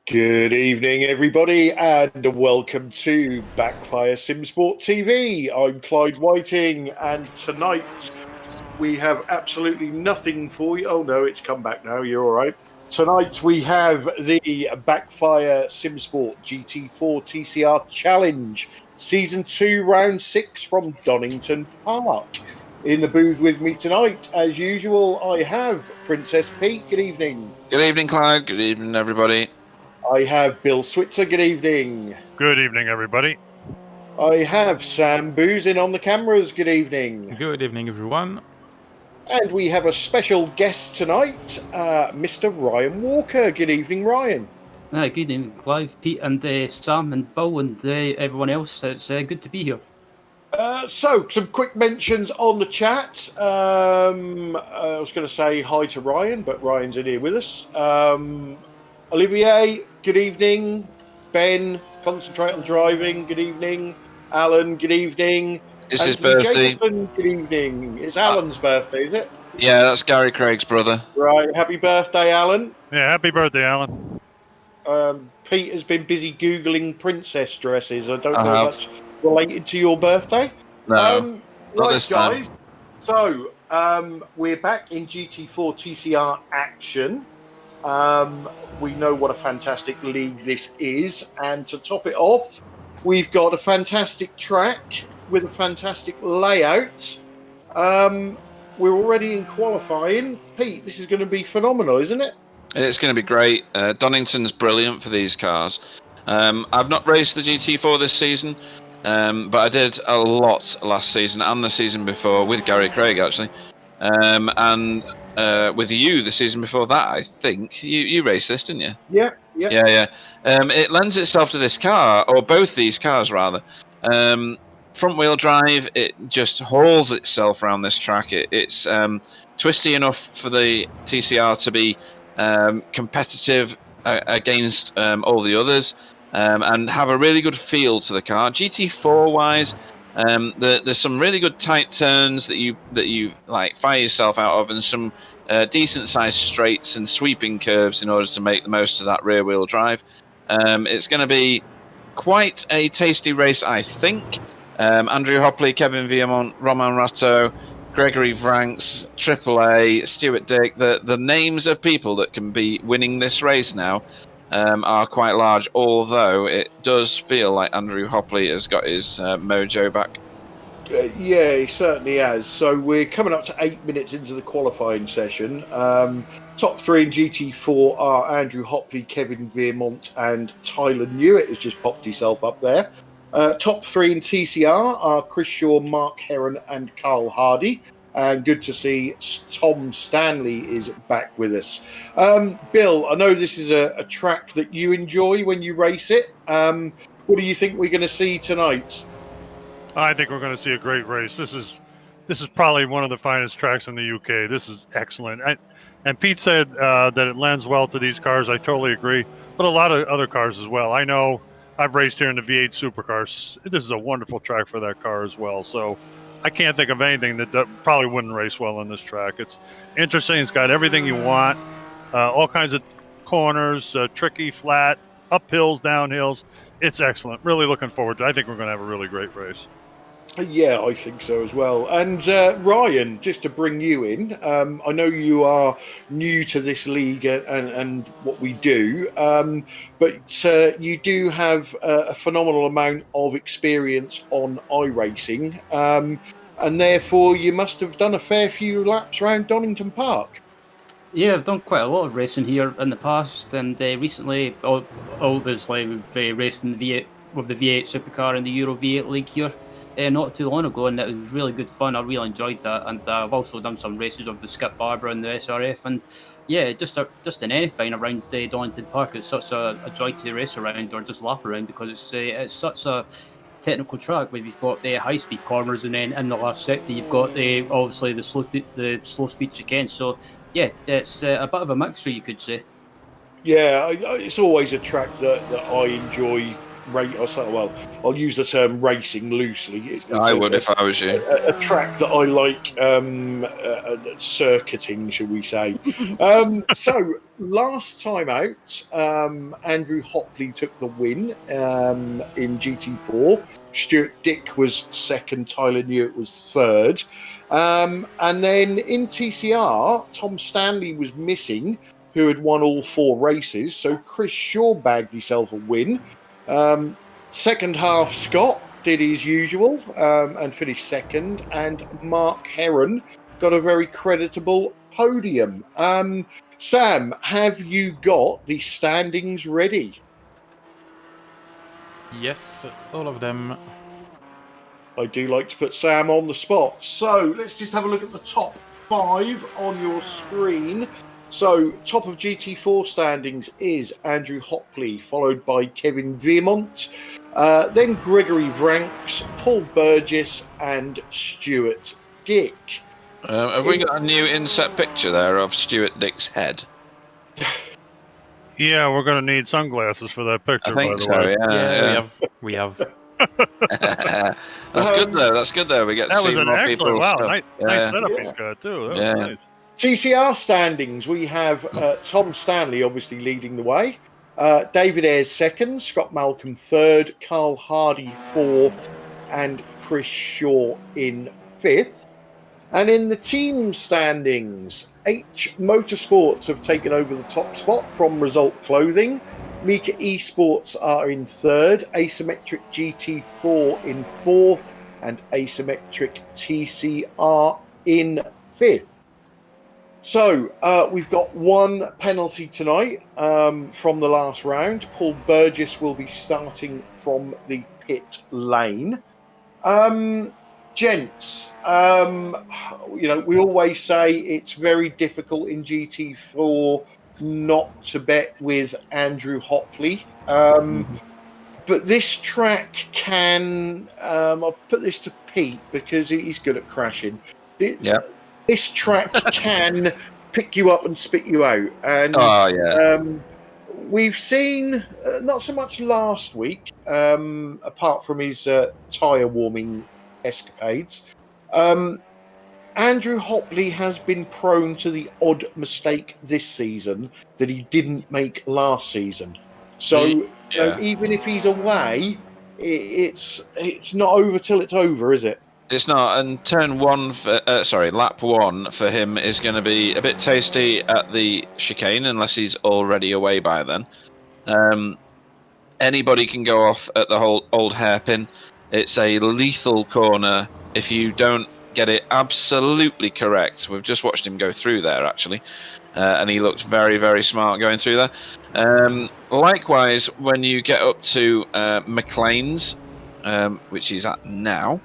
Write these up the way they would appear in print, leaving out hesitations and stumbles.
Good evening, everybody, and welcome to Backfire Simsport TV. I'm Clyde Whiting, and tonight we have absolutely nothing for you. Oh no, it's come back now. You're all right. Tonight we have the Backfire Simsport GT4 TCR Challenge, Season 2, Round 6 from Donington Park. In the booth with me tonight, as usual, I have Princess Pete. Good evening. Good evening, Clyde. Good evening, everybody. I have Bill Switzer. Good evening. Good evening, everybody. I have Sam Boozin on the cameras. Good evening. Good evening, everyone. And we have a special guest tonight, Mr. Ryan Walker. Good evening, Ryan. Good evening, Clive, Pete, and Sam, and Bill, and everyone else. It's good to be here. So, some quick mentions on the chat. I was going to say hi to Ryan, but Ryan's in here with us. Olivier, good evening. Ben, concentrate on driving. Good evening. Alan, good evening. It's his Anthony birthday. Jacobson, good evening. It's Alan's birthday, is it? Yeah, that's Gary Craig's brother. Right. Happy birthday, Alan. Yeah, happy birthday, Alan. Pete has been busy Googling princess dresses. I don't I know have. if that's related to your birthday. No, not Right, this time. guys. So, we're back in GT4 TCR action. We know what a fantastic league this is. And to top it off, we've got a fantastic track with a fantastic layout. We're already in qualifying. Pete, this is going to be phenomenal, isn't it? It's going to be great. Donington's brilliant for these cars. I've not raced the GT4 this season, but I did a lot last season and the season before with Gary Craig, actually. And with you the season before that, I think. You raced this, didn't you? Yeah. It lends itself to this car, or both these cars, rather. Front-wheel drive, it just hauls itself around this track. It's twisty enough for the TCR to be competitive against all the others, and have a really good feel to the car. GT4-wise, there's some really good tight turns that you like fire yourself out of, and some decent-sized straights and sweeping curves in order to make the most of that rear-wheel drive. It's going to be quite a tasty race, I think. Andrew Hopley, Kevin Viamont, Roman Ratto, Gregory Vranks, AAA, Stuart Dick, the names of people that can be winning this race now are quite large, although it does feel like Andrew Hopley has got his mojo back. Yeah, he certainly has. So we're coming up to 8 minutes into the qualifying session. Top three in GT4 are Andrew Hopley, Kevin Viamont, and Tyler Newitt has just popped himself up there. Top three in TCR are Chris Shaw, Mark Heron, and Carl Hardy. And good to see Tom Stanley is back with us. Bill, I know this is a track that you enjoy when you race it. What do you think we're going to see tonight? I think we're going to see a great race. This is probably one of the finest tracks in the UK. This is excellent. And Pete said that it lends well to these cars. I totally agree. But a lot of other cars as well. I know I've raced here in the V8 supercars. This is a wonderful track for that car as well. So I can't think of anything that probably wouldn't race well on this track. It's interesting. It's got everything you want. All kinds of corners, tricky, flat, uphills, downhills. It's excellent. Really looking forward to it. I think we're going to have a really great race. Yeah, I think so as well. And Ryan, just to bring you in, I know you are new to this league and what we do, but you do have a phenomenal amount of experience on iRacing, and therefore you must have done a fair few laps around Donington Park. Yeah, I've done quite a lot of racing here in the past, and recently, obviously, we've raced in the V8 with the V8 supercar in the Euro V8 League here. Not too long ago, and it was really good fun. I really enjoyed that, and I've also done some races of the Skip Barber and the SRF, and yeah, just in anything around Donington Park. It's such a joy to race around or just lap around because it's such a technical track where you've got the high speed corners, and then in the last sector you've got obviously the slow speed chicane. So yeah, it's a bit of a mixture, you could say. Yeah, it's always a track that I enjoy. I'll use the term racing loosely. I would if I was you. A track that I like circuiting, shall we say. So, last time out, Andrew Hopley took the win in GT4. Stuart Dick was second, Tyler Newitt was third. And then in TCR, Tom Stanley was missing, who had won all four races. So Chris Shaw bagged himself a win. Second half, Scott did his usual and finished second, and Mark Heron got a very creditable podium. Sam, have you got the standings ready? Yes, all of them. I do like to put Sam on the spot. So let's just have a look at the top 5 on your screen. So top of GT4 standings is Andrew Hopley, followed by Kevin Viermont, then Gregory Vranks, Paul Burgess, and Stuart Dick. Have we got a new inset picture there of Stuart Dick's head? Yeah, we're going to need sunglasses for that picture, I think by the so. way. Yeah, We have. That's good though. That's good though. We get to That see was an more excellent. people's Wow, stuff. nice Yeah. setup Yeah. he's got too. That Yeah. was nice. TCR standings, we have Tom Stanley obviously leading the way, David Ayres second, Scott Malcolm third, Carl Hardy fourth, and Chris Shaw in fifth. And in the team standings, H Motorsports have taken over the top spot from Result Clothing. Mika Esports are in third, Asymmetric GT4 in fourth, and Asymmetric TCR in fifth. So we've got one penalty tonight from the last round. Paul Burgess will be starting from the pit lane. Gents, we always say it's very difficult in GT4 not to bet with Andrew Hopley. But this track can, I'll put this to Pete because he's good at crashing. Yeah. This track can pick you up and spit you out. And we've seen, not so much last week, apart from his tyre warming escapades, Andrew Hopley has been prone to the odd mistake this season that he didn't make last season. So even if he's away, it's not over till it's over, is it? It's not. And lap one for him is going to be a bit tasty at the chicane, unless he's already away by then. Anybody can go off at the whole old hairpin. It's a lethal corner if you don't get it absolutely correct. We've just watched him go through there, actually. And he looked very, very smart going through there. Likewise, when you get up to McLean's, which he's at now,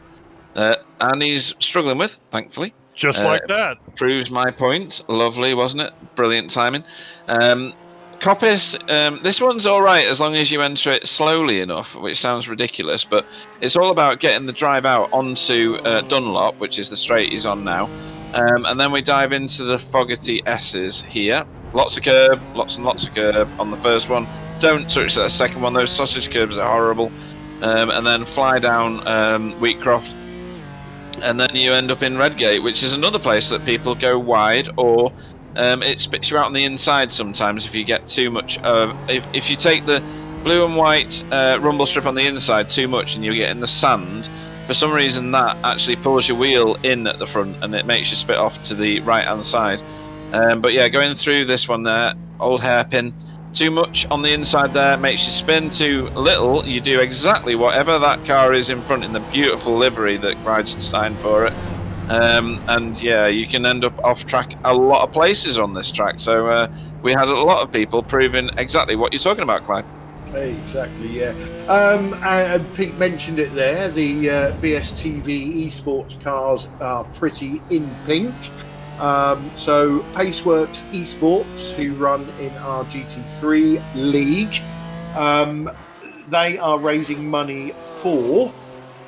and he's struggling with, thankfully. Just like that. Proves my point. Lovely, wasn't it? Brilliant timing. Coppice, this one's all right as long as you enter it slowly enough, which sounds ridiculous, but it's all about getting the drive out onto Dunlop, which is the straight he's on now. And then we dive into the Fogarty S's here. Lots of curb, lots and lots of curb on the first one. Don't touch that second one. Those sausage curbs are horrible. And then fly down Wheatcroft. And then you end up in Redgate, which is another place that people go wide, or it spits you out on the inside sometimes if you get too much of... If you take the blue and white rumble strip on the inside too much and you get in the sand, for some reason that actually pulls your wheel in at the front and it makes you spit off to the right-hand side. But yeah, going through this one there, old hairpin, too much on the inside there makes you spin. Too little, you do exactly whatever that car is in front in the beautiful livery that Clyde's designed for it. And yeah, you can end up off track a lot of places on this track. So we had a lot of people proving exactly what you're talking about, Clyde. Exactly, yeah. And Pete mentioned it there. The BSTV esports cars are pretty in pink. So Paceworks Esports, who run in our GT3 league, they are raising money for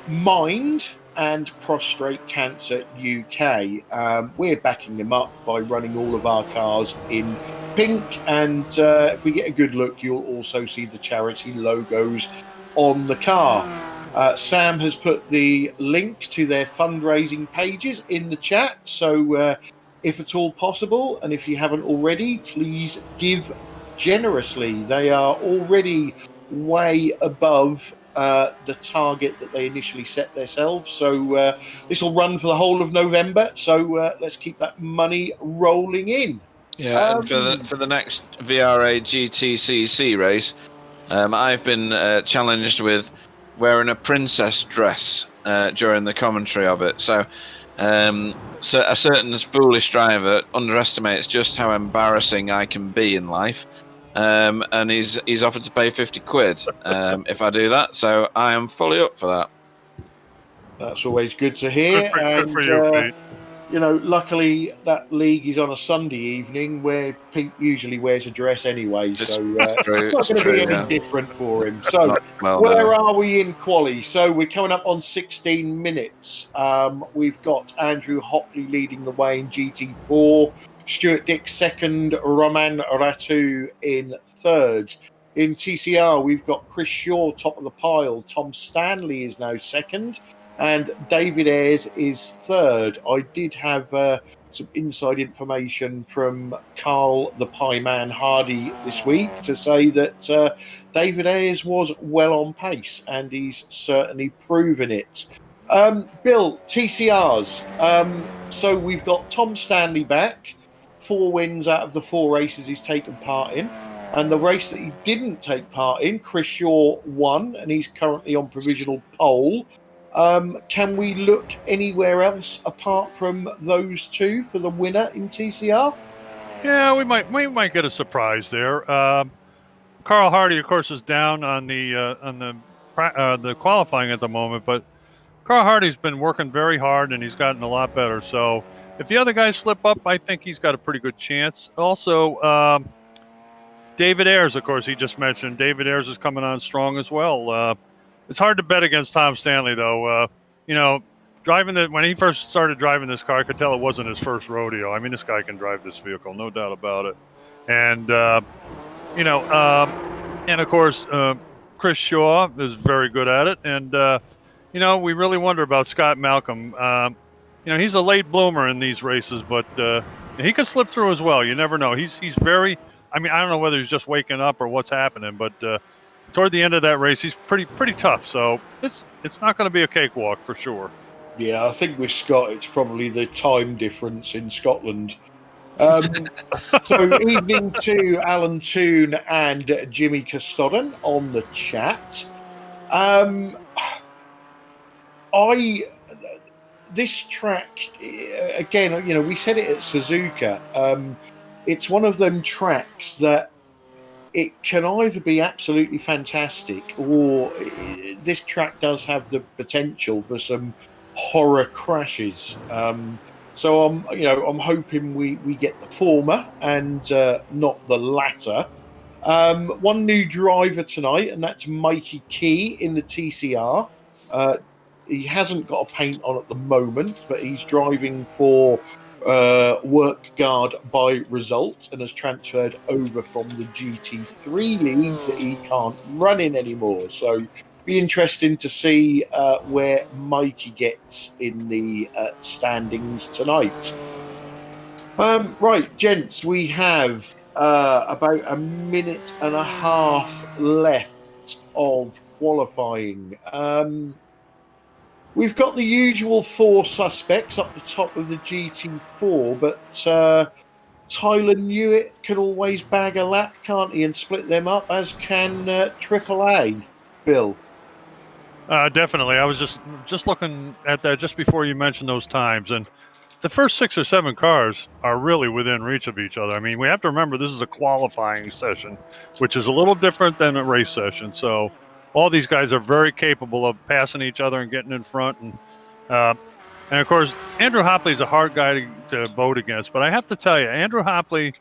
Mind and Prostrate Cancer UK. We're backing them up by running all of our cars in pink, and if we get a good look, you'll also see the charity logos on the car. Sam has put the link to their fundraising pages in the chat, so if at all possible, and if you haven't already, please give generously. They are already way above the target that they initially set themselves. So this will run for the whole of November. So let's keep that money rolling in. Yeah, and for the next VRA GTCC race, I've been challenged with wearing a princess dress during the commentary of it. So a certain foolish driver underestimates just how embarrassing I can be in life. and he's offered to pay 50 quid if I do that. So I am fully up for that. That's always good to hear. Good for you, Pete. You know, luckily that league is on a Sunday evening where Pete usually wears a dress anyway, so it's not going to be any different for him. So where are we in quali? So we're coming up on 16 minutes. We've got Andrew Hopley leading the way in GT4, Stuart Dick second, Roman Ratu in third. In TCR, we've got Chris Shaw top of the pile, Tom Stanley is now second, and David Ayres is third. I did have some inside information from Carl the Pie Man Hardy this week to say that David Ayres was well on pace, and he's certainly proven it. Bill, TCRs. So we've got Tom Stanley back, 4 wins out of the 4 races he's taken part in. And the race that he didn't take part in, Chris Shaw won, and he's currently on provisional pole. Can we look anywhere else apart from those 2 for the winner in TCR? Yeah, we might get a surprise there. Carl Hardy, of course, is down on the qualifying at the moment, but Carl Hardy's been working very hard and he's gotten a lot better. So if the other guys slip up, I think he's got a pretty good chance. Also, David Ayres, of course, he just mentioned. David Ayres is coming on strong as well. It's hard to bet against Tom Stanley, though. You know, when he first started driving this car, I could tell it wasn't his first rodeo. I mean, this guy can drive this vehicle, no doubt about it. And and of course, Chris Shaw is very good at it. And we really wonder about Scott Malcolm. He's a late bloomer in these races, but he could slip through as well. You never know. He's very. I mean, I don't know whether he's just waking up or what's happening, but toward the end of that race, he's pretty tough. So it's not going to be a cakewalk for sure. Yeah, I think with Scott, it's probably the time difference in Scotland. So evening to Alan Toon and Jimmy Custodon on the chat. This track, again, we said it at Suzuka. It's one of them tracks that it can either be absolutely fantastic, or this track does have the potential for some horror crashes. So I'm hoping we get the former and not the latter. One new driver tonight, and that's Mikey Key in the TCR. He hasn't got a paint on at the moment, but he's driving for Work Guard by Result and has transferred over from the GT3 league that he can't run in anymore. So be interesting to see where Mikey gets in the standings tonight. Right, gents, we have about a minute and a half left of qualifying. We've got the usual 4 suspects up the top of the GT4, but Tyler Newitt can always bag a lap, can't he, and split them up, as can AAA. Bill? Definitely. I was just looking at that just before you mentioned those times, and the first 6 or 7 cars are really within reach of each other. I mean, we have to remember this is a qualifying session, which is a little different than a race session. So all these guys are very capable of passing each other and getting in front. And of course, Andrew Hopley is a hard guy to vote against. But I have to tell you, Andrew Hopley,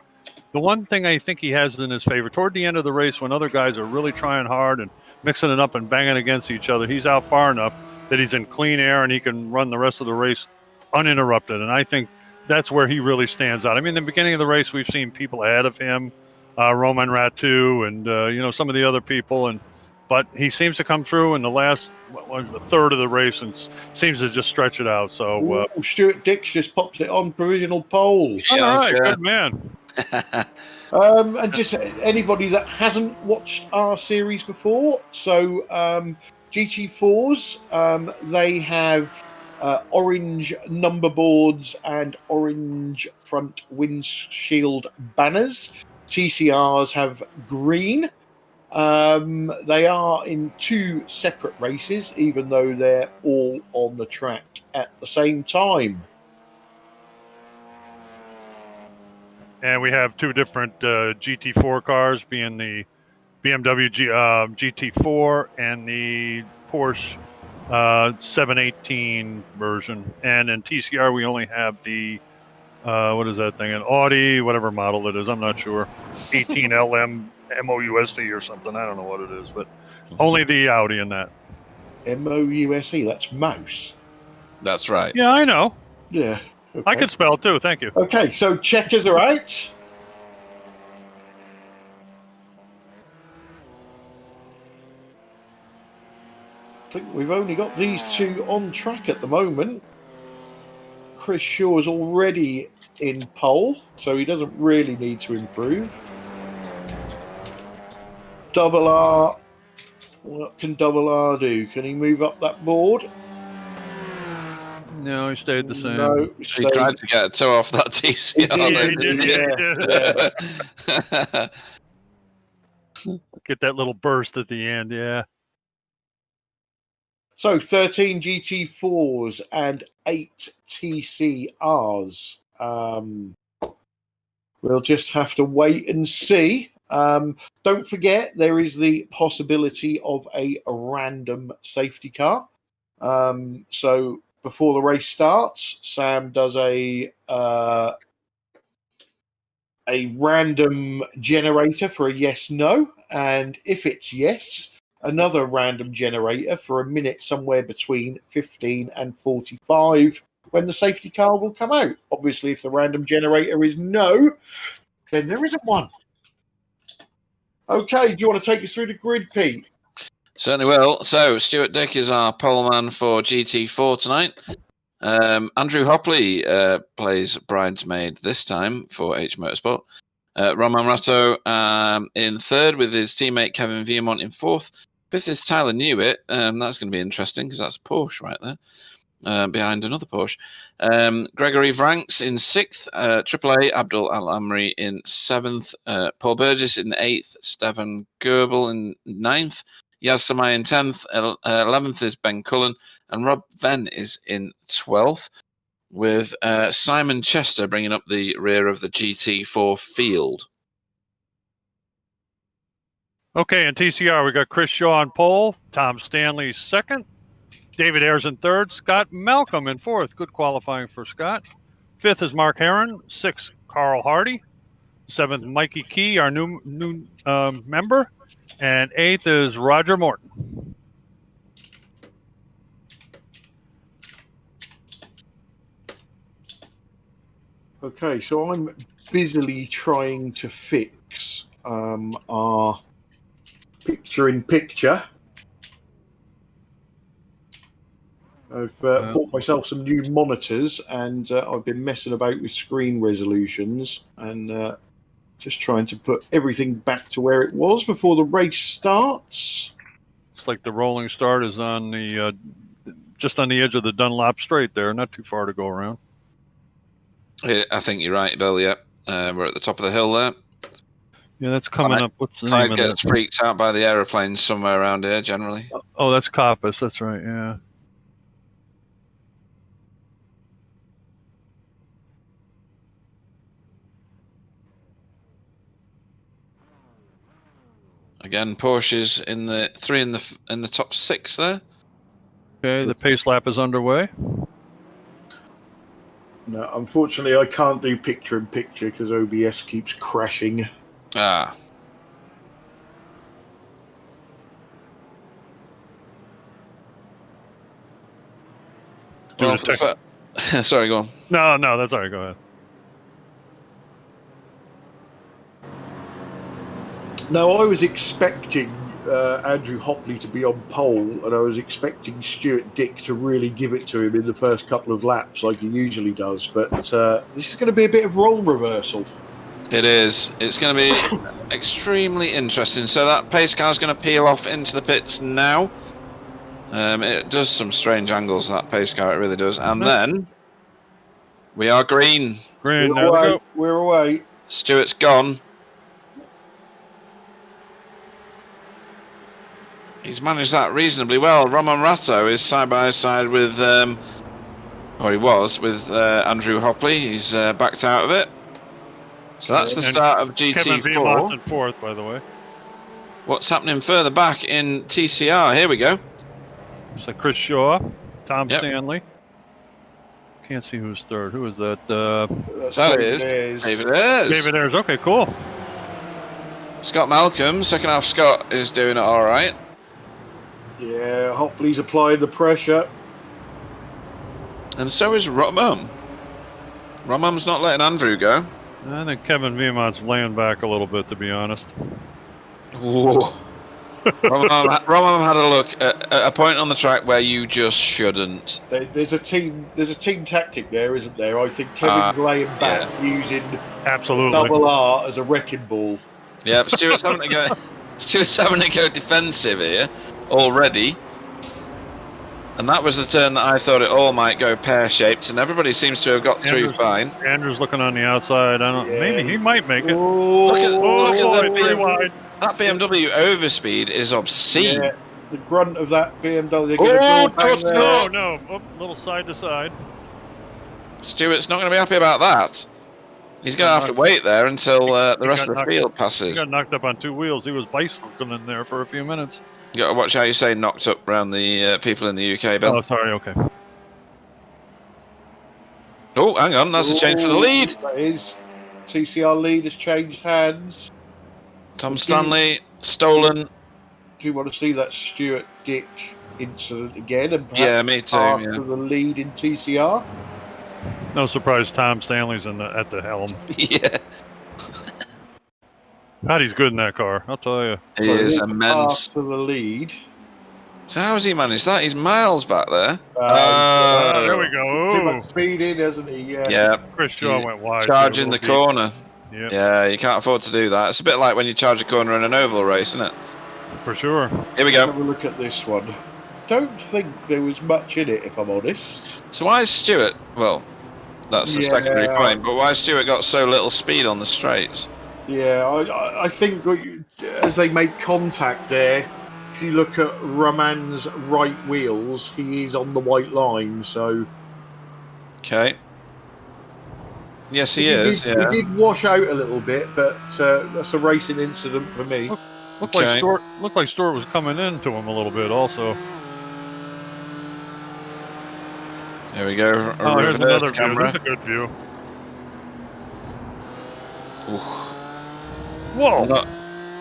the one thing I think he has in his favor, toward the end of the race when other guys are really trying hard and mixing it up and banging against each other, he's out far enough that he's in clean air and he can run the rest of the race uninterrupted. And I think that's where he really stands out. I mean, in the beginning of the race, we've seen people ahead of him, Roman Ratu and, some of the other people. But he seems to come through in the last the third of the race and seems to just stretch it out. So Stuart Dix just pops it on provisional pole. All right, good man. And just anybody that hasn't watched our series before, so GT4s, they have orange number boards and orange front windshield banners. TCRs have green. They are in 2 separate races, even though they're all on the track at the same time. And we have two different GT4 cars, being the BMW GT4 and the Porsche 718 version. And in TCR, we only have the, what is that thing? An Audi, whatever model it is, I'm not sure. 18LM MOUSE or something. I don't know what it is, but only the Audi in that. MOUSE, that's mouse. That's right. Yeah, I know. Yeah. Okay. I can spell too. Thank you. Okay, so checkers are out. I think we've only got these two on track at the moment. Chris Shaw is already in pole, so he doesn't really need to improve. Double R, what can Double R do? Can he move up that board? No, he stayed the same. No, He so tried to get a toe off that TCR. He did, then, he did, didn't yeah. Get that little burst at the end, yeah. So 13 GT4s and 8 TCRs. We'll just have to wait and see. Don't forget, there is the possibility of a random safety car. So before the race starts, Sam does a random generator for a yes/no, and if it's yes, another random generator for a minute somewhere between 15 and 45 when the safety car will come out. Obviously, if the random generator is no, then there isn't one. Okay, do you want to take us through the grid, Pete? Certainly will. So, Stuart Dick is our poleman for GT4 tonight. Andrew Hopley plays bridesmaid this time for H Motorsport. Roman Ratto in third with his teammate Kevin Viamont in fourth. Fifth is Tyler Newitt. That's going to be interesting because that's Porsche right there. Behind another Porsche. Gregory Vranks in sixth, AAA Abdul Al Amri in seventh, Paul Burgess in eighth, Stefan Goebel in ninth, Yaz Samai in 10th, 11th is Ben Cullen, and Rob Venn is in 12th, with Simon Chester bringing up the rear of the GT4 field. Okay, in TCR, we got Chris Shaw on pole, Tom Stanley second, David Ayres in third, Scott Malcolm in fourth. Good qualifying for Scott. Fifth is Mark Heron. Sixth, Carl Hardy. Seventh, Mikey Key, our new member. And eighth is Roger Morton. Okay, so I'm busily trying to fix our picture-in-picture. I've bought myself some new monitors, and I've been messing about with screen resolutions and just trying to put everything back to where it was before the race starts. Looks like the rolling start is on the just on the edge of the Dunlop Straight there, not too far to go around. I think you're right, Bill. Yeah, we're at the top of the hill there. Yeah, that's coming up. What's the Clyde name of gets that? freaked out by the aeroplanes somewhere around here, generally. Oh, that's Coppice. That's right. Yeah. Again, Porsche's in the three in the top six there. Okay, the pace lap is underway. No, unfortunately, I can't do picture-in-picture because OBS keeps crashing. Ah. Well, sorry, go on. No, that's all right. Go ahead. Now, I was expecting Andrew Hopley to be on pole, and I was expecting Stuart Dick to really give it to him in the first couple of laps like he usually does, but this is going to be a bit of role reversal. It is. It's going to be extremely interesting. So that pace car is going to peel off into the pits now. It does some strange angles, that pace car, it really does. And then we are green. Green, there we go. We're away. Stuart's gone. He's managed that reasonably well. Roman Ratto is side by side with, or he was, with Andrew Hopley. He's backed out of it. So that's the And start of Kevin Viermont's in GT4. fourth, by the way. What's happening further back in TCR? Here we go. So Chris Shaw, Tom Yep. Stanley. Can't see who's third. Who is that? That's That David is Ayres. David Ayres. David Ayres. Okay, cool. Scott Malcolm, second half Scott is doing it all right. Yeah, Hopley's applying the pressure. And so is Romam. Romam's not letting Andrew go. I think Kevin Viermont's laying back a little bit, to be honest. Whoa. Romam had a look at a point on the track where you just shouldn't. There's a team tactic there, isn't there? I think Kevin's laying back using Absolutely. double R as a wrecking ball. Yeah, Stuart's having to go. Stuart's having to go defensive here already. And that was the turn that I thought it all might go pear-shaped, and everybody seems to have got through fine. Andrew's looking on the outside. I don't. Yeah. Maybe he might make it. Look at the three wide. That BMW overspeed is obscene. Yeah, the grunt of that BMW. No. Oh, little side to side. Stuart's not going to be happy about that. He's going to have to wait there until the rest of the field He passes. got knocked up on two wheels. He was bicycling in there for a few minutes. You got to watch how you say knocked up around the people in the UK, Bill. Oh, sorry. Okay. Oh, hang on, that's a change for the lead. That is. TCR lead has changed hands. Tom Stanley stolen. Do you want to see that Stuart Dick incident again? And Yeah, me too. part Yeah. of the lead in TCR. No surprise, Tom Stanley's at the helm. Yeah, God, he's good in that car. I'll tell you. he is Part immense. of the lead. So how has he managed that? He's miles back there. There we Too go. much speed in, hasn't he? Yeah. Yeah, Chris Shaw went wide. charging the corner. Yeah, Yeah, you can't afford to do that. It's a bit like when you charge a corner in an oval race, isn't it? for sure. Here we Have go. a look at this one. Don't think there was much in it, if I'm honest. So why is Stuart? Well, that's the Yeah. secondary point. But why has Stuart got so little speed on the straights? Yeah, I think as they make contact there, if you look at Roman's right wheels, he is on the white line. So Okay. Yes, he is. Yeah. He did wash out a little bit, but that's a racing incident for me. Looked Okay. like Stewart was coming into him a little bit also. There we go. Oh, there's reverse another view. camera. That's a good view. Oof. Whoa! Not-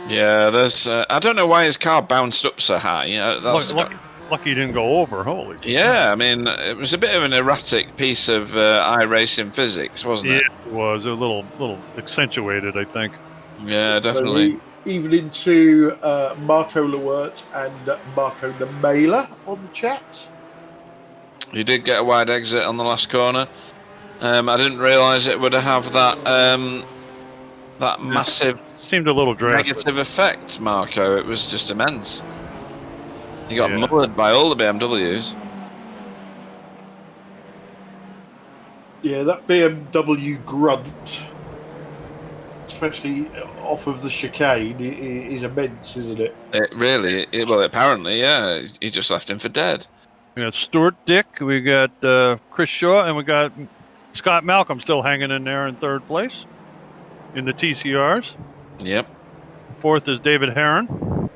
Yeah, there's. I don't know why his car bounced up so high. Lucky he didn't go over. Holy. Yeah, I mean, it was a bit of an erratic piece of iRacing physics, wasn't Yeah, it? it was a little accentuated, I think. Yeah, definitely. Even into Marco Lewert and Marco Nemela on the chat. You did get a wide exit on the last corner. I didn't realise it would have that massive Seemed a little drastic. negative effect, Marco. It was just immense. You got Yeah. mullered by all the BMWs. Yeah, that BMW grunt, especially off of the chicane, is immense, isn't it? It really, well, apparently, yeah. He just left him for dead. We got Stuart Dick, we got Chris Shaw, and we got Scott Malcolm still hanging in there in third place in the TCRs. Yep. Fourth is David Heron.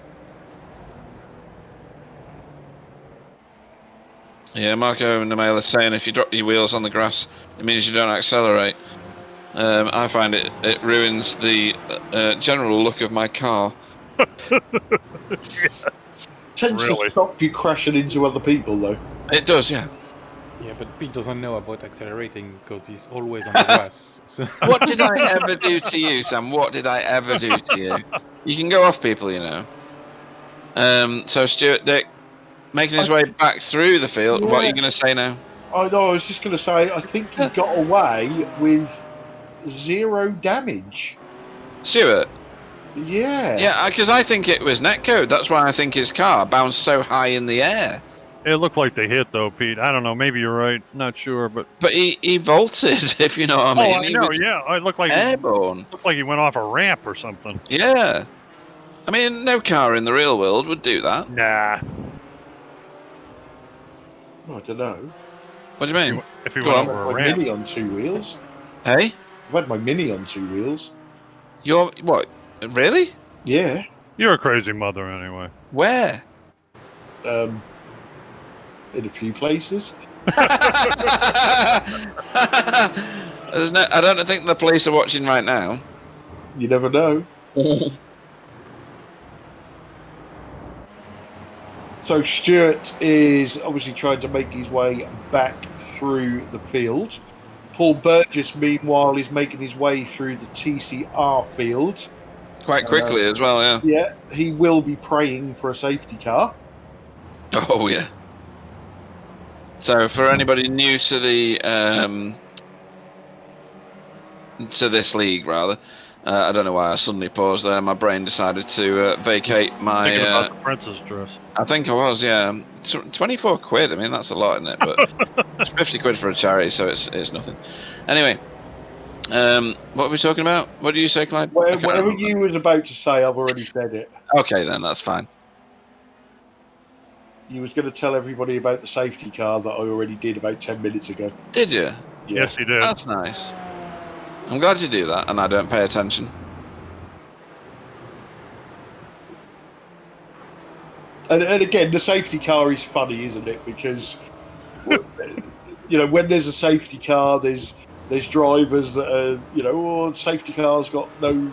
Yeah, Marco Nemela is saying if you drop your wheels on the grass, it means you don't accelerate. I find it ruins the general look of my car. Tends Really? to stop you crashing into other people, though. It does, yeah. Yeah, but Pete doesn't know about accelerating because he's always on the grass. So. What did I ever do to you, Sam? What did I ever do to you? You can go off people, you know. So Stuart Dick making his way back through the field. Yeah. What are you going to say now? I was just going to say, I think he got away with 0 damage. Stuart? Yeah. Yeah, because I think it was netcode. That's why I think his car bounced so high in the air. It looked like they hit though, Pete. I don't know. Maybe you're right. Not sure, but But he vaulted, if you know what I mean. oh, I He know. was Yeah, it looked like airborne. he went off a ramp or something. Yeah. I mean, no car in the real world would do that. Nah. I don't know. What do you mean? If he Go went on. over a My ramp. Mini on 2 wheels. Hey? I've had my Mini on 2 wheels. You're what? Really? Yeah. You're a crazy mother, anyway. Where? In a few places. I don't think the police are watching right now. You never know. So Stuart is obviously trying to make his way back through the field. Paul Burgess, meanwhile, is making his way through the TCR field. Quite quickly as well, yeah. Yeah, he will be praying for a safety car. Oh, yeah. So for anybody new to the to this league, rather, I don't know why I suddenly paused there. My brain decided to vacate my. Thinking about the princess dress. I think I was, yeah. 24 quid. I mean, that's a lot, isn't it? But it's 50 quid for a charity, so it's nothing. Anyway, what were we talking about? What did you say, Clyde? Whatever you was about to say, I've already said it. Okay, then that's fine. You was going to tell everybody about the safety car that I already did about 10 minutes ago. Did you? Yeah. Yes, you did. That's nice. I'm glad you do that, and I don't pay attention. And again, the safety car is funny, isn't it? Because you know, when there's a safety car, there's drivers that are, you know, oh, safety car's got no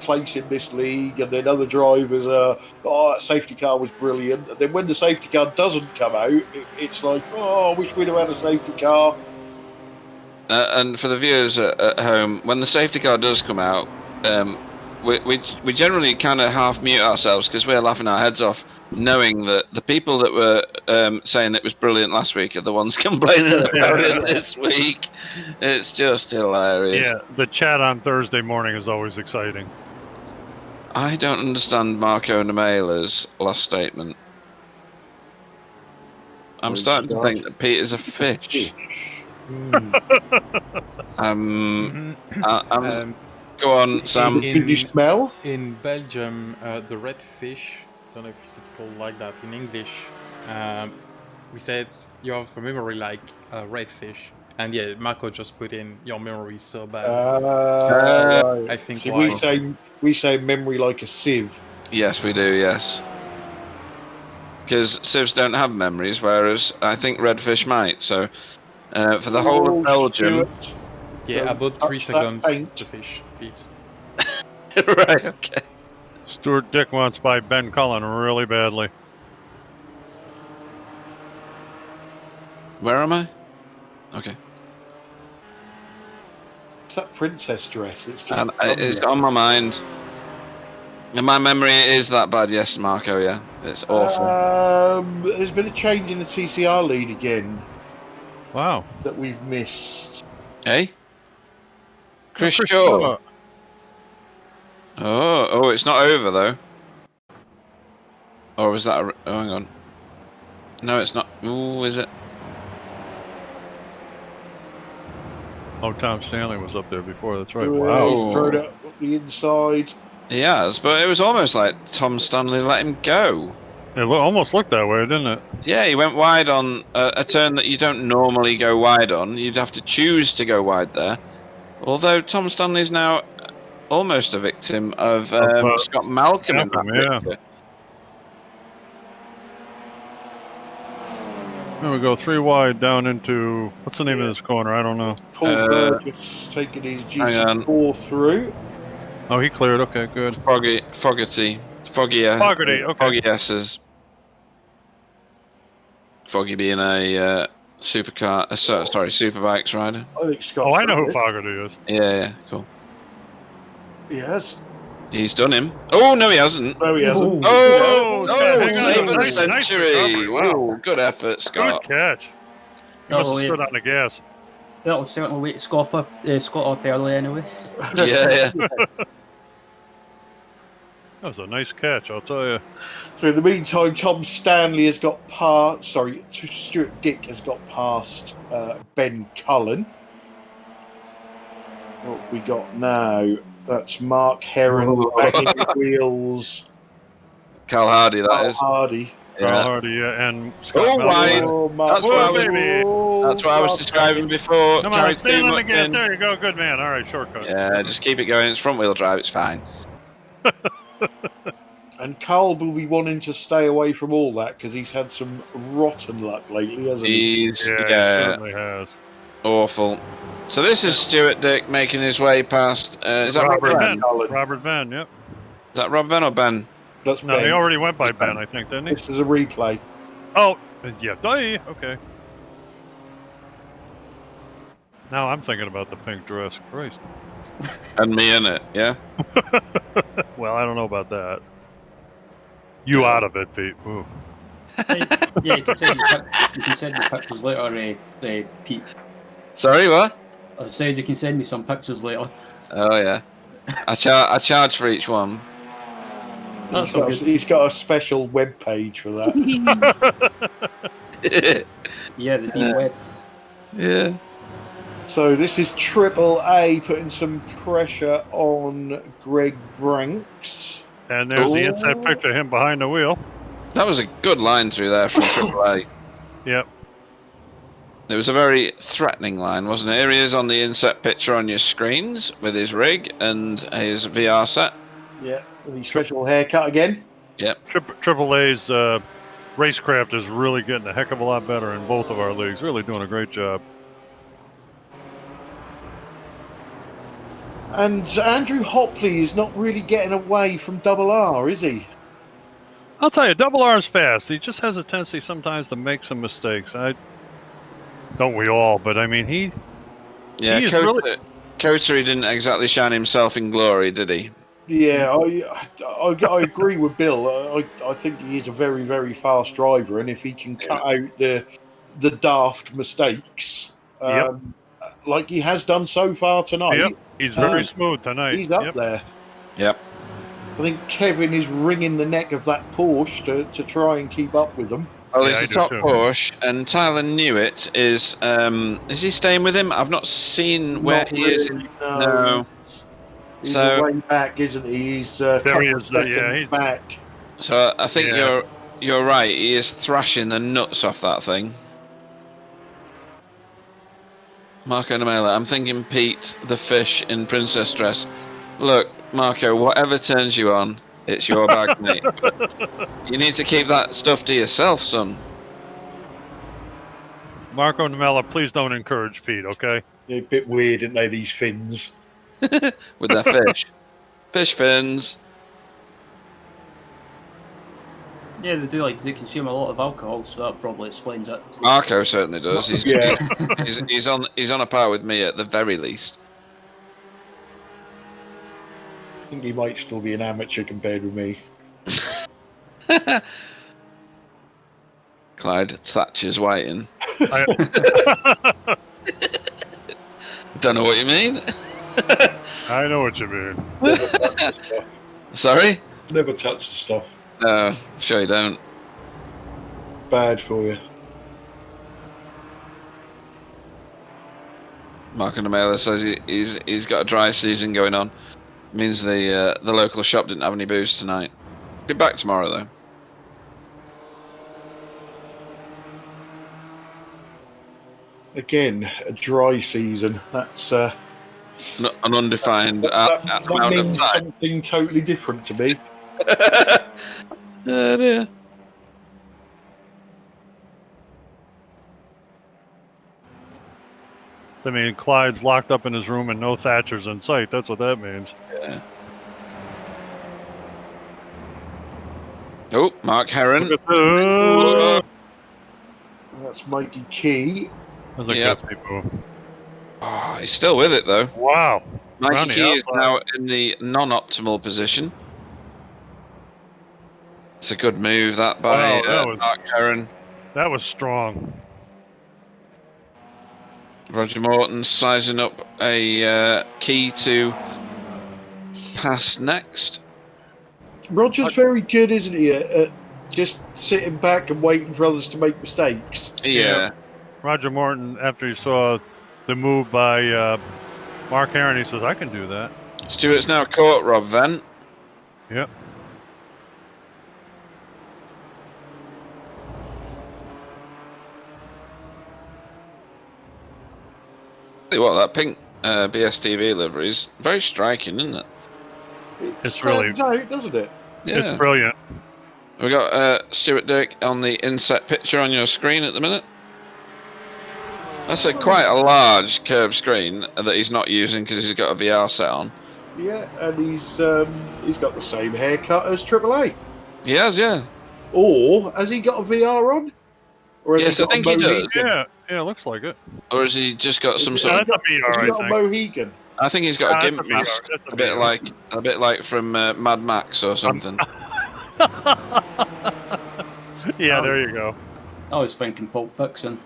place in this league, and then other drivers are, oh, that safety car was brilliant. And then when the safety car doesn't come out, it's like, oh, I wish we'd have had a safety car. And for the viewers at home, when the safety car does come out, we generally kind of half mute ourselves because we're laughing our heads off, knowing that the people that were saying it was brilliant last week are the ones complaining about it this week. It's just hilarious. Yeah, the chat on Thursday morning is always exciting. I don't understand Marco Nemela's last statement. I'm starting to think that Peter's a fish. Go on, Sam. Did you smell? In Belgium, the red fish, I don't know if it's called like that in English, we said you have a memory like a red fish. And yeah, Marco just put in your memory is so bad. I think see, we say memory like a sieve. Yes, we do, yes. Because sieves don't have memories, whereas I think redfish might. So for the whole of Belgium... Stuart, yeah, about 3 seconds to fish, Pete. Right, okay. Stuart Dick wants by Ben Cullen really badly. Where am I? Okay. It's that princess dress. It's just And it's on my mind. And my memory is that bad, yes, Marco, yeah. It's awful. There's been a change in the TCR lead again Wow. that we've missed. Hey? Chris Shaw. Oh, it's not over, though. Or was that oh, hang on. No, it's not. Ooh, is it? Oh, Tom Stanley was up there before. That's right. Wow. Wow. He's thrown it up the inside. He has, but it was almost like Tom Stanley let him go. It almost looked that way, didn't it? Yeah, he went wide on a turn that you don't normally go wide on. You'd have to choose to go wide there. Although Tom Stanley's now almost a victim of Scott Malcolm in that picture. There we go, 3 wide down into, what's the name of this corner? I don't know. Paul Burgess taking his GT4 through. Oh, he cleared. Okay, good. Foggy S. Fogarty, okay. Foggy S's. Foggy being a superbikes rider. I think Scott. Oh, I know who Fogarty is. Yeah, cool. He has. He's done him. Oh, no, he hasn't. No, he hasn't. Oh, hang save on. of the century. Wow. Wow, good effort, Scott. Good catch. He must have stood on the gas. That'll certainly wake Scott up early anyway. Yeah. That was a nice catch, I'll tell you. So in the meantime, Tom Stanley has got past. Sorry, Stuart Dick has got past Ben Cullen. What have we got now? That's Mark Heron back in the wheels. Cal Hardy, that is. Hardy. Carl Hardy, yeah, and Scott Oh, Melville. wide. Oh, Mark That's why baby. That's what I was describing before. Come Carry on, stay too on the much gas. in. There you go. Good man. All right, shortcut. Yeah, just keep it going. It's front wheel drive. It's fine. And Carl will be wanting to stay away from all that because he's had some rotten luck lately, hasn't he? Yeah, he certainly has. Awful. So this is Stuart Dick making his way past. Is that Robert Venn? Ben? Robert Venn, yep. Is that Rob Ben or Ben? That's No, Ben. he already went by Ben, I think, didn't he? This is a replay. Oh, yeah. Okay. Now I'm thinking about the pink dress. Christ. And me in it, yeah? Well, I don't know about that. You out of it, Pete. Ooh. Yeah, you can send me pictures later, Pete. Sorry, what? I said you can send me some pictures later. Oh, yeah. I charge for each one. He's got a special web page for that. Yeah, the deep web. Yeah. So this is Triple A putting some pressure on Greg Branks. And there's the inside picture of him behind the wheel. That was a good line through there from AAA. Yep. It was a very threatening line, wasn't it? Here he is on the inset picture on your screens with his rig and his VR set. Yeah, with his special haircut again. Yep. Triple A's racecraft is really getting a heck of a lot better in both of our leagues. Really doing a great job. And Andrew Hopley is not really getting away from Double R, is he? I'll tell you, Double R's fast. He just has a tendency sometimes to make some mistakes. Don't we all? But I mean, he Coterie didn't exactly shine himself in glory, did he? Yeah, I agree with Bill. I think he is a very, very fast driver, and if he can cut out the daft mistakes, like he has done so far tonight, he's very smooth tonight. He's up there. Yep. I think Kevin is wringing the neck of that Porsche to try and keep up with them. Well, it's the top Porsche, and Tyler Newitt is he staying with him? I've not seen where he is. No. He's way back, isn't he? He's there he is. He's back. So I think you're right. He is thrashing the nuts off that thing. Marco Namela, I'm thinking Pete the fish in princess dress. Look, Marco, whatever turns you on, it's your bag, mate. You need to keep that stuff to yourself, son. Marco Namela, please don't encourage Pete, okay? They're a bit weird, aren't they, these fins? With their fish. Fish fins. Yeah, they do like to consume a lot of alcohol, so that probably explains it. Marco certainly does. He's, Yeah. he's on a par with me at the very least. I think he might still be an amateur compared with me. Clyde Thatcher's waiting. Don't know what you mean. I know what you mean. Never touch the stuff. Sorry? Never touch the stuff. No, sure you don't. Bad for you. Marco Namela says he's got a dry season going on. Means the local shop didn't have any booze tonight. Be back tomorrow though. Again, a dry season. That's An undefined that amount of means time. something totally different to me. Oh dear. I mean, Clyde's locked up in his room and no Thatcher's in sight. That's what that means. Yeah. Oh, Mark Heron. Look at That's Mikey Key. That's a Yep. gutsy move. Oh, he's still with it though. Wow. Mikey Round the Key is outside. now in the non-optimal position. It's a good move that by Wow, that was- Mark Heron. That was strong. Roger Morton sizing up a Key to pass next. Roger's very good, isn't he, at just sitting back and waiting for others to make mistakes. Yeah. Roger Morton, after he saw the move by Mark Heron, he says, I can do that. Stewart's now caught Rob Venn. Yep. tell you what, that pink BSTV livery is very striking, isn't it? It stands out, doesn't it? Yeah. It's brilliant. We got Stuart Dirk on the inset picture on your screen at the minute. That's quite a large curved screen that he's not using because he's got a VR set on. Yeah, and he's got the same haircut as AAA. He has, yeah. Or has he got a VR on? Or has Yes, he got I think he does. Yeah, it looks like it. Or has he just got some sort of? That's a VR, Has he got I a think. Mohegan? I think he's got a That's gimp a VR, mask, that's a a bit like from Mad Max or something. Yeah, there you go. I was thinking Pulp Fiction.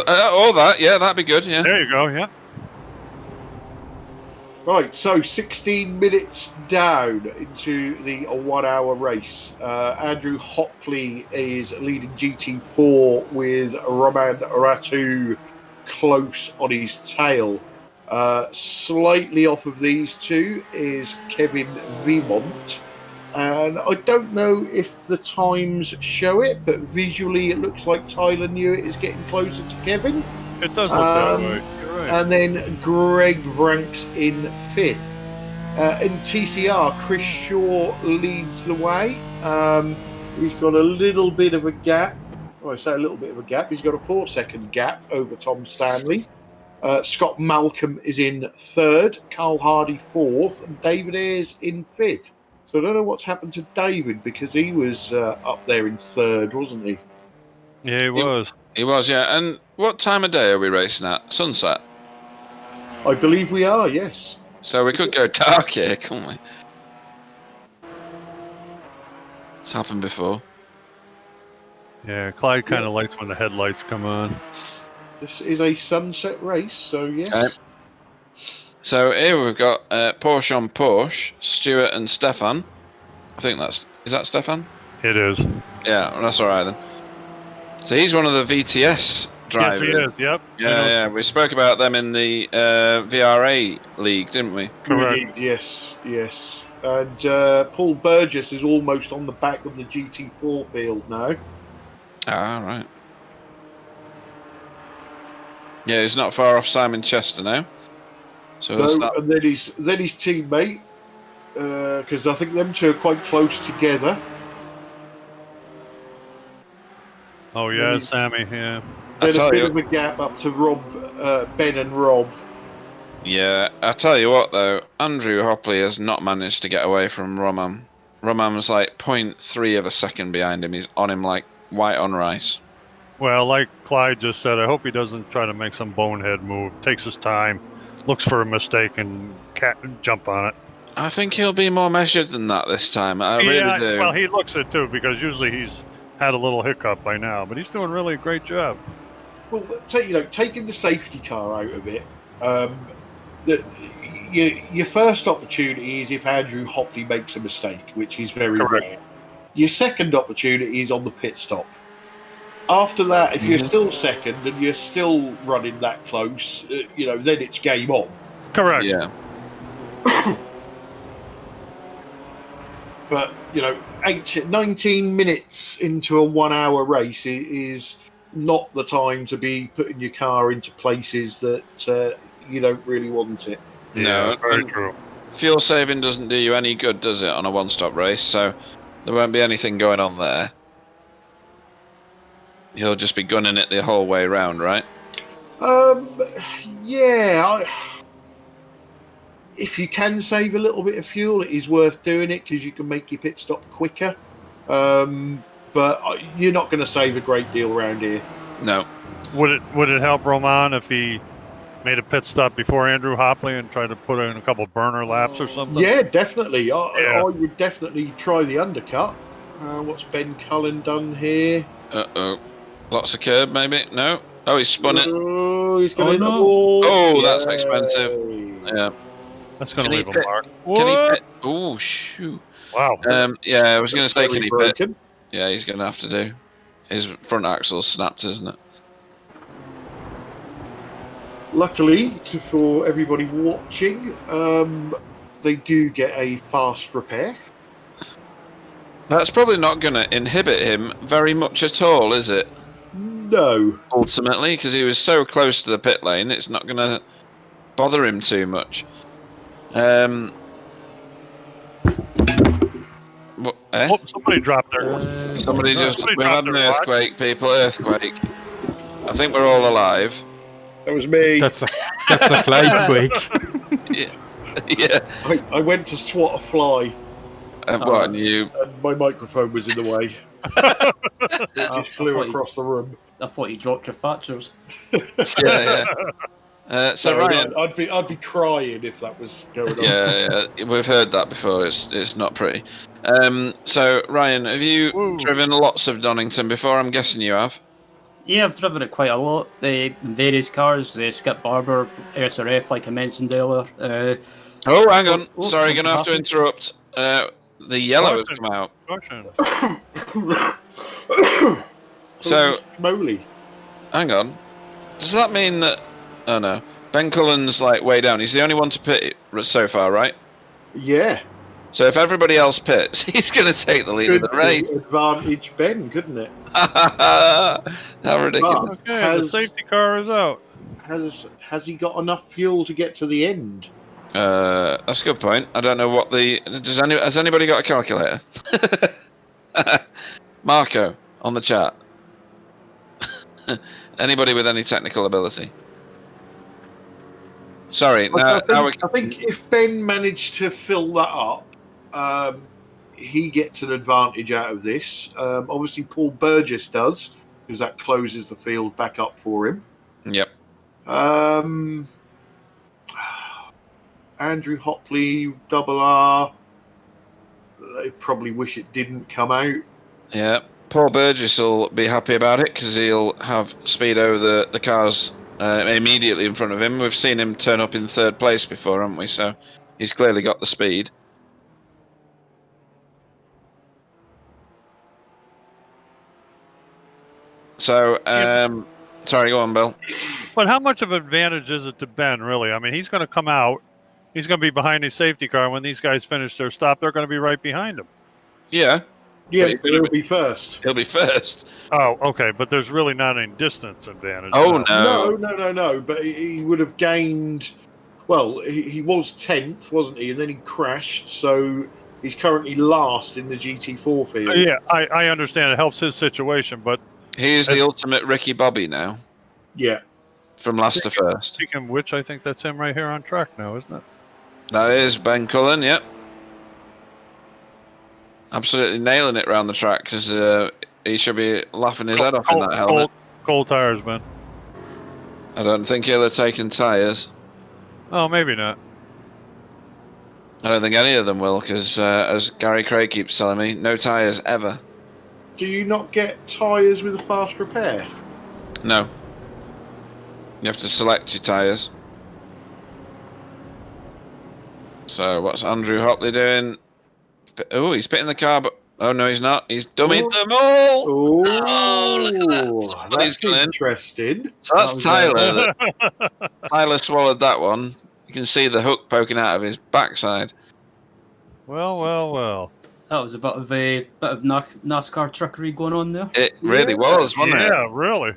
All that, yeah, that'd be good. Yeah. There you go. Yeah. Right, so 16 minutes down into the 1 hour race. Andrew Hopley is leading GT4 with Roman Ratu close on his tail. Slightly off of these two is Kevin Vimont. And I don't know if the times show it, but visually it looks like Tyler Newitt is getting closer to Kevin. It does look that way. You're right. And then Greg ranks in 5th. In TCR, Chris Shaw leads the way. He's got a little bit of a gap. Well, I say a little bit of a gap. He's got a 4-second gap over Tom Stanley. Scott Malcolm is in 3rd, Carl Hardy 4th, and David Ayres in 5th. So I don't know what's happened to David because he was up there in 3rd, wasn't he? Yeah, he was. He was, yeah. And what time of day are we racing at? Sunset. I believe we are, yes. So we could go dark here, couldn't we? It's happened before. Yeah, Clyde kind of likes when the headlights come on. This is a sunset race, so yes. Okay. So here we've got Porsche on Porsche, Stuart and Stefan. I think is that Stefan? It is. Yeah, that's all right then. So he's one of the VTS drivers. Yes, he is. Yep. Yeah. We spoke about them in the VRA league, didn't we? Correct. Indeed, yes. And Paul Burgess is almost on the back of the GT4 field now. Ah, right. Yeah, he's not far off Simon Chester now. So And then his teammate, because I think them two are quite close together. Oh yeah, Sammy. Yeah. Then a bit of a gap up to Rob, Ben and Rob. Yeah, I tell you what though, Andrew Hopley has not managed to get away from Roman. Roman was like 0.3 of a second behind him. He's on him like white on rice. Well, like Clyde just said, I hope he doesn't try to make some bonehead move. Takes his time, looks for a mistake, and jump on it. I think he'll be more measured than that this time. I really do. Well, he looks it too, because usually he's had a little hiccup by now, but he's doing really a great job. Well, taking the safety car out of it, your first opportunity is if Andrew Hopley makes a mistake, which is very rare. Your second opportunity is on the pit stop. After that, if you're still second and you're still running that close, then it's game on. Correct. Yeah. But 19 minutes into a 1 hour race is not the time to be putting your car into places that you don't really want it. No, very true. Fuel saving doesn't do you any good, does it, on a one-stop race? So there won't be anything going on there. He'll just be gunning it the whole way round, right? Yeah. If you can save a little bit of fuel, it is worth doing it because you can make your pit stop quicker. But you're not going to save a great deal around here. No. Would it help Roman if he made a pit stop before Andrew Hopley and tried to put in a couple burner laps or something? Yeah, definitely. I would definitely try the undercut. What's Ben Cullen done here? Uh-oh. Lots of curb, maybe? No? Oh, he's spun it. Oh, he's going to hit the wall. Oh, that's expensive. Yeah. That's going to leave a mark. Can he pit? Oh, shoot. Wow. Yeah, I was going to say, can he pit? Broken. Yeah, he's going to have to do. His front axle's snapped, isn't it? Luckily, for everybody watching, they do get a fast repair. That's probably not going to inhibit him very much at all, is it? No. Ultimately, because he was so close to the pit lane, it's not going to bother him too much. What, eh? Oh, somebody dropped their. Somebody just. somebody We've had dropped an their watch. earthquake, people. Earthquake. I think we're all alive. That was me. That's a Clyde quake. Yeah. Yeah. I went to swat a fly, What? And you? and my microphone was in the way. It just flew across the room. I thought you dropped your Thatchers. Yeah. So No, Ryan. I'd be crying if that was going on. Yeah, we've heard that before. It's not pretty. So Ryan, have you driven lots of Donington before? I'm guessing you have. Yeah, I've driven it quite a lot. Various cars, the Skip Barber, SRF, like I mentioned earlier. Oh, hang on. Oh, Sorry, something gonna have to happened. interrupt. The yellow has come out. So Moly. hang on. Does that mean that? Oh no, Ben Cullen's like way down. He's the only one to pit so far, right? Yeah. So if everybody else pits, he's going to take the lead of the race. Advantage Ben, couldn't it? How ridiculous! Okay, the safety car is out. Has he got enough fuel to get to the end? That's a good point. I don't know what the. Has anybody got a calculator? Marco on the chat. Anybody with any technical ability? Sorry. I think if Ben managed to fill that up, he gets an advantage out of this. Obviously, Paul Burgess does, because that closes the field back up for him. Yep. Andrew Hopley, Double R. They probably wish it didn't come out. Yeah. Paul Burgess will be happy about it because he'll have speed over the cars immediately in front of him. We've seen him turn up in third place before, haven't we? So he's clearly got the speed. So, sorry, go on, Bill. But how much of an advantage is it to Ben, really? I mean, he's going to come out. He's going to be behind his safety car. When these guys finish their stop, they're going to be right behind him. Yeah. Yeah, he'll be first. He'll be first. Oh, okay. But there's really not any distance advantage. Oh, No. But he would have gained. Well, he was 10th, wasn't he? And then he crashed. So he's currently last in the GT4 field. Yeah, I understand. It helps his situation. But he is the ultimate Ricky Bobby now. Yeah. From last to first. Speaking of which, I think that's him right here on track now, isn't it? That is Ben Cullen, yep. Absolutely nailing it round the track because he should be laughing his head off in that helmet. Cold tires, man. I don't think he'll have taken tyres. Oh, maybe not. I don't think any of them will because, as Gary Craig keeps telling me, no tyres ever. Do you not get tyres with a fast repair? No. You have to select your tyres. So what's Andrew Hopley doing? Oh, he's pitting the car, but oh no, he's not. He's dummied them all. Oh, look at that. Somebody's that's interesting. So that's Tyler. Tyler swallowed that one. You can see the hook poking out of his backside. Well. That was a bit of NASCAR trickery going on there. It really was, wasn't it? Yeah, really.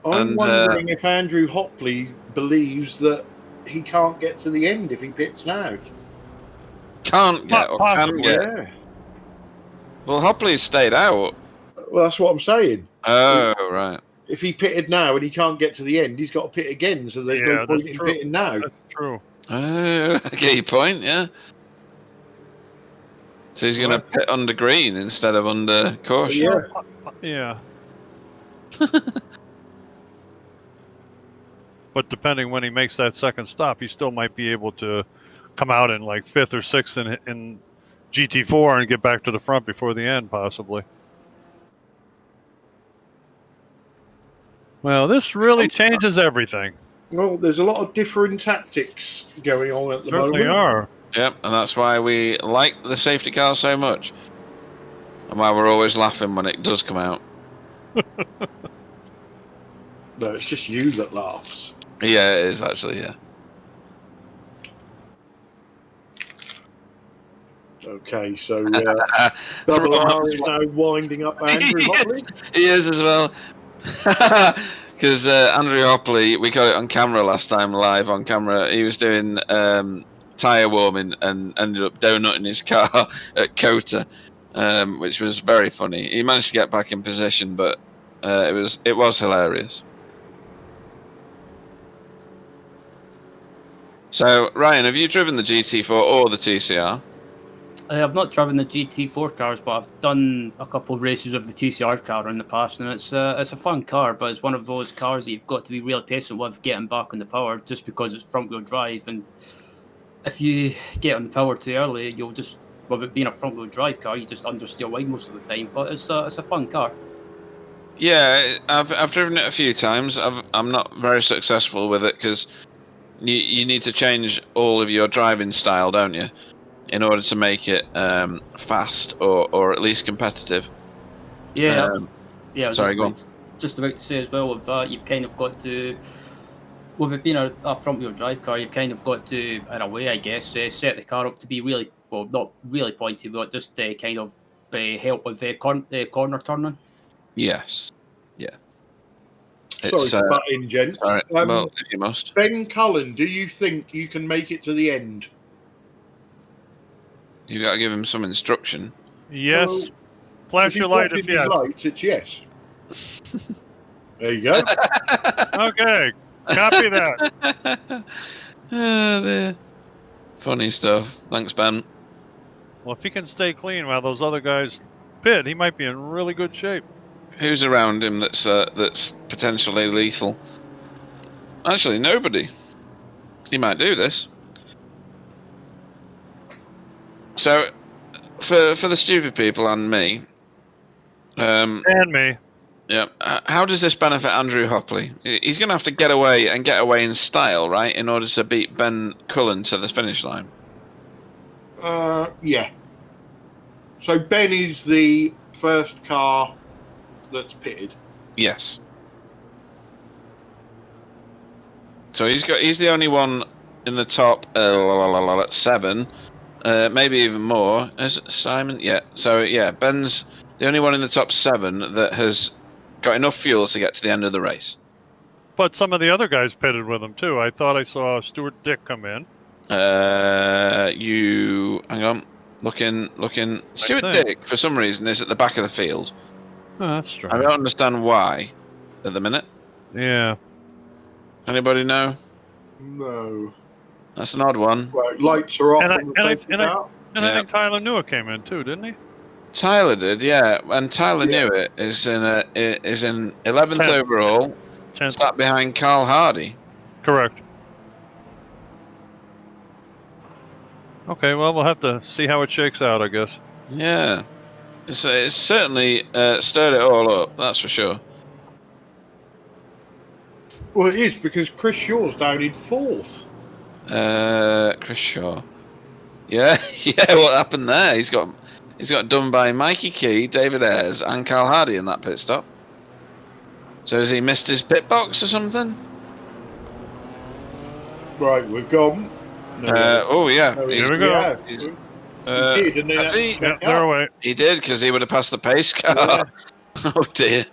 I'm wondering if Andrew Hopley believes that he can't get to the end if he pits now. Can't get or can Possibly. get. Yeah. Well, Hopley's stayed out. Well, that's what I'm saying. Oh, right. If he pitted now and he can't get to the end, he's got to pit again. So there's no point in pitting now. That's true. Oh, I get your point, yeah. So he's going to pit under green instead of under caution. Yeah. But depending when he makes that second stop, he still might be able to come out in like 5th or 6th in GT4 and get back to the front before the end, possibly. Well, this really changes everything. Well, there's a lot of different tactics going on at the Certainly moment. are. Yep, and that's why we like the safety car so much. And why we're always laughing when it does come out. No, it's just you that laughs. Yeah, it is actually, yeah. Okay, so Double R is now winding up Andrew Hopley. He is as well. Because Andrew Hopley, we got it on camera last time, live on camera. He was doing tyre warming and ended up donutting his car at Kota, which was very funny. He managed to get back in position, but it was hilarious. So, Ryan, have you driven the GT4 or the TCR? I've not driven the GT4 cars, but I've done a couple of races with the TCR car in the past, and it's a fun car, but it's one of those cars that you've got to be really patient with getting back on the power, just because it's front-wheel drive, and if you get on the power too early, you'll just, with it being a front-wheel drive car, you just understeer wide most of the time, but it's a fun car. Yeah, I've driven it a few times. I'm not very successful with it because you need to change all of your driving style, don't you, in order to make it fast or at least competitive. Yeah, yeah. Sorry, go on. Just about to say as well, with that, you've kind of got to, with it being a front-wheel drive car, you've kind of got to, in a way, I guess, set the car up to be really, well, not really pointy, but just kind of help with the corner turning. Yes. Yeah. Sorry to butt in, gents. All right. Well, if you must. Ben Cullen, do you think you can make it to the end? You've got to give him some instruction. Yes. Well, Flash your light if yes. Lights, it's yes. There you go. Okay. Copy that. Oh, dear. Funny stuff. Thanks, Ben. Well, if he can stay clean while those other guys pit, he might be in really good shape. Who's around him that's potentially lethal? Actually, nobody. He might do this. So, for the stupid people and me, And me. yeah, how does this benefit Andrew Hopley? He's going to have to get away in style, right, in order to beat Ben Cullen to the finish line. Yeah. So Ben is the first car that's pitted. Yes. So he's the only one in the top 7, maybe even more. Is it Simon? Yeah. So yeah, Ben's the only one in the top 7 that has got enough fuel to get to the end of the race. But some of the other guys pitted with him too. I thought I saw Stuart Dick come in. Hang on, looking. Stuart Dick for some reason is at the back of the field. Oh, that's strange. I don't understand why at the minute. Yeah. Anybody know? No. That's an odd one. Right, lights are off. And I Yeah. think Tyler Newitt came in too, didn't he? Tyler did, yeah. And Tyler Newitt is in 11th overall, 10th. sat behind Carl Hardy. Correct. Okay, well, we'll have to see how it shakes out, I guess. Yeah, it's certainly stirred it all up. That's for sure. Well, it is because Chris Shaw's down in 4th. Chris Shaw. Yeah, yeah. What happened there? He's got done by Mikey Key, David Ayres, and Carl Hardy in that pit stop. So has he missed his pit box or something? Right, we've gone. No, oh yeah. No, here we go. He did, didn't he? Has he? Yeah, they're away. He did, because he would have passed the pace car. Yeah. Oh dear.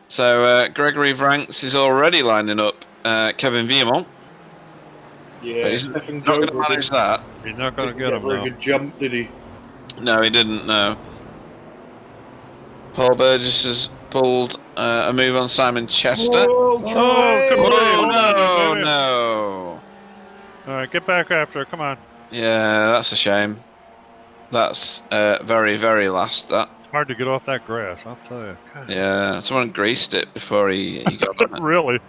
So Gregory Vranks is already lining up Kevin Viemont. Yeah, but he's not going to manage that. He's not going to get him a very now. good jump, did he? No, he didn't, no. Paul Burgess has pulled a move on Simon Chester. Oh, No. All right, get back after it. Come on. Yeah, that's a shame. That's very, very last, that. It's hard to get off that grass, I'll tell you. God. Yeah, someone greased it before he got on it. Really?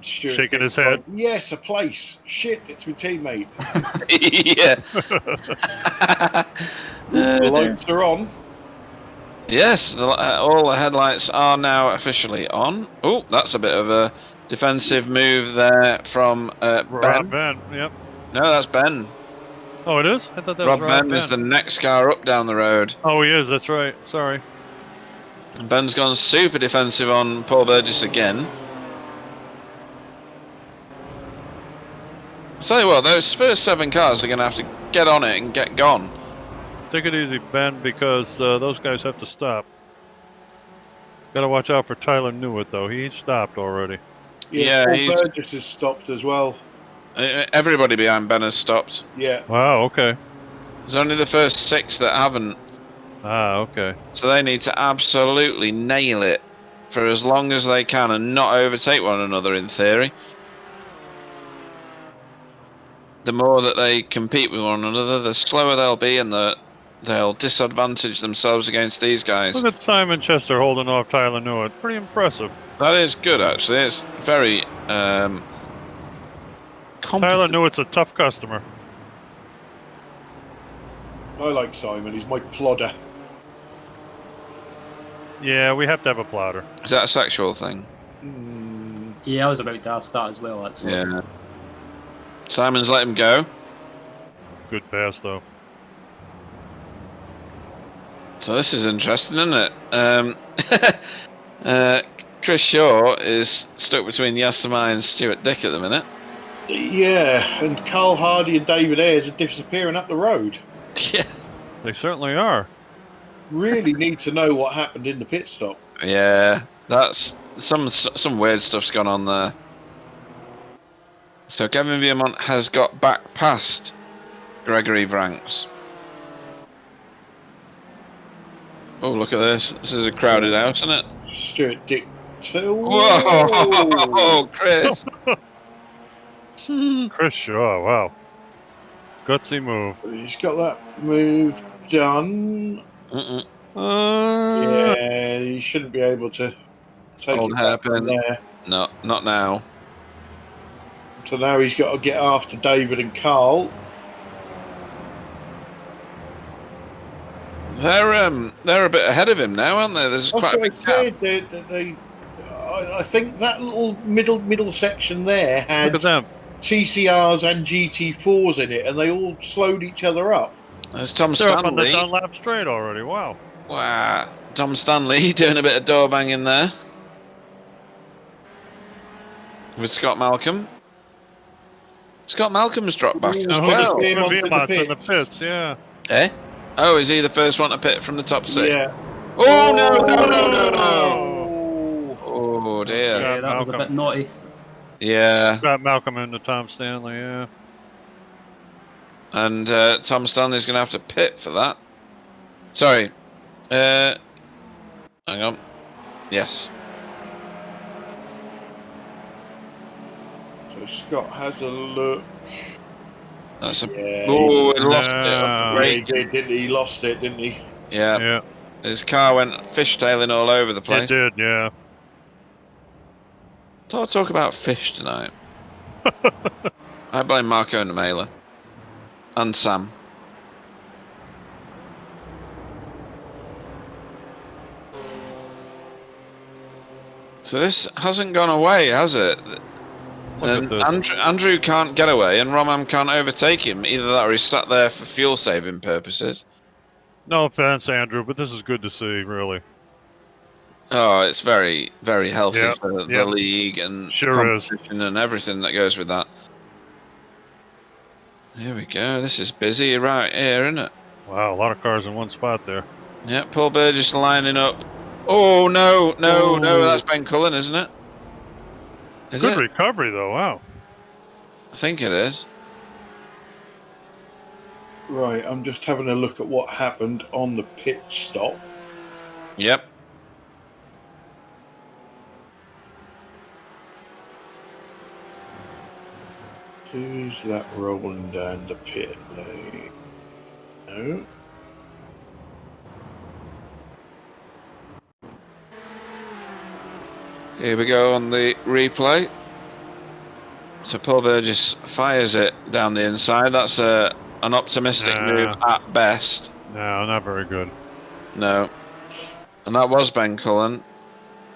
Stuart Shaking his Dick, head. Yes, a place. Shit, it's my teammate. Yeah. The lights are on. Yes, all the headlights are now officially on. Oh, that's a bit of a defensive move there from Rob Ben. Yep. No, that's Ben. Oh, it is? I thought that Rob was Ben is the next car up down the road. Oh, he is. That's right. Sorry. And Ben's gone super defensive on Paul Burgess again. I'll tell you what, those first 7 cars are going to have to get on it and get gone. Take it easy, Ben, because those guys have to stop. Gotta watch out for Tyler Newitt, though. He stopped already. Yeah, Paul he's- Burgess has stopped as well. Everybody behind Ben has stopped. Yeah. Wow, okay. There's only the first 6 that haven't. Ah, okay. So they need to absolutely nail it for as long as they can and not overtake one another, in theory. The more that they compete with one another, the slower they'll be, and they'll disadvantage themselves against these guys. Look at Simon Chester holding off Tyler Newitt. Pretty impressive. That is good, actually. It's very Tyler competent. Newitt's a tough customer. I like Simon. He's my plodder. Yeah, we have to have a plotter. Is that a sexual thing? Yeah, I was about to ask that as well, actually. Yeah. Simon's let him go. Good pass, though. So this is interesting, isn't it? Chris Shaw is stuck between Yasamai and Stuart Dick at the minute. Yeah, and Carl Hardy and David Ayres are disappearing up the road. Yeah. They certainly are. Really need to know what happened in the pit stop. Yeah, that's some weird stuff's gone on there. So Kevin Viamont has got back past Gregory Vranks. Oh, look at this. This is a crowded house, isn't it? Stuart Dick. Whoa, Chris. Chris Shaw, wow. Gutsy move. He's got that move done. Yeah, he shouldn't be able to take Old it back from hairpin. there. No, not now. So now he's got to get after David and Carl. They're a bit ahead of him now, aren't they? There's quite a big gap. I think that little middle section there had Look at them. TCRs and GT4s in it, and they all slowed each other up. There's Tom They're up on the Stanley. Dunlap straight already. Wow. Wow, Tom Stanley doing a bit of door banging there with Scott Malcolm. Scott Malcolm's dropped back as Ooh, well. him onto the Viamont's in the pits. pits, yeah. Eh? Oh, is he the first one to pit from the top 6? Yeah. Oh no! Oh. Oh dear. Yeah, that was a bit naughty. Yeah, Got Malcolm into Tom Stanley, yeah. and Tom Stanley's going to have to pit for that. Sorry. Hang on. Yes. So Scott has a look. That's a. Yeah, Oh, he lost No. it. he Great. did, didn't he? He lost it, didn't he? Yeah. Yeah, His car went fishtailing all over the it place. did, yeah. Don't talk about fish tonight. I blame Marco Nemela. And Sam. So this hasn't gone away, has it? Look at And this. Andrew can't get away, and Roman can't overtake him. Either that, or he's sat there for fuel-saving purposes. No offense, Andrew, but this is good to see, really. Oh, it's very, very healthy Yep, for the yep. league and Sure is. competition and everything that goes with that. Here we go. This is busy right here, isn't it? Wow, a lot of cars in one spot there. Yeah, Paul Burgess lining up. Oh no, no, no! Oh. That's Ben Cullen, isn't it? Is Good it? recovery, though, wow. I think it is. Right, I'm just having a look at what happened on the pit stop. Yep. Who's that rolling down the pit lane? No. Here we go on the replay. So Paul Burgess fires it down the inside. That's an optimistic Nah. move at best. No, not very good. No. And that was Ben Cullen.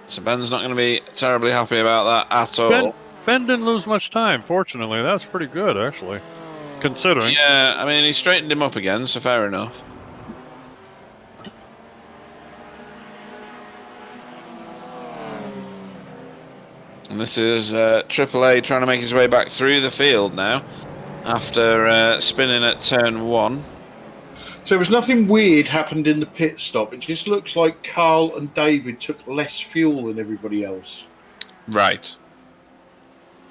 So Ben's not going to be terribly happy about that at all. Ben didn't lose much time, fortunately. That's pretty good, actually. Considering. Yeah, I mean, he straightened him up again, so fair enough. And this is AAA trying to make his way back through the field now after spinning at turn 1. So there was nothing weird happened in the pit stop. It just looks like Carl and David took less fuel than everybody else. Right.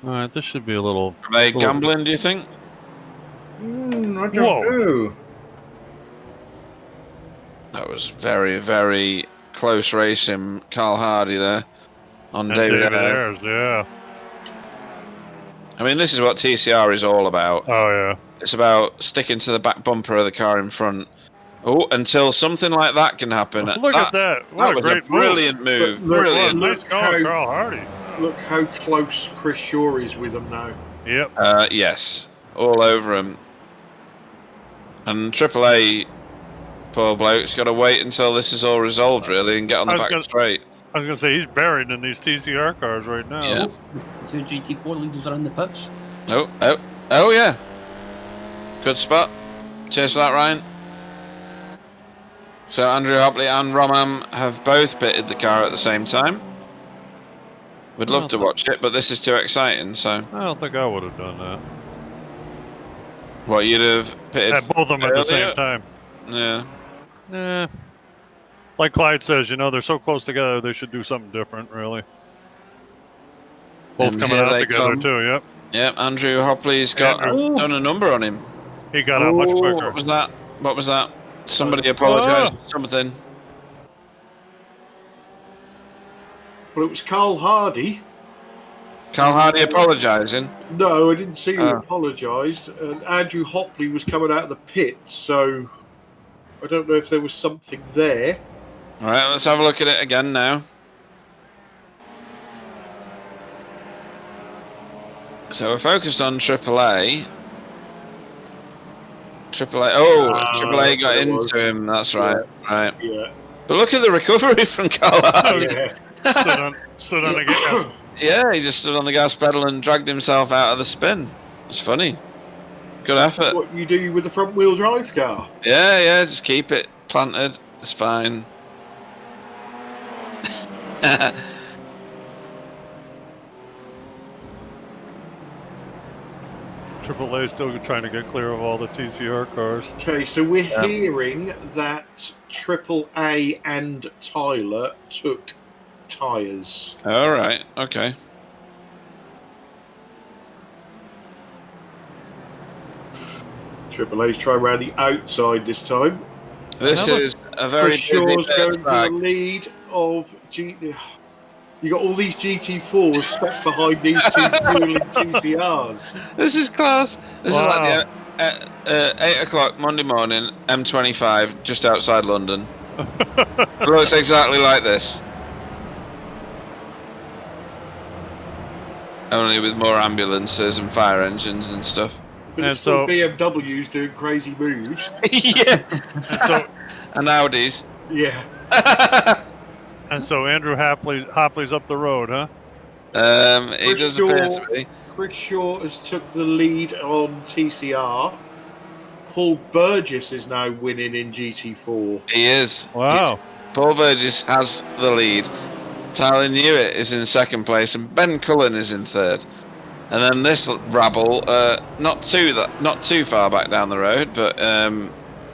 All right, this should be a little. Are they gambling, do you think? I don't Whoa. know. That was very, very close racing. Carl Hardy there on And David David Ayres. Ayres, yeah. I mean, this is what TCR is all about. Oh, yeah. It's about sticking to the back bumper of the car in front. Oh, until something like that can happen. Look at that. What That a was great a brilliant move. Look, Brilliant. Nice call, how- Carl Hardy. Look how close Chris Shaw is with them now. Yep. Yes, all over him. And AAA, poor bloke's got to wait until this is all resolved, really, and get on the back straight. I was going to say, he's buried in these TCR cars right now. Yeah. Two GT4 leaders are in the pits. Oh, yeah. Good spot. Cheers for that, Ryan. So Andrew Hopley and Romam have both pitted the car at the same time. We'd love to watch it, but this is too exciting, so... I don't think I would have done that. What, you'd have pitted... At both of them at the earlier? same time. Yeah. Like Clyde says, you know, they're so close together, they should do something different, really. Both And coming here out they together, come. too, yep. Yep, Andrew Hopley's got done a number on him. He got out much quicker. What was that? What was that? Somebody apologised for something. Well, it was Carl Hardy. Carl Hardy apologising. No, I didn't see him apologised. And Andrew Hopley was coming out of the pits, so I don't know if there was something there. All right, let's have a look at it again now. So we're focused on AAA. AAA got into him. That's right. Right. Yeah. But look at the recovery from Carl Hardy. Yeah. Stood on the gas. Yeah, he just stood on the gas pedal and dragged himself out of the spin. It's funny. Good effort. What you do with a front wheel drive car? Yeah, just keep it planted. It's fine. AAA still trying to get clear of all the TCR cars. Okay, so we're hearing that AAA and Tyler took tyres. All right. Okay. AAA's trying around the outside this time. This is a very Chris Shaw's busy going for the track. lead of You got all these GT4s stuck behind these two dueling TCRs. This is class. This is Wow. like the 8 o'clock Monday morning, M25, just outside London. It looks exactly like this. Only with more ambulances and fire engines and stuff. But And it's still so- BMWs doing crazy moves. Yeah. And so, And Audis. Yeah. and so Andrew Hopley's up the road, huh? He Chris does appear Shaw- to be. Chris Shaw has took the lead on TCR. Paul Burgess is now winning in GT4. He is. Wow. Paul Burgess has the lead. Tyler Newitt is in second place, and Ben Cullen is in third. And then this rabble, not too far back down the road, but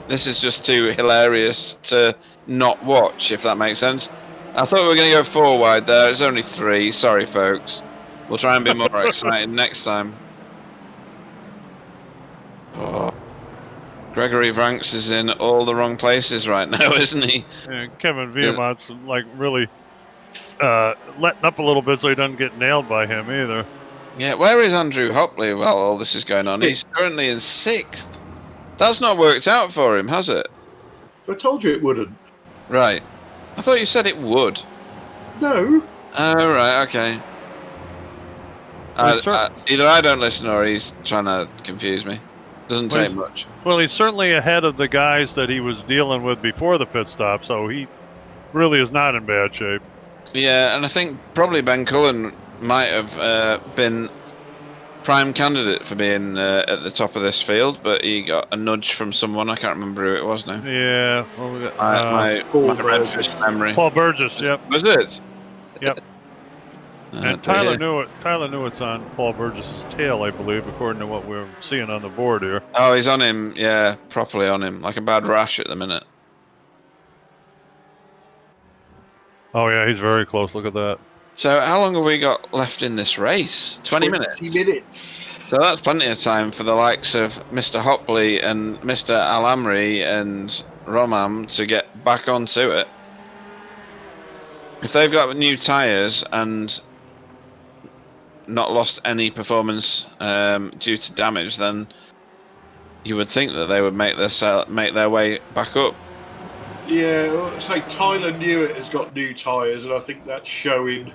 this is just too hilarious to not watch, if that makes sense. I thought we were going to go 4 wide there. It's only 3. Sorry, folks. We'll try and be more excited next time. Oh. Gregory Vranks is in all the wrong places right now, isn't he? And Kevin Viamont's like really letting up a little bit so he doesn't get nailed by him either. Yeah, where is Andrew Hopley while all this is going on? He's currently in 6th. That's not worked out for him, has it? I told you it wouldn't. Right. I thought you said it would. No. Oh, right, okay. Either I don't listen or he's trying to confuse me. Doesn't take much. Well, he's certainly ahead of the guys that he was dealing with before the pit stop, so he really is not in bad shape. Yeah, and I think probably Ben Cullen might have been prime candidate for being at the top of this field, but he got a nudge from someone. I can't remember who it was now. Yeah. What was it? My redfish memory. Paul Burgess, yep. Was it? Yep. And Tyler knew it's on Paul Burgess's tail, I believe, according to what we're seeing on the board here. Oh, he's on him. Yeah, properly on him, like a bad rash at the minute. Oh yeah, he's very close. Look at that. So how long have we got left in this race? 20 minutes. 20 minutes. So that's plenty of time for the likes of Mr. Hopley and Mr. Alamri and Romam to get back onto it. If they've got new tyres and not lost any performance due to damage, then you would think that they would make their way back up. Yeah, well, say Tyler Newitt has got new tyres, and I think that's showing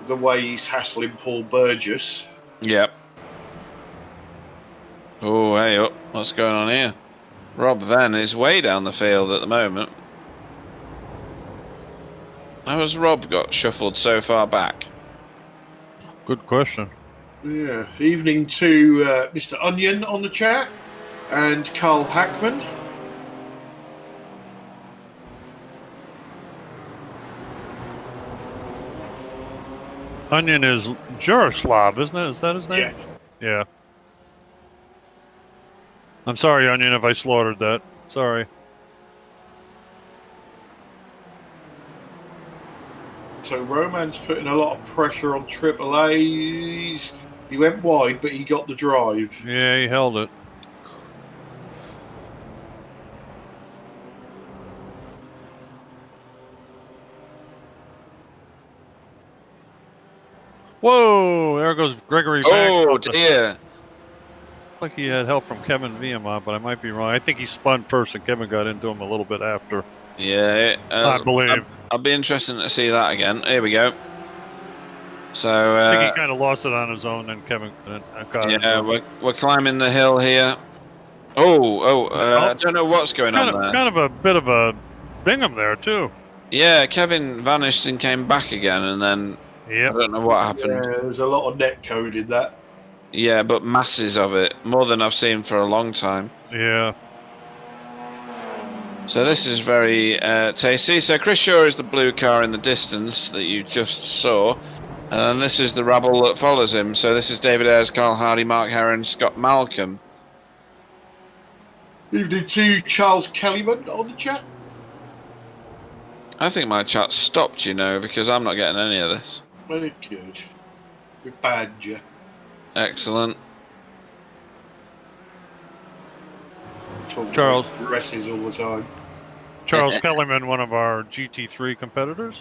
the way he's hassling Paul Burgess. Yep. Oh, hey up. What's going on here? Rob Venn is way down the field at the moment. How has Rob got shuffled so far back? Good question. Yeah. Evening to Mr. Onion on the chat and Carl Hackman. Onion is Jaroslav, isn't it? Is that his name? Yeah. I'm sorry, Onion, if I slaughtered that. Sorry. So Roman's putting a lot of pressure on AAA. He went wide, but he got the drive. Yeah, he held it. Whoa! There goes Gregory. Oh Back. dear! Looks like he had help from Kevin Viamont, but I might be wrong. I think he spun first, and Kevin got into him a little bit after. Yeah, I believe. I'll be interested to see that again. Here we go. So I think he kind of lost it on his own, and Kevin got it. yeah, we're climbing the hill here. I don't know what's going on there. Kind of a bit of a bingham there too. Yeah, Kevin vanished and came back again, and then I don't know what happened. Yeah, there's a lot of net code in that. Yeah, but masses of it, more than I've seen for a long time. Yeah. So this is very tasty. So Chris Shaw is the blue car in the distance that you just saw. And this is the rabble that follows him. So this is David Ayres, Carl Hardy, Mark Heron, Scott Malcolm. Evening to Charles Kellyman on the chat. I think my chat stopped, you know, because I'm not getting any of this. Very good. We banned you. Excellent. Charles dresses all the time. Charles Kellyman, one of our GT3 competitors.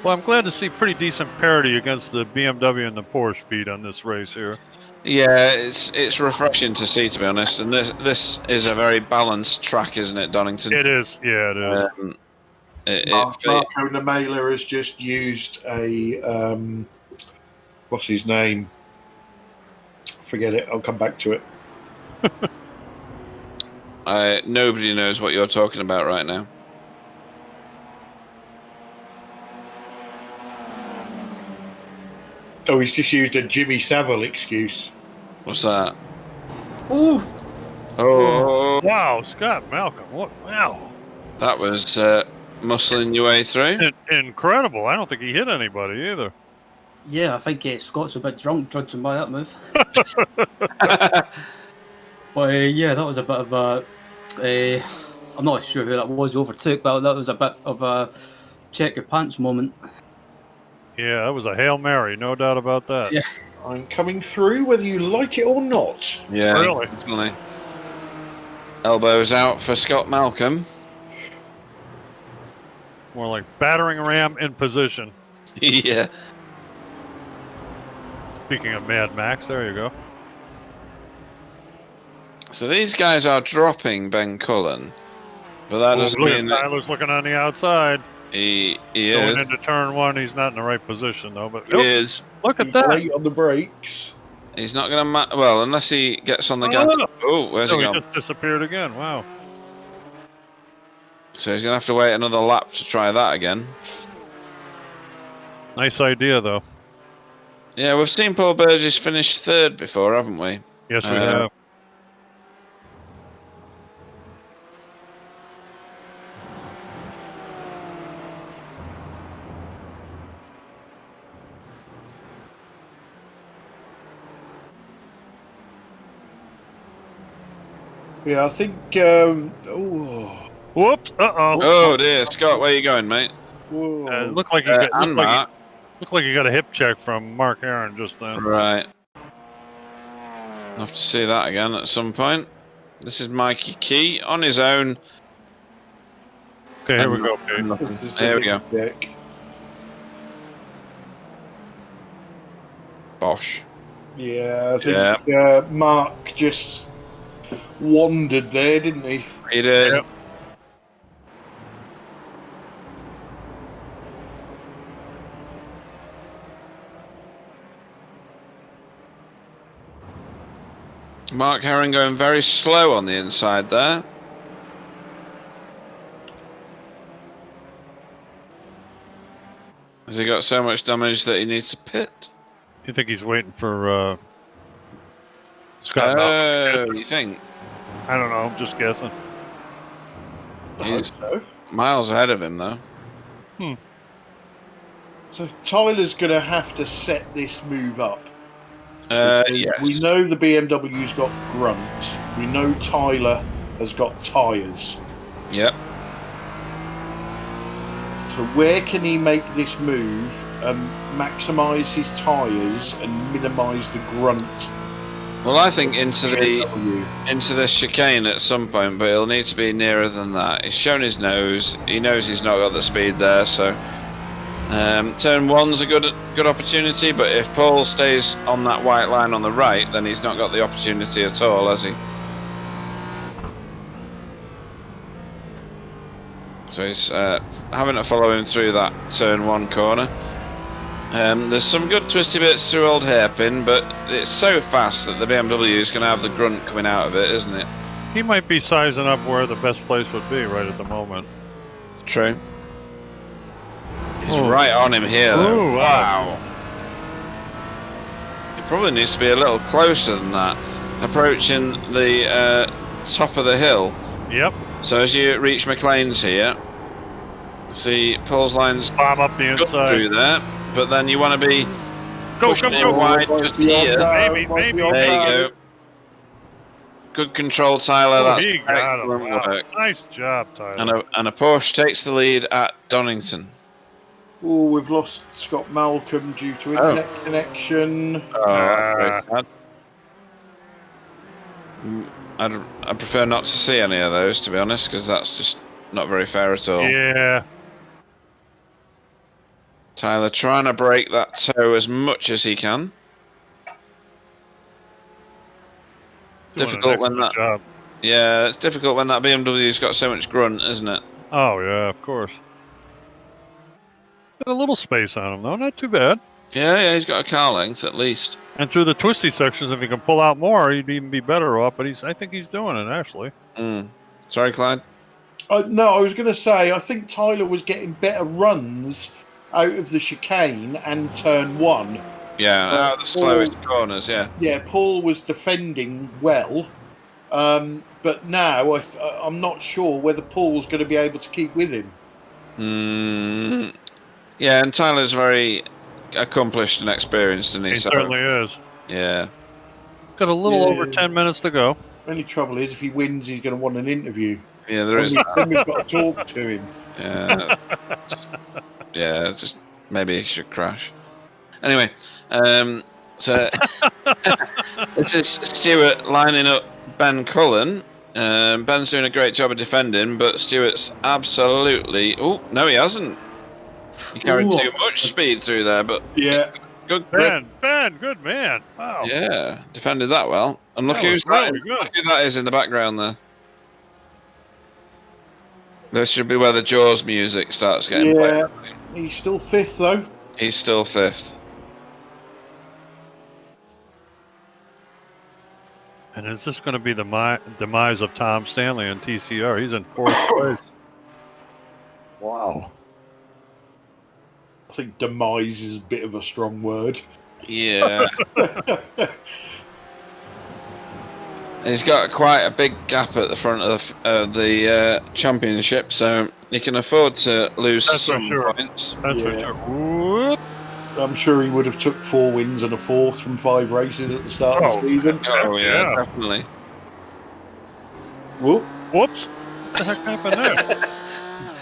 Well, I'm glad to see pretty decent parity against the BMW and the Porsche speed on this race here. Yeah, it's refreshing to see, to be honest. And this is a very balanced track, isn't it, Donington? It is. Yeah, it is. Marco Namela has just used a what's his name? Forget it. I'll come back to it. Nobody knows what you're talking about right now. Oh, he's just used a Jimmy Savile excuse. What's that? Ooh! Oh! Wow, Scott Malcolm. What? Wow. That was muscling your way through. Incredible. I don't think he hit anybody either. Yeah, I think Scott's a bit drunk judging by that move. But yeah, that was a bit of a... I'm not sure who that was he overtook, but that was a bit of a check your pants moment. Yeah, that was a Hail Mary, no doubt about that. Yeah. I'm coming through whether you like it or not. Yeah, really? Definitely. Elbows out for Scott Malcolm. More like battering ram in position. Yeah. Speaking of Mad Max, there you go. So these guys are dropping Ben Cullen, but that doesn't mean that Tyler's looking on the outside. he Going is. into turn one, he's not in the right position though. But He is. look at He's that! late on the brakes. He's not going to well, unless he gets on the gas. Oh, where's he He gone? just disappeared again. Wow. So he's going to have to wait another lap to try that again. Nice idea though. Yeah, we've seen Paul Burgess finish third before, haven't we? Yes, we have. Yeah, I think. Whoops! Oh dear, Scott, where are you going, mate? Looked like And Mark. looked like he got a hip check from Mark Aaron just then. Right. I'll have to see that again at some point. This is Mikey Key on his own. Okay, here we go. Pete. Here we go. Bosh. Yeah, I think Mark just wandered there, didn't he? He did. Yep. Mark Herring going very slow on the inside there. Has he got so much damage that he needs to pit? You think he's waiting for Scott? Oh, you think? I don't know. I'm just guessing. He's miles ahead of him, though. So Tyler's going to have to set this move up. Yes. We know the BMW's got grunt. We know Tyler has got tyres. Yep. So where can he make this move and maximise his tyres and minimise the grunt? Well, I think into the chicane at some point, but he'll need to be nearer than that. He's shown his nose. He knows he's not got the speed there, so turn one's a good opportunity. But if Paul stays on that white line on the right, then he's not got the opportunity at all, has he? So he's having to follow him through that turn one corner. There's some good twisty bits through Old Hairpin, but it's so fast that the BMW is going to have the grunt coming out of it, isn't it? He might be sizing up where the best place would be right at the moment. True. He's right on him here, though. Ooh, wow. He probably needs to be a little closer than that, approaching the top of the hill. Yep. So as you reach McLean's here, see Paul's lines Bomb up the inside through there, but then you want to be pushing him wide just here. Maybe. There you go. Good control, Tyler. That's He got him. excellent Wow. work. Nice job, Tyler. And a Porsche takes the lead at Donington. Oh, we've lost Scott Malcolm due to internet connection. Oh, that's very sad. I'd prefer not to see any of those, to be honest, because that's just not very fair at all. Yeah. Tyler trying to break that toe as much as he can. Difficult when that. Job. Yeah, it's difficult when that BMW's got so much grunt, isn't it? Oh yeah, of course. Got a little space on him though, not too bad. Yeah, he's got a car length at least. And through the twisty sections, if he can pull out more, he'd even be better off. But I think he's doing it actually. Sorry, Clyde. No, I was going to say I think Tyler was getting better runs out of the chicane and turn one. Yeah, out of the slowest corners. Yeah. Yeah, Paul was defending well, but now I'm not sure whether Paul's going to be able to keep with him. Yeah, and Tyler's very accomplished and experienced, isn't he? He certainly is. Yeah. Got a little over 10 minutes to go. Only trouble is, if he wins, he's going to want an interview. Yeah, there is. Then we've got to talk to him. Yeah. Just maybe he should crash. Anyway, so this is Stuart lining up Ben Cullen. Ben's doing a great job of defending, but Stuart's absolutely. Oh no, he hasn't. He carried too much speed through there, but yeah, good grip. Ben, good man. Wow. Yeah, defended that well. And look That who's was that. really good. Look who that is in the background there. This should be where the Jaws music starts getting played. He's still fifth though. He's still fifth. And is this going to be the demise of Tom Stanley and TCR? He's in fourth place. Wow. I think demise is a bit of a strong word. Yeah. He's got quite a big gap at the front of the championship, so he can afford to lose some points. That's for sure. Whoop. I'm sure he would have took 4 wins and a fourth from 5 races at the start of the season. Oh yeah, definitely. Whoop. Whoops! What the heck happened there?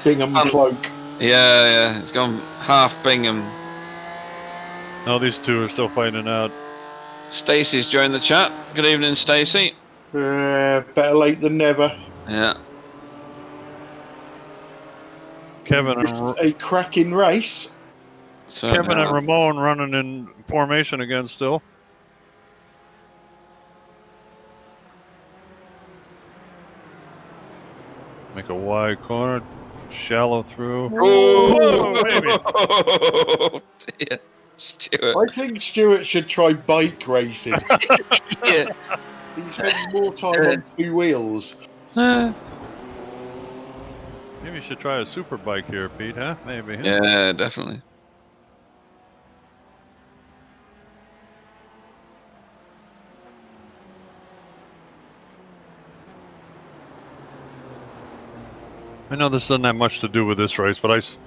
Bingham cloak. Yeah, it's gone half Bingham. No, these two are still fighting it out. Stacey's joined the chat. Good evening, Stacey. Better late than never. Yeah. Kevin Just and a cracking race. So Kevin and Ramon running in formation again still. Make a wide corner, shallow through. Oh, baby. dear. Stuart. I think Stuart should try bike racing. Yeah. He spends more time on two wheels. Uh, Maybe you should try a super bike here, Pete, huh? Maybe. Huh? yeah, definitely. I know this doesn't have much to do with this race, but I was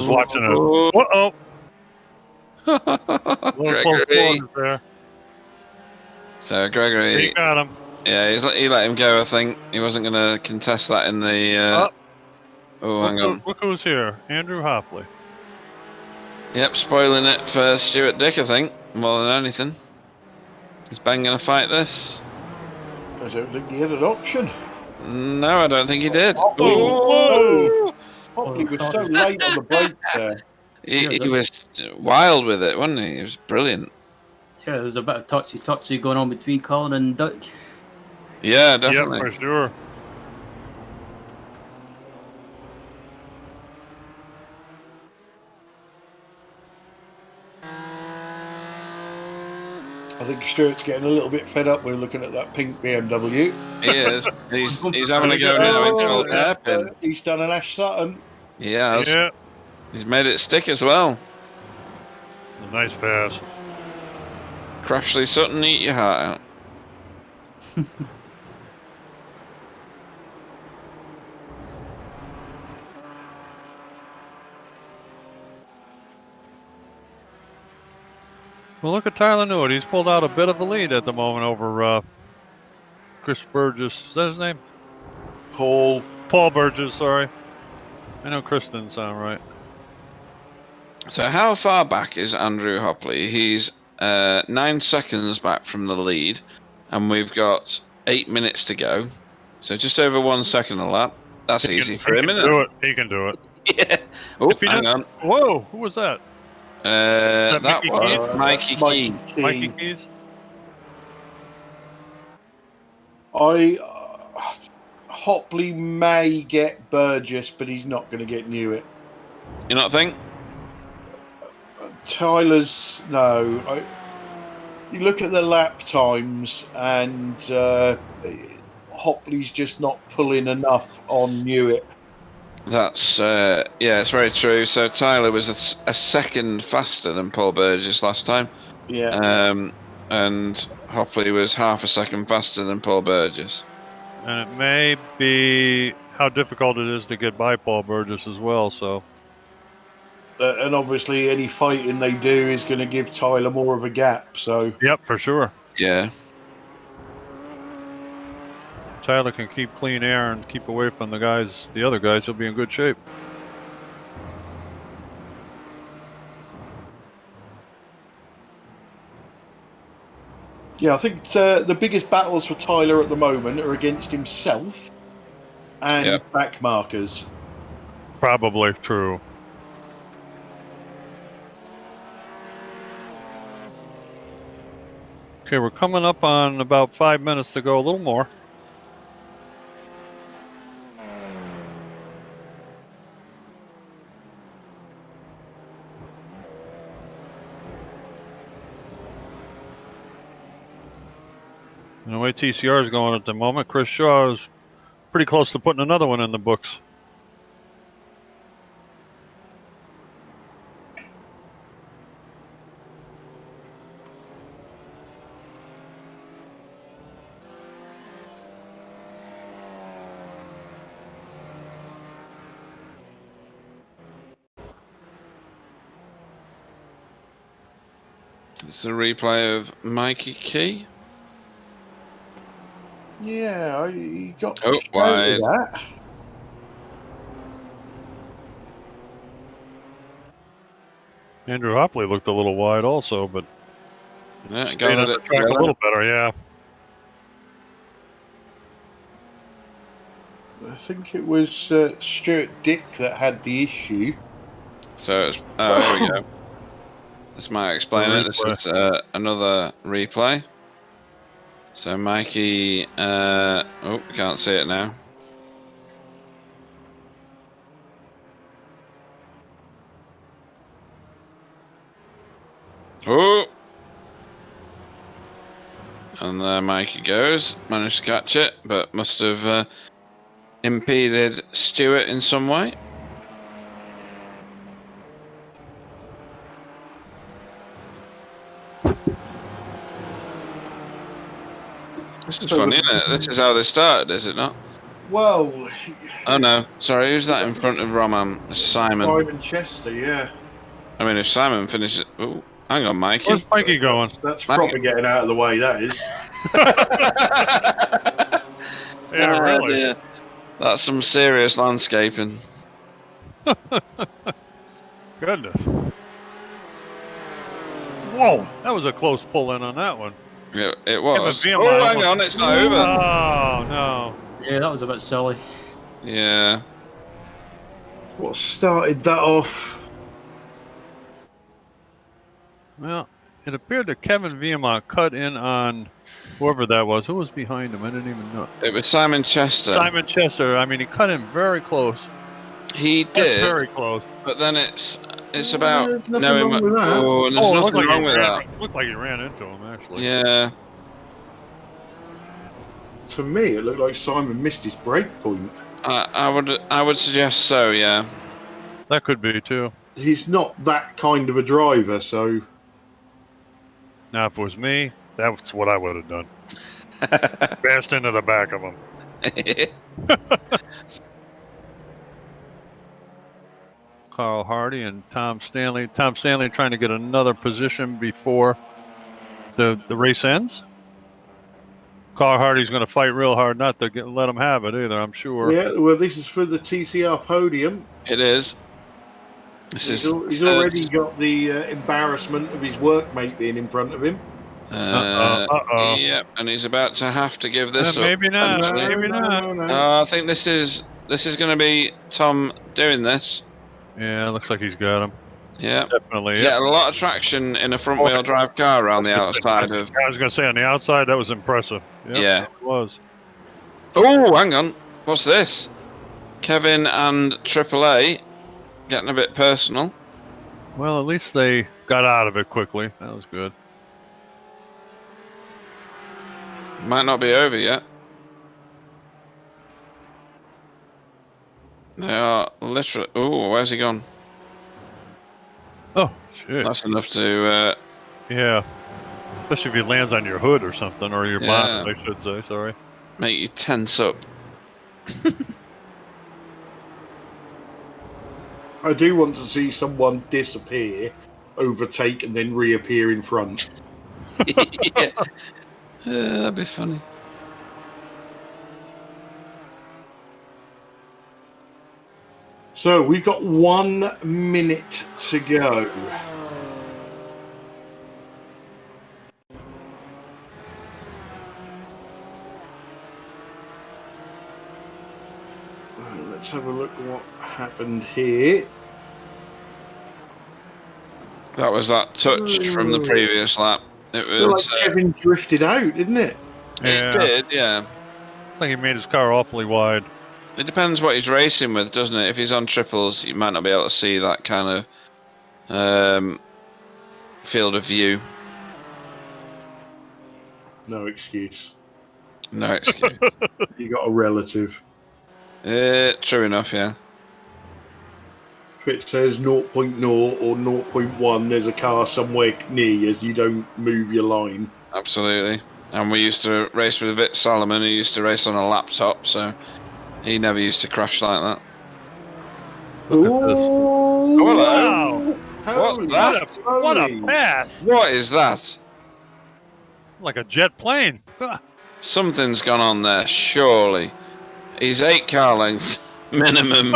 watching it. Uh-oh! Little close Gregory. quarters there. So Gregory, He got him. yeah, he let him go. I think he wasn't going to contest that in the. Hang on. Look who's here. Andrew Hopley. Yep, spoiling it for Stuart Dick, I think, more than anything. Is Ben going to fight this? I don't think he had an option. No, I don't think he did. Whoa! Hopley was so late on the break there. He was wild with it, wasn't he? He was brilliant. Yeah, there's a bit of touchy going on between Colin and Duck. Yeah, definitely. Yep, for sure. I think Stuart's getting a little bit fed up with looking at that pink BMW. He is. He's having a go now into old hairpin. He's done an Ash Sutton. He has. Yeah. He's made it stick as well. A nice pass. Crashley Sutton, eat your heart out. Well, look at Tyler Newitt. He's pulled out a bit of a lead at the moment over Chris Burgess. Is that his name? Paul. Paul Burgess, sorry. I know Chris didn't sound right. So how far back is Andrew Hopley? He's 9 seconds back from the lead, and we've got 8 minutes to go. So just over 1 second a lap. That's easy for him, isn't it? He can do it. Yeah. Oh, hang on. Whoa, who was that? That Mickey was Keys? Mikey Key. Mikey Keys? Hopley may get Burgess, but he's not going to get Newitt. You not think? Tyler's no. You look at the lap times, and Hopley's just not pulling enough on Newitt. That's yeah, it's very true. So Tyler was a second faster than Paul Burgess last time. Yeah. And Hopley was half a second faster than Paul Burgess. And it may be how difficult it is to get by Paul Burgess as well, so. And obviously, any fighting they do is going to give Tyler more of a gap. So. Yep, for sure. Yeah. Tyler can keep clean air and keep away from the other guys, he'll be in good shape. Yeah, I think the biggest battles for Tyler at the moment are against himself and back markers. Probably true. Okay, we're coming up on about 5 minutes to go, a little more. And the way TCR is going at the moment, Chris Shaw is pretty close to putting another one in the books. It's a replay of Mikey Key. Yeah, you got Oh, wide. that. Andrew Hopley looked a little wide also, but Yeah, stayed got on the it. track a little better, yeah. I think it was Stuart Dick that had the issue. So it's, here we go. This might explain it. This is another replay. So Mikey, oh, can't see it now. Oh! And there Mikey goes. Managed to catch it, but must have impeded Stuart in some way. This is funny, isn't it? This is how they started, is it not? Well, Oh no, sorry, who's that in front of Roman? Simon. Simon Chester, yeah. I mean, if Simon finishes... Oh, hang on, Mikey. Where's Mikey going? That's proper getting out of the way, that is. Yeah, really. Dear. That's some serious landscaping. Goodness. Whoa, that was a close pull in on that one. It was. Yeah, Oh, hang on, it's not over. Oh, no. Yeah, that was a bit silly. Yeah. What started that off? Well, it appeared that Kevin Viamont cut in on whoever that was. Who was behind him? I didn't even know. It was Simon Chester. Simon Chester. I mean, he cut in very close. He That's did, very close. but then it's about There's nothing knowing... wrong with that. Oh, there's it nothing looked like wrong he with ran, that. Looked like he ran into him, actually. Yeah. To me, it looked like Simon missed his break point. I would suggest so, yeah. That could be, too. He's not that kind of a driver, so... Now, if it was me, that's what I would have done. Bashed into the back of him. Carl Hardy and Tom Stanley. Tom Stanley trying to get another position before the race ends. Carl Hardy's going to fight real hard not to let him have it either, I'm sure. Yeah, well, this is for the TCR podium. It is. He's already got the embarrassment of his workmate being in front of him. Yep, and he's about to have to give this up. Maybe not. actually. Maybe not. No. I think this is going to be Tom doing this. Yeah, looks like he's got him. Yeah, Definitely. yeah, a lot of traction in a front-wheel drive car around the outside of. I was going to say on the outside, that was impressive. Yep, Yeah. it was. Oh, hang on, what's this? Kevin and AAA getting a bit personal. Well, at least they got out of it quickly. That was good. Might not be over yet. They are literally. Oh, where's he gone? Oh, shit. That's enough to. Yeah. Especially if he lands on your hood or something, or your bonnet, I should say. Sorry. Make you tense up. I do want to see someone disappear, overtake, and then reappear in front. Yeah. That'd be funny. So we've got 1 minute to go. Let's have a look at what happened here. That was that touch from the previous lap. It I feel was. like Kevin drifted out, didn't it? Yeah. It did, yeah. I think he made his car awfully wide. It depends what he's racing with, doesn't it? If he's on triples, you might not be able to see that kind of field of view. No excuse. No excuse. You got a relative. True enough, yeah. If it says 0.0 or 0.1, there's a car somewhere near you as you don't move your line. Absolutely. And we used to race with Vic Solomon, who used to race on a laptop, so he never used to crash like that. Look at this. Oh, Wow. What's that? What a pass! What is that? Like a jet plane. Something's gone on there, surely. He's 8 car lengths minimum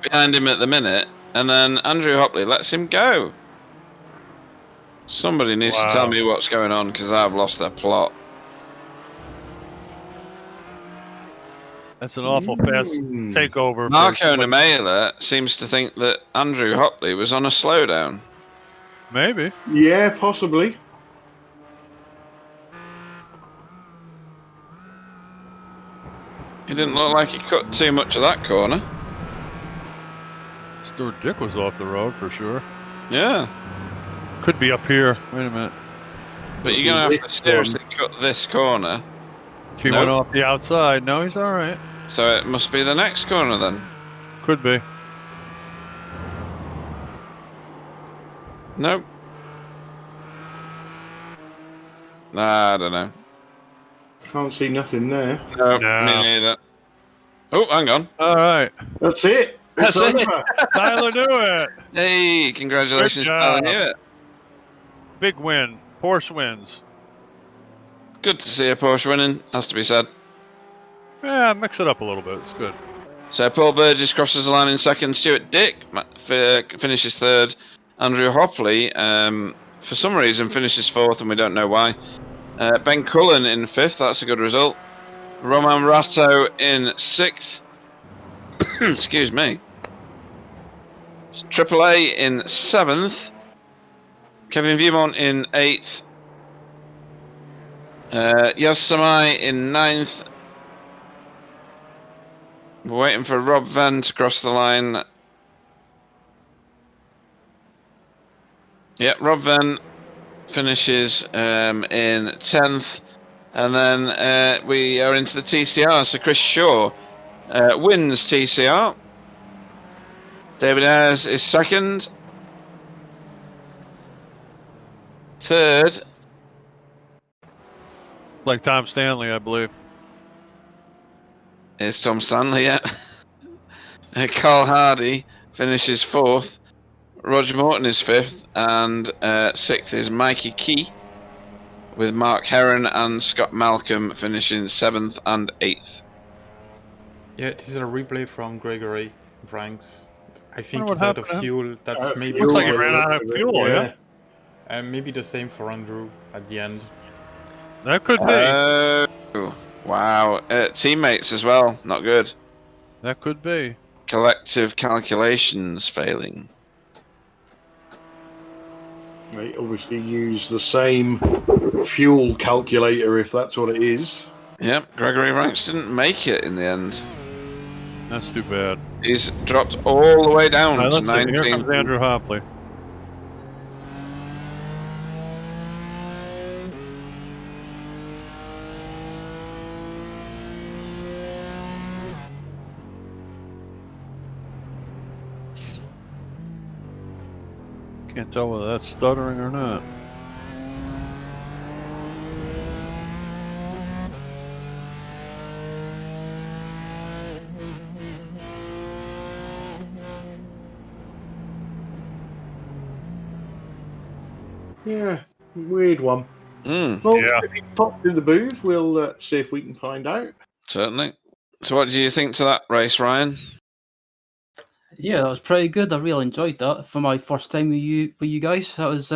behind him at the minute, and then Andrew Hopley lets him go. Somebody needs to tell me what's going on, because I've lost their plot. That's an awful fast takeover. Marco Nemela seems to think that Andrew Hopley was on a slowdown. Maybe. Yeah, possibly. He didn't look like he cut too much of that corner. Stuart Dick was off the road for sure. Yeah. Could be up here. Wait a minute. But you're going to have to seriously cut this corner. If he went off the outside. No, he's all right. So it must be the next corner then. Could be. Nope. Nah, I don't know. Can't see nothing there. No, me neither. Oh, hang on. All right. That's it. That's It's it. over. Tyler knew it. Hey, congratulations, Good Tyler. job. Knew it. Big win. Porsche wins. Good to see a Porsche winning, has to be said. Yeah, mix it up a little bit. It's good. So Paul Burgess crosses the line in second. Stuart Dick finishes third. Andrew Hopley, for some reason, finishes fourth, and we don't know why. Ben Cullen in fifth. That's a good result. Roman Ratto in sixth. Excuse me. Triple A in seventh. Kevin Viewmont in eighth. Yas Samai in ninth. We're waiting for Rob Venn to cross the line. Yeah, Rob Venn finishes in 10th. And then we are into the TCR. So Chris Shaw wins TCR. David Ayres is second. Third. Like Tom Stanley, I believe. It's Tom Stanley, yeah. Carl Hardy finishes fourth. Roger Morton is fifth. And sixth is Mikey Key, with Mark Heron and Scott Malcolm finishing seventh and eighth. Yeah, this is a replay from Gregory Ranks. I think what he's out of happened to fuel. That's maybe Looks like he ran out of fuel, yeah? And maybe the same for Andrew at the end. That could be. Oh, wow. Teammates as well. Not good. That could be. Collective calculations failing. They obviously use the same fuel calculator, if that's what it is. Yep, Gregory Ranks didn't make it in the end. That's too bad. He's dropped all the way down to Let's see. 19. Here comes Andrew Hopley. Can't tell whether that's stuttering or not. Yeah, weird one. Mm, Well, Yeah. if he pops in the booth, we'll see if we can find out. certainly. So what do you think to that race, Ryan? Yeah, that was pretty good. I really enjoyed that for my first time with you guys. That was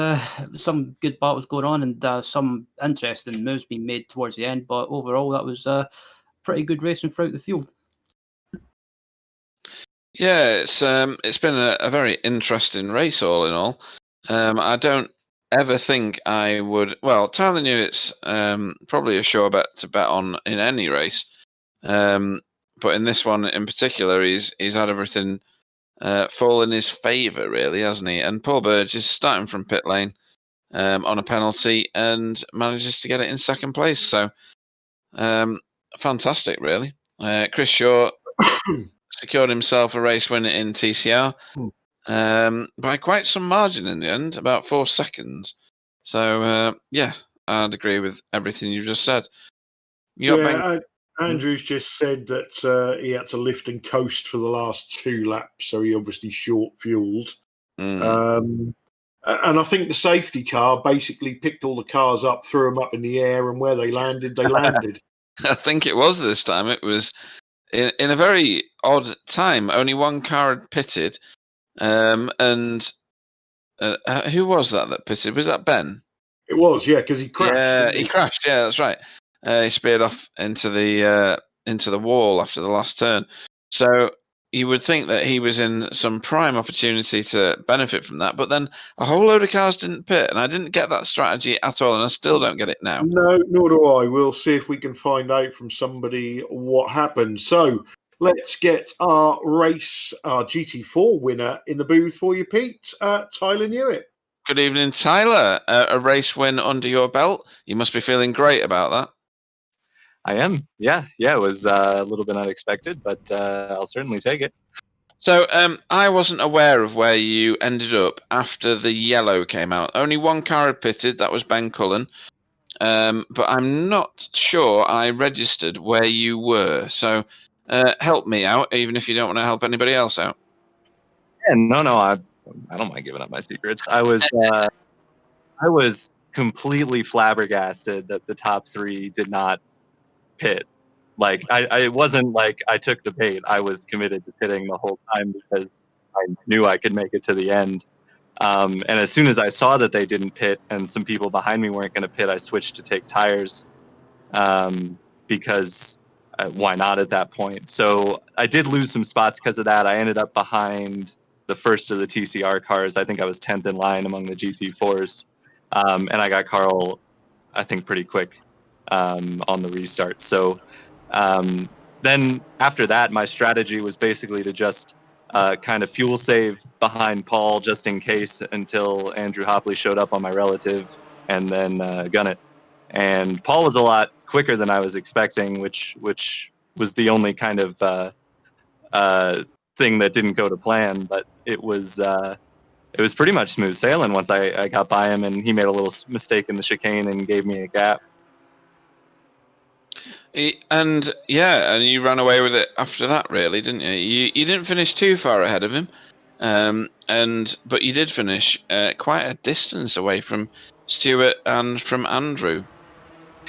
some good battles going on and some interesting moves being made towards the end. But overall, that was pretty good racing throughout the field. Yeah, it's been a very interesting race all in all. I don't ever think I would. Well, Tyler knew it's probably a sure bet to bet on in any race, but in this one in particular, he's had everything fall in his favour, really, hasn't he? And Paul Burge is starting from pit lane on a penalty and manages to get it in second place. So fantastic, really. Chris Shaw secured himself a race win in TCR by quite some margin in the end, about 4 seconds. So yeah, I'd agree with everything you just said. Andrew's just said that he had to lift and coast for the last 2 laps, so he obviously short fueled. And I think the safety car basically picked all the cars up, threw them up in the air, and where they landed, they landed. I think it was this time. It was in a very odd time. Only one car had pitted, and who was that pitted? Was that Ben? It was, yeah, because he crashed. Yeah, didn't he crashed. Yeah, that's right. He speared off into the wall after the last turn. So you would think that he was in some prime opportunity to benefit from that, but then a whole load of cars didn't pit, and I didn't get that strategy at all, and I still don't get it now. No, nor do I. We'll see if we can find out from somebody what happened. So let's get our race, our GT4 winner in the booth for you, Pete. Tyler Newitt. Good evening, Tyler. A race win under your belt. You must be feeling great about that. I am. Yeah. It was a little bit unexpected, but I'll certainly take it. So I wasn't aware of where you ended up after the yellow came out. Only one car had pitted. That was Ben Cullen. But I'm not sure I registered where you were. So help me out, even if you don't want to help anybody else out. Yeah, no, I don't mind giving up my secrets. I was completely flabbergasted that the top three did not pit. Like I wasn't like I took the bait. I was committed to pitting the whole time because I knew I could make it to the end. And as soon as I saw that they didn't pit and some people behind me weren't going to pit, I switched to take tires because why not at that point? So I did lose some spots because of that. I ended up behind the first of the TCR cars. I think I was 10th in line among the GT4s. And I got Carl, I think, pretty quick on the restart. So then after that, my strategy was basically to just kind of fuel save behind Paul just in case until Andrew Hopley showed up on my relative and then gun it. And Paul was a lot quicker than I was expecting, which was the only kind of thing that didn't go to plan. But it was pretty much smooth sailing once I got by him, and he made a little mistake in the chicane and gave me a gap. And you ran away with it after that, really, didn't you? You didn't finish too far ahead of him, but you did finish quite a distance away from Stuart and from Andrew.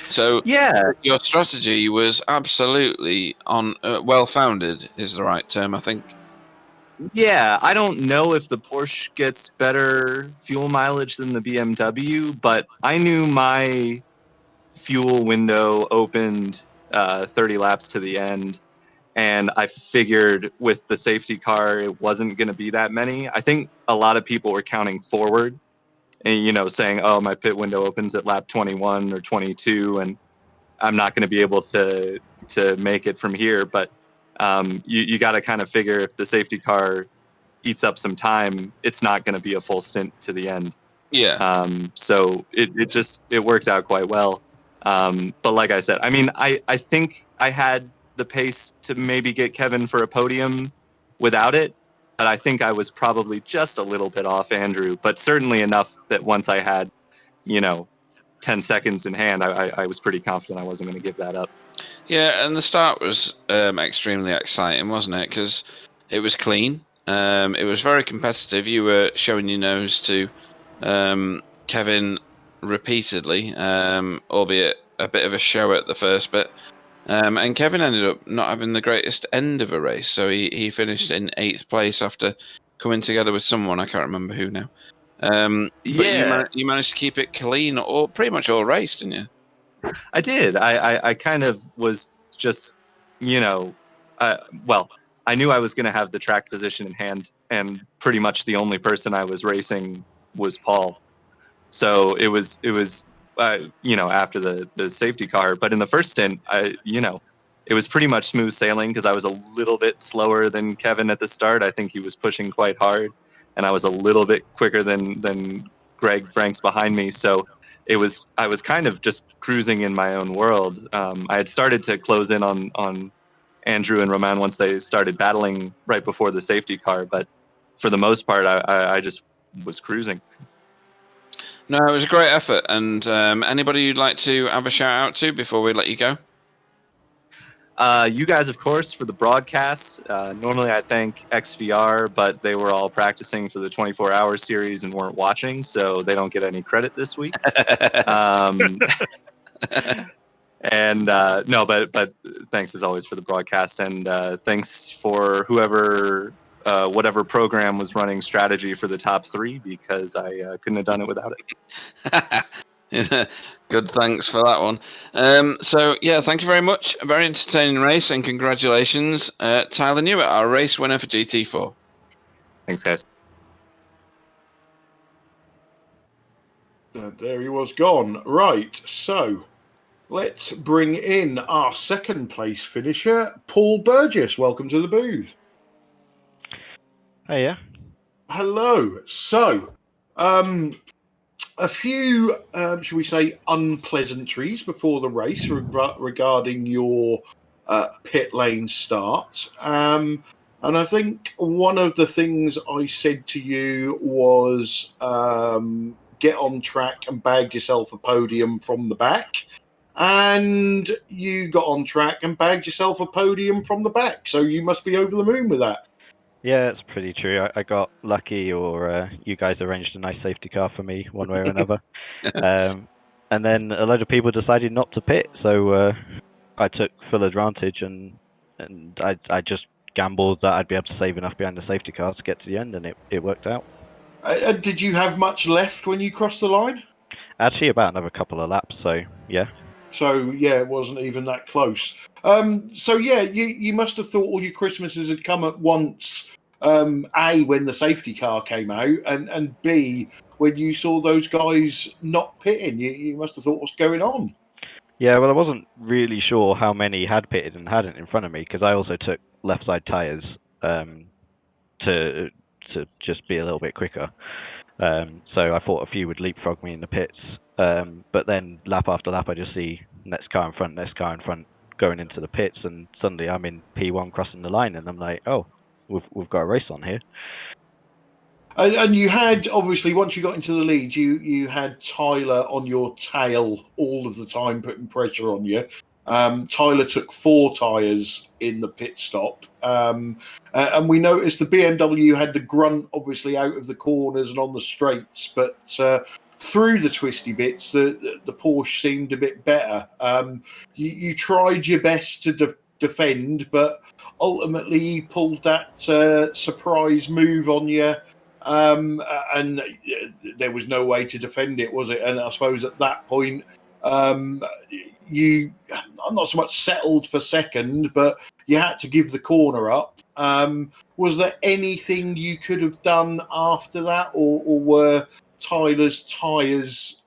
So yeah, your strategy was absolutely on well-founded, is the right term, I think. Yeah, I don't know if the Porsche gets better fuel mileage than the BMW, but I knew my fuel window opened 30 laps to the end, and I figured with the safety car it wasn't going to be that many. I think a lot of people were counting forward and saying, oh, my pit window opens at lap 21 or 22 and I'm not going to be able to make it from here. But you got to kind of figure if the safety car eats up some time, it's not going to be a full stint to the end. Yeah. So it worked out quite well. But like I said, I mean, I think I had the pace to maybe get Kevin for a podium without it, but I think I was probably just a little bit off Andrew, but certainly enough that once I had, 10 seconds in hand, I was pretty confident I wasn't going to give that up. Yeah, and the start was extremely exciting, wasn't it? Because it was clean. It was very competitive. You were showing your nose to Kevin repeatedly, albeit a bit of a show at the first bit. And Kevin ended up not having the greatest end of a race, so he finished in 8th place after coming together with someone, I can't remember who now. But you managed to keep it clean pretty much all race, didn't you? I did. I kind of was just, I knew I was going to have the track position in hand, and pretty much the only person I was racing was Paul. So it was after the safety car. But in the first stint, it was pretty much smooth sailing because I was a little bit slower than Kevin at the start. I think he was pushing quite hard, and I was a little bit quicker than Greg Franks behind me. So I was kind of just cruising in my own world. I had started to close in on Andrew and Roman once they started battling right before the safety car, but for the most part, I just was cruising. No, it was a great effort. And anybody you'd like to have a shout out to before we let you go? You guys, of course, for the broadcast. Normally I thank XVR, but they were all practicing for the 24-hour series and weren't watching, so they don't get any credit this week. And no, but thanks as always for the broadcast, and thanks for whoever, whatever program was running strategy for the top 3, because I couldn't have done it without it. Good, thanks for that one. So yeah, thank you very much. A very entertaining race, and congratulations, Tyler Newitt, our race winner for GT4. Thanks, guys. There he was gone. Right, so let's bring in our second place finisher, Paul Burgess. Welcome to the booth. Hey, yeah. Hello. So, a few, shall we say, unpleasantries before the race regarding your pit lane start. And I think one of the things I said to you was get on track and bag yourself a podium from the back. And you got on track and bagged yourself a podium from the back. So you must be over the moon with that. Yeah, it's pretty true. I got lucky, or you guys arranged a nice safety car for me one way or another. And then a load of people decided not to pit, so I took full advantage, and I just gambled that I'd be able to save enough behind the safety car to get to the end, and it worked out. Did you have much left when you crossed the line? Actually, about another couple of laps, so yeah. So, yeah, it wasn't even that close. So, yeah, you must have thought all your Christmases had come at once, A, when the safety car came out, and B, when you saw those guys not pitting. You must have thought, what's going on? Yeah, well, I wasn't really sure how many had pitted and hadn't in front of me, because I also took left side tyres to just be a little bit quicker. So I thought a few would leapfrog me in the pits, but then lap after lap I just see next car in front going into the pits, and suddenly I'm in P1 crossing the line, and I'm like, oh, we've got a race on here. And you had, obviously, once you got into the lead, you had Tyler on your tail all of the time, putting pressure on you. Tyler took 4 tyres in the pit stop. And we noticed the BMW had the grunt, obviously, out of the corners and on the straights. But through the twisty bits, the Porsche seemed a bit better. You tried your best to defend, but ultimately you pulled that surprise move on you. And there was no way to defend it, was it? And I suppose at that point, you, I'm not so much settled for second, but you had to give the corner up. Was there anything you could have done after that, or were Tyler's tyres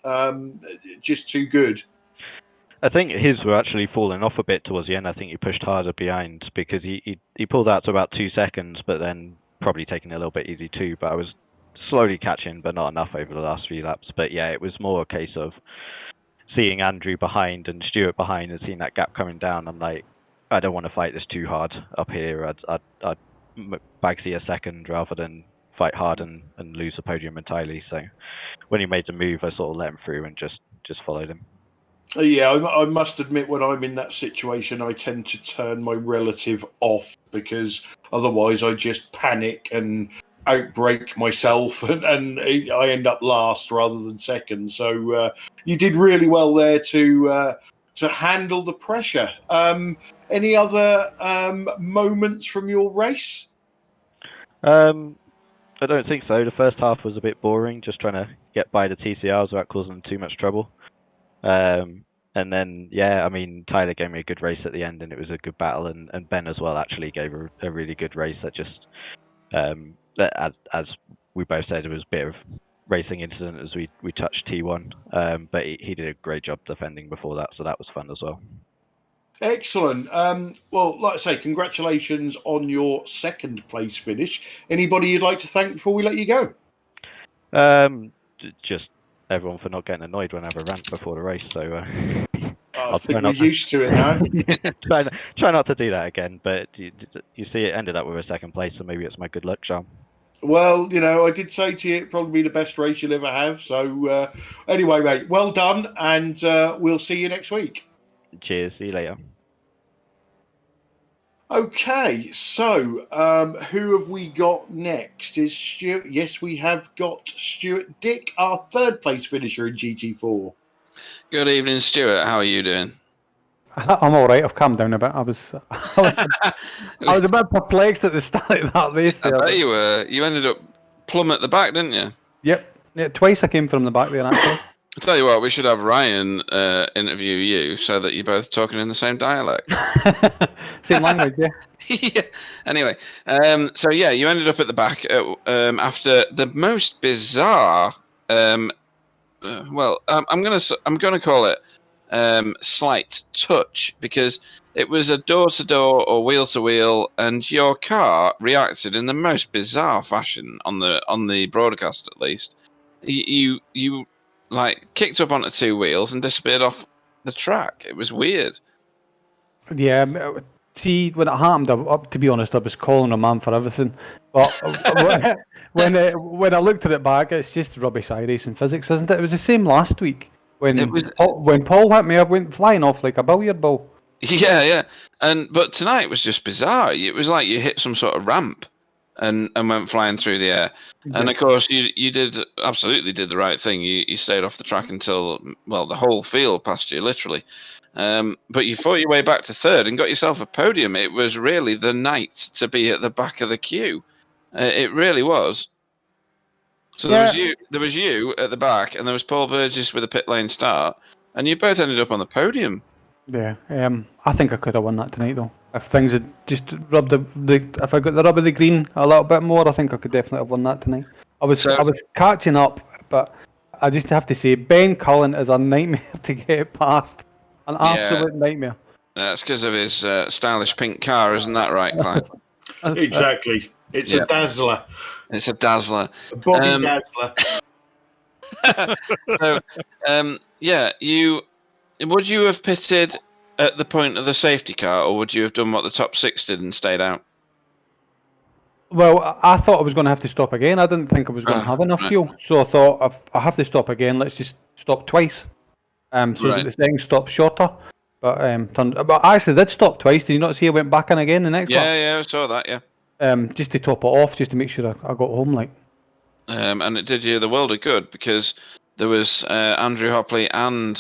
just too good? I think his were actually falling off a bit towards the end. I think he pushed harder behind, because he pulled out to about 2 seconds, but then probably taking it a little bit easy too. But I was slowly catching, but not enough over the last few laps. But yeah, it was more a case of seeing Andrew behind and Stuart behind and seeing that gap coming down. I'm like, I don't want to fight this too hard up here. I'd bagsy a second rather than fight hard and lose the podium entirely. So when he made the move, I sort of let him through and just followed him. Yeah, I must admit, when I'm in that situation, I tend to turn my relative off, because otherwise I just panic and outbreak myself, and I end up last rather than second. So you did really well there to handle the pressure. Any other moments from your race? I don't think so. The first half was a bit boring, just trying to get by the TCRs without causing too much trouble. And then, yeah, I mean, Tyler gave me a good race at the end, and it was a good battle, and Ben as well actually gave a really good race. That just, as we both said, it was a bit of racing incident as we touched T1, but he did a great job defending before that, so that was fun as well. Excellent. Well, like I say, congratulations on your second place finish. Anybody you'd like to thank before we let you go? Just everyone for not getting annoyed when I have a rant before the race. So I think we're used to it now. try not to do that again. But you see, it ended up with a second place, so maybe it's my good luck charm. Well, you know, I did say to you it'd probably be the best race you'll ever have. So anyway, mate, well done, and we'll see you next week. Cheers. See you later. Okay, so who have we got next? Is Stuart? Yes, we have got Stuart Dick, our third place finisher in GT4. Good evening, Stuart. How are you doing? I'm all right. I've calmed down a bit. I was a bit perplexed at the start of that race I there. bet you were. You ended up plumb at the back, didn't you? Yep. Yeah, twice I came from the back there, actually. I'll tell you what, we should have Ryan interview you so that you're both talking in the same dialect. Same language, yeah. Yeah. Anyway, so yeah, you ended up at the back after the most bizarre. I'm gonna call it slight touch, because it was a door-to-door or wheel-to-wheel, and your car reacted in the most bizarre fashion on the broadcast, at least. You like kicked up onto two wheels and disappeared off the track. It was weird. Yeah, see, when it happened, to be honest, I was calling a man for everything. But when I looked at it back, it's just rubbish iRacing physics, isn't it? It was the same last week when Paul hit me. I went flying off like a billiard ball. Yeah. But tonight was just bizarre. It was like you hit some sort of ramp and went flying through the air. Yeah. And of course, you absolutely did the right thing. You stayed off the track until, well, the whole field passed you, literally. But you fought your way back to third and got yourself a podium. It was really the night to be at the back of the queue. It really was. So Yeah. there was you at the back, and there was Paul Burgess with a pit lane start, and you both ended up on the podium. Yeah, I think I could have won that tonight though. If things had just rubbed if I got the rub of the green a little bit more, I think I could definitely have won that tonight. I was catching up, but I just have to say Ben Cullen is a nightmare to get past. An absolute nightmare. That's because of his stylish pink car, isn't that right, Clive? Exactly. It's a dazzler. It's a dazzler. A Bobby Dazzler. So, would you have pitted at the point of the safety car, or would you have done what the top six did and stayed out? Well, I thought I was going to have to stop again. I didn't think I was going to have enough fuel, so I thought if I have to stop again, let's just stop twice. So that the thing stops shorter. But I actually did stop twice. Did you not see I went back in again the next lap? Yeah, I saw that. Yeah. Just to top it off, just to make sure I got home, like. And it did you the world of good, because there was Andrew Hopley and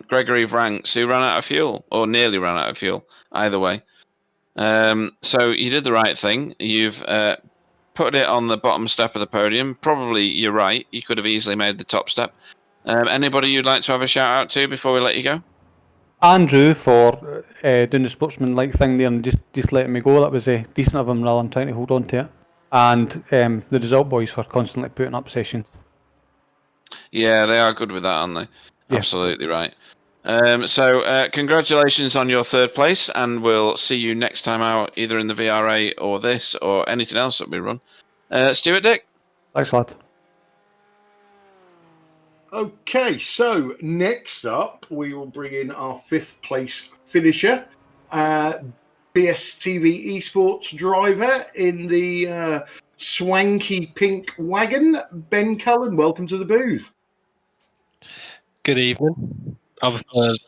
Gregory Vranks who ran out of fuel, or nearly ran out of fuel. Either way. So you did the right thing. You've put it on the bottom step of the podium. Probably you're right. You could have easily made the top step. Anybody you'd like to have a shout out to before we let you go? Andrew for doing the sportsman-like thing there and just letting me go. That was decent of him rather than trying to hold on to it. And the Result Boys for constantly putting up sessions. Yeah, they are good with that, aren't they? Yeah. Absolutely right. So congratulations on your third place, and we'll see you next time out, either in the VRA or this or anything else that we run. Stuart Dick? Thanks, lad. Okay, so next up, we will bring in our fifth place finisher, BSTV Esports driver in the swanky pink wagon, Ben Cullen. Welcome to the booth. Good evening. I've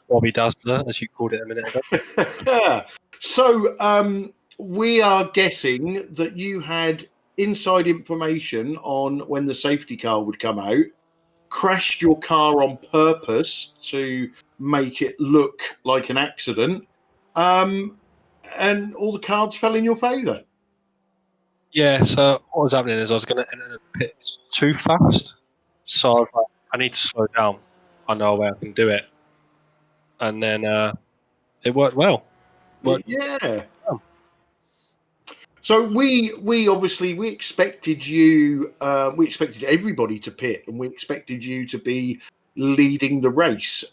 Bobby Dazzler, as you called it a minute ago. So we are guessing that you had inside information on when the safety car would come out, crashed your car on purpose to make it look like an accident, and all the cards fell in your favour. Yeah, so what was happening is I was going to enter the pits too fast. So I was like, I need to slow down. I know a way I can do it. And then it worked well. Yeah. So we expected you, we expected everybody to pit, and we expected you to be leading the race.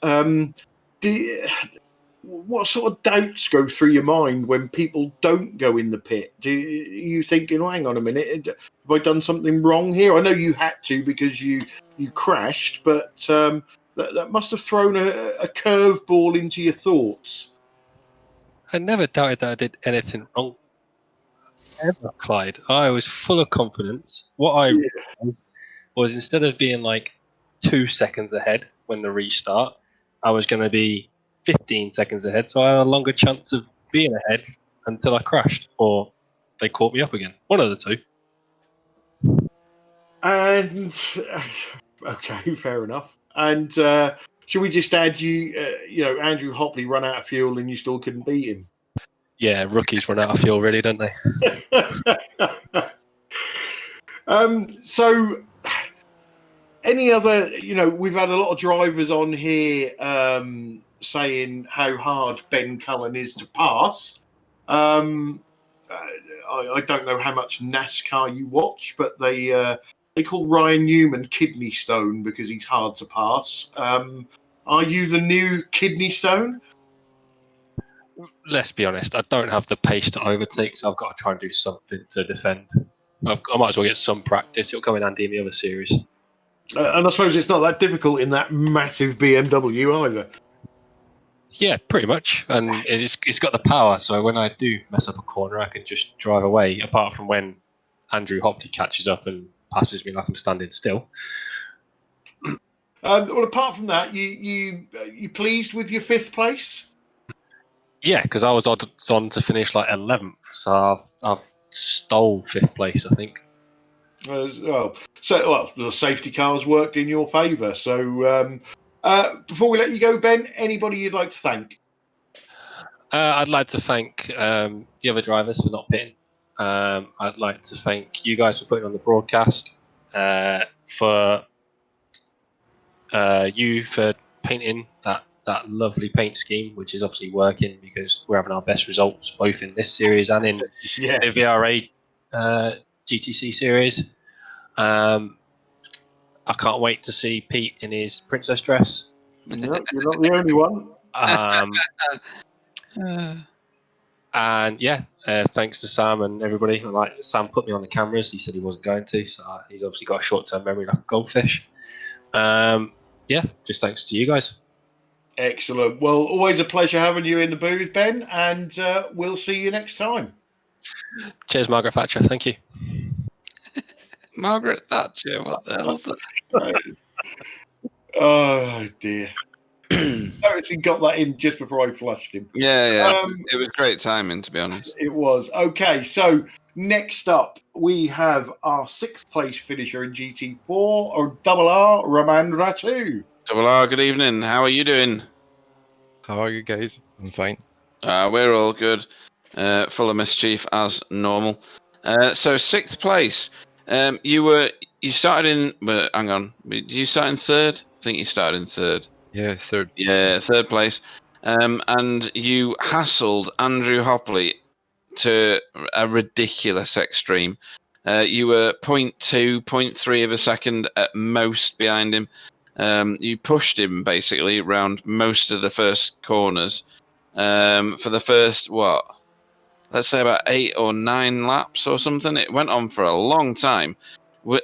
What sort of doubts go through your mind when people don't go in the pit? Are you thinking, oh, hang on a minute, have I done something wrong here? I know you had to because you crashed, but that must have thrown a curveball into your thoughts. I never doubted that I did anything wrong. Ever, Clyde. I was full of confidence. What I realized was, instead of being like 2 seconds ahead when the restart, I was going to be 15 seconds ahead, so I had a longer chance of being ahead until I crashed, or they caught me up again. One of the two. And okay, fair enough. And should we just add Andrew Hopley run out of fuel and you still couldn't beat him? Yeah, rookies run out of fuel, really, don't they? So any other, we've had a lot of drivers on here saying how hard Ben Cullen is to pass. I don't know how much NASCAR you watch, but they call Ryan Newman kidney stone because he's hard to pass. Are you the new kidney stone? Let's be honest, I don't have the pace to overtake, so I've got to try and do something to defend. I might as well get some practice. It'll come in handy in the other series. And I suppose it's not that difficult in that massive BMW either. Yeah, pretty much. And it's got the power, so when I do mess up a corner, I can just drive away, apart from when Andrew Hopley catches up and passes me like I'm standing still. Well, apart from that, you pleased with your 5th place? Yeah, because I was on to finish like 11th, so I've stole 5th place, I think. The safety cars worked in your favour. So before we let you go, Ben, anybody you'd like to thank? I'd like to thank the other drivers for not pitting. I'd like to thank you guys for putting on the broadcast, for you for painting that lovely paint scheme, which is obviously working because we're having our best results both in this series and in the VRA GTC series. I can't wait to see Pete in his princess dress. No, you're not the only one. And yeah, thanks to Sam and everybody. Like Sam put me on the cameras. He said he wasn't going to, so he's obviously got a short-term memory like a goldfish. Yeah, just thanks to you guys. Excellent. Well, always a pleasure having you in the booth, Ben, and we'll see you next time. Cheers, Margaret Thatcher. Thank you. Margaret Thatcher, what the hell is that? Oh, dear. I actually got that in just before I flushed him. Yeah. It was great timing, to be honest. It was. Okay, so next up, we have our 6th place finisher in GT4, or Double R, Roman Ratu. Double R, good evening. How are you doing? How are you guys? I'm fine. We're all good. Full of mischief as normal. So 6th place. You started in. Hang on. Did you start in 3rd? I think you started in 3rd. Yeah, 3rd. Yeah, 3rd place. And you hassled Andrew Hopley to a ridiculous extreme. You were 0.2, 0.3 of a second at most behind him. You pushed him basically around most of the first corners for the first, let's say about 8 or 9 laps or something. It went on for a long time. Was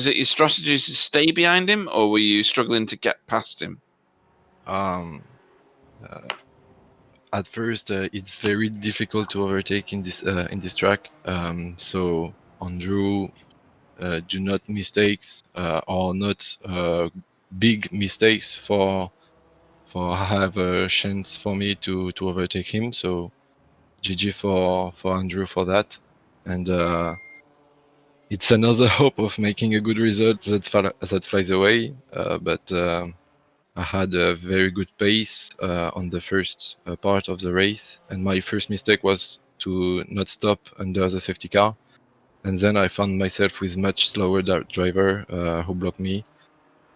it your strategy to stay behind him, or were you struggling to get past him? At first, it's very difficult to overtake in this track. So Andrew, do not mistakes or not big mistakes for have a chance for me to overtake him. So GG for Andrew for that, and it's another hope of making a good result that flies away. But I had a very good pace on the first part of the race, and my first mistake was to not stop under the safety car. And then I found myself with much slower driver who blocked me.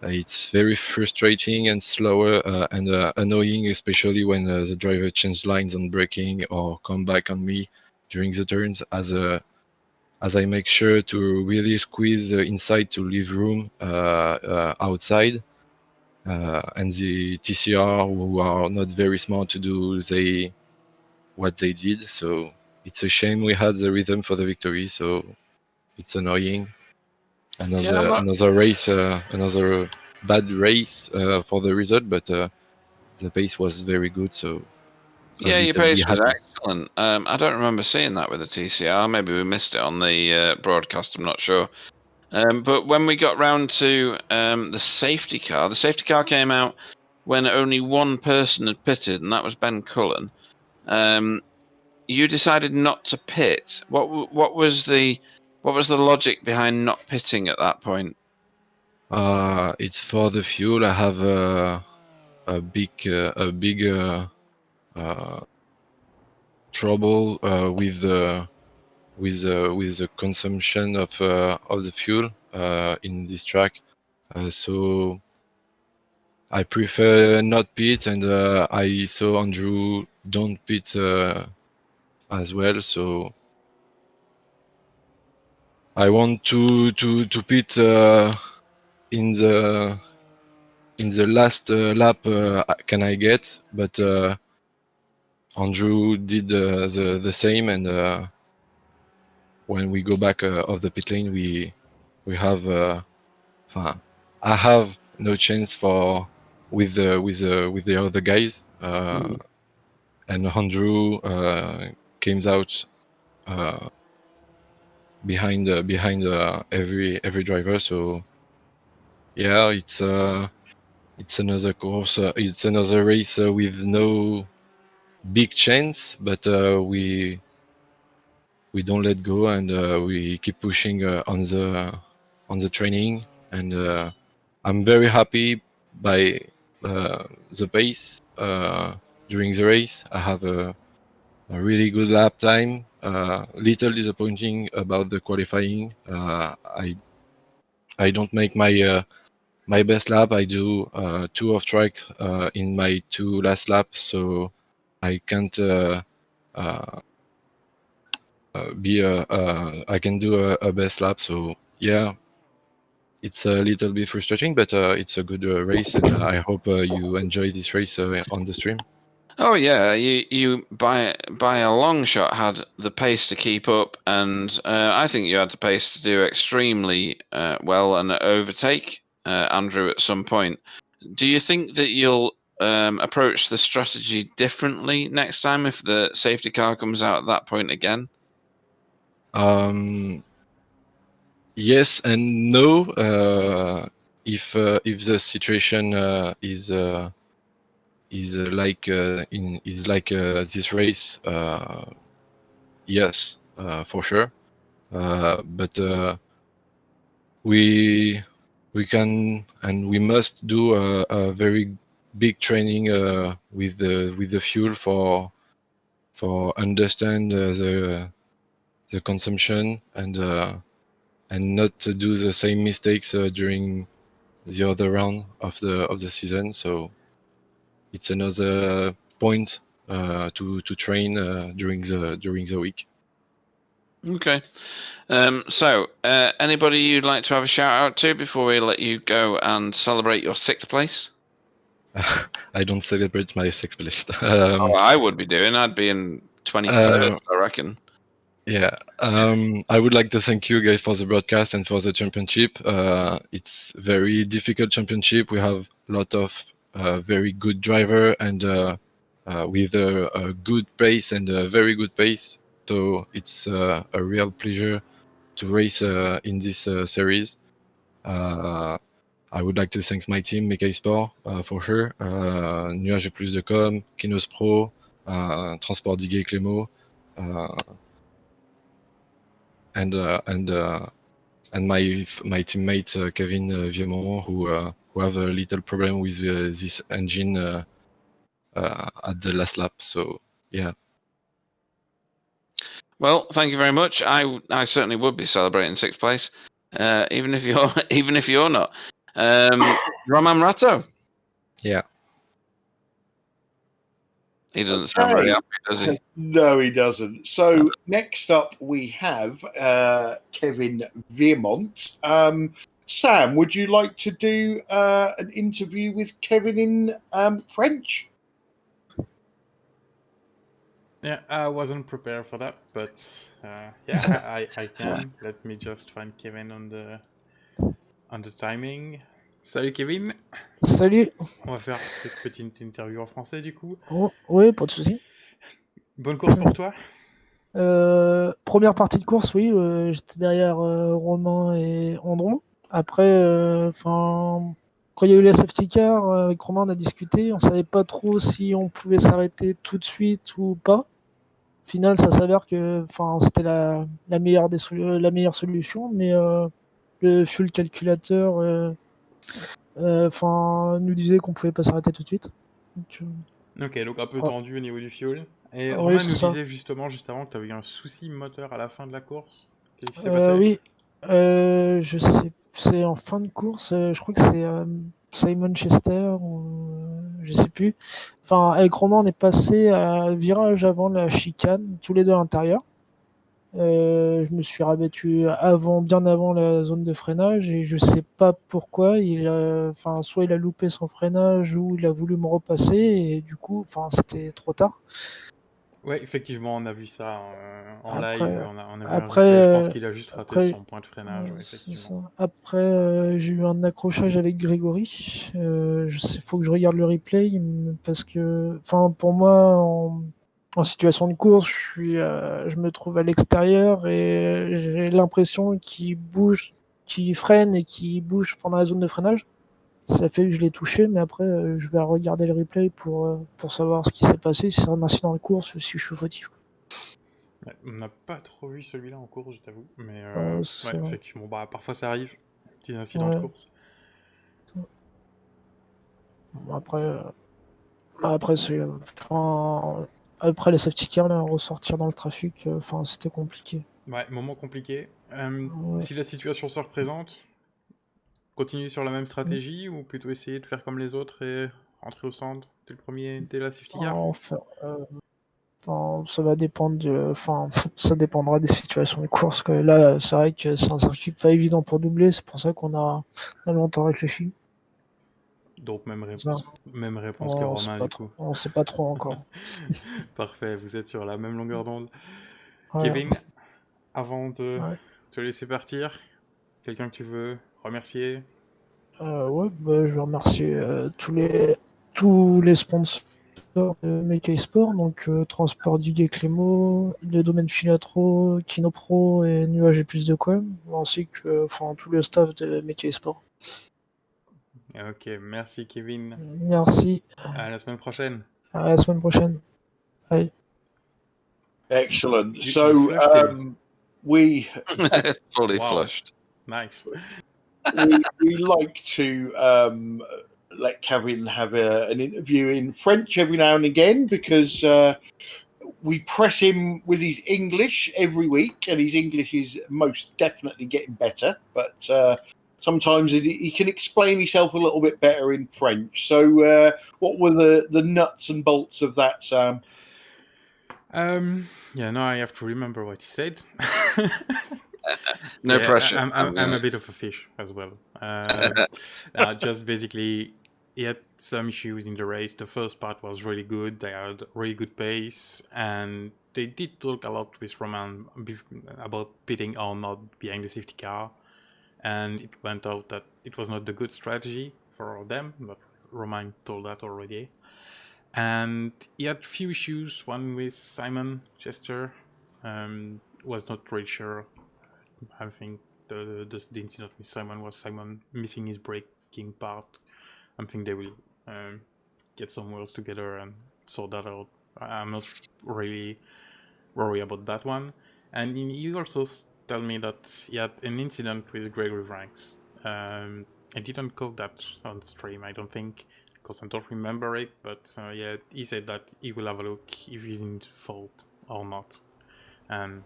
It's very frustrating and slower and annoying, especially when the driver changed lines on braking or come back on me during the turns, as I make sure to really squeeze inside to leave room outside. And the TCR, who are not very smart to do what they did, so it's a shame we had the rhythm for the victory, so it's annoying. Another race, another bad race for the result, but the pace was very good, so yeah, your pace was excellent. I don't remember seeing that with the TCR. Maybe we missed it on the broadcast, I'm not sure. But when we got round to the safety car came out when only one person had pitted, and that was Ben Cullen. You decided not to pit. What was the logic behind not pitting at that point? It's for the fuel. I have a big trouble with the consumption of the fuel in this track. So I prefer not pit, and I saw Andrew don't pit as well. So I want to pit in the last lap can I get, but Andrew did the same, and when we go back of the pit lane, we have I have no chance for with the other guys, and Andrew came out behind every driver. So yeah, it's another course. It's another race with no big chance, but we don't let go, and we keep pushing on the training, and I'm very happy by the pace during the race. I have a really good lap time. Little disappointing about the qualifying. I don't make my best lap. I do 2 off track in my 2 last laps, so I can't I can do a best lap. So yeah, it's a little bit frustrating, but it's a good race, and I hope you enjoy this race on the stream. Oh yeah, you by a long shot had the pace to keep up, and I think you had the pace to do extremely well and overtake Andrew at some point. Do you think that you'll approach the strategy differently next time if the safety car comes out at that point again? Yes and no. If the situation is like this race, yes, for sure. But we can and we must do a very big training with the fuel for understand the consumption, and not to do the same mistakes during the other round of the season. So it's another point to train during the week. Okay. So anybody you'd like to have a shout out to before we let you go and celebrate your 6th place? I don't celebrate my 6th place. I would be doing. I'd be in 23rd, I reckon. Yeah, I would like to thank you guys for the broadcast and for the championship. It's very difficult championship. We have a lot of very good driver, and with a good pace and a very good pace. So it's a real pleasure to race in this series. I would like to thank my team, Mekai Sport, for sure. Nuage Plus de Com, Kinos Pro, Transport Diguet Clémo, and my teammate Kevin Viemont, who have a little problem with this engine at the last lap. So yeah. Well, thank you very much. I certainly would be celebrating 6th place, even if you're not. Roman Rato. Yeah. He doesn't sound very happy, does he? No, he doesn't. So next up we have Kevin Viemont. Sam, would you like to do an interview with Kevin in French? Yeah, I wasn't prepared for that, but yeah, I can. Let me just find Kevin on the timing. Salut Kevin. Salut. On va faire cette petite interview en français du coup. Oh, oui, pas de souci. Bonne course pour toi. Première partie de course, oui, j'étais derrière Romain et Andron. Après, quand il y a eu la safety car, avec Romain on a discuté, on savait pas trop si on pouvait s'arrêter tout de suite ou pas. Au final, ça s'avère que c'était la meilleure solution, mais le fuel calculateur nous disait qu'on pouvait pas s'arrêter tout de suite. Donc, Ok, donc un peu Oh. tendu au niveau du fuel. Et Oui, Romain c'est nous ça. disait justement, juste avant, que tu avais eu un souci moteur à la fin de la course. Qu'est-ce qui s'est passé? Oui, je sais, c'est en fin de course, je crois que c'est Simon Chester, ou je sais plus. Enfin, avec Romain, on est passé à virage avant la chicane, tous les deux à l'intérieur. Je me suis rabattu bien avant la zone de freinage et je sais pas pourquoi soit il a loupé son freinage ou il a voulu me repasser et du coup, c'était trop tard. Ouais, effectivement, on a vu ça en live, Après, on a vu un après, replay. Je pense qu'il a juste raté après, son point de freinage, ouais, c'est effectivement. ça. Après, j'ai eu un accrochage avec Grégory. Faut que je regarde le replay parce que, pour moi, en situation de course, je me trouve à l'extérieur et j'ai l'impression qu'il bouge, qu'il freine et qu'il bouge pendant la zone de freinage. Ça fait que je l'ai touché, mais après, je vais regarder le replay pour savoir ce qui s'est passé, si c'est un incident de course ou si je suis fautif. Ouais, on n'a pas trop vu celui-là en course, je t'avoue. Mais C'est ouais, vrai. effectivement, parfois ça arrive, petits incidents de Ouais. course. Bon, après, après les safety cars, là, ressortir dans le trafic, c'était compliqué. Ouais, moment compliqué. Ouais. Si la situation se représente, continuer sur la même stratégie ou plutôt essayer de faire comme les autres et rentrer au centre dès la safety car? Ça va dépendre ça dépendra des situations de course. Là, c'est vrai que c'est un circuit pas évident pour doubler, c'est pour ça qu'on a longtemps réfléchi. Donc même Ça, réponse que Romain du coup. on sait pas trop encore. Parfait, vous êtes sur la même longueur d'onde. Ouais. Kevin, avant de Ouais. te laisser partir, quelqu'un que tu veux remercier? Je vais remercier tous les sponsors de Mekai Sport, donc Transport Duguay Clément, le domaine Filatro, Kinopro et Nuage et plus de quoi, ainsi que tout le staff de Mekai Sport. Ok, merci Kevin. Merci. À la semaine prochaine. À la semaine prochaine. Bye. Excellent. You So flushed him. we Fully Wow. flushed. Nice. we like to let Kevin have an interview in French every now and again because we press him with his English every week, and his English is most definitely getting better. But sometimes he can explain himself a little bit better in French. So, what were the nuts and bolts of that, Sam? Now I have to remember what he said. No pressure. I'm a bit of a fish as well. Just basically, he had some issues in the race. The first part was really good. They had really good pace, and they did talk a lot with Roman about pitting or not behind the safety car. And it went out that it was not the good strategy for them, but Roman told that already. And he had few issues. One with Simon Chester, was not really sure. I think the incident with Simon was Simon missing his braking part. I think they will get some wheels together and sort that out. I'm not really worried about that one. And he also told me that he had an incident with Gregory Ranks. I didn't call that on stream, I don't think, because I don't remember it. But he said that he will have a look if he's in fault or not. And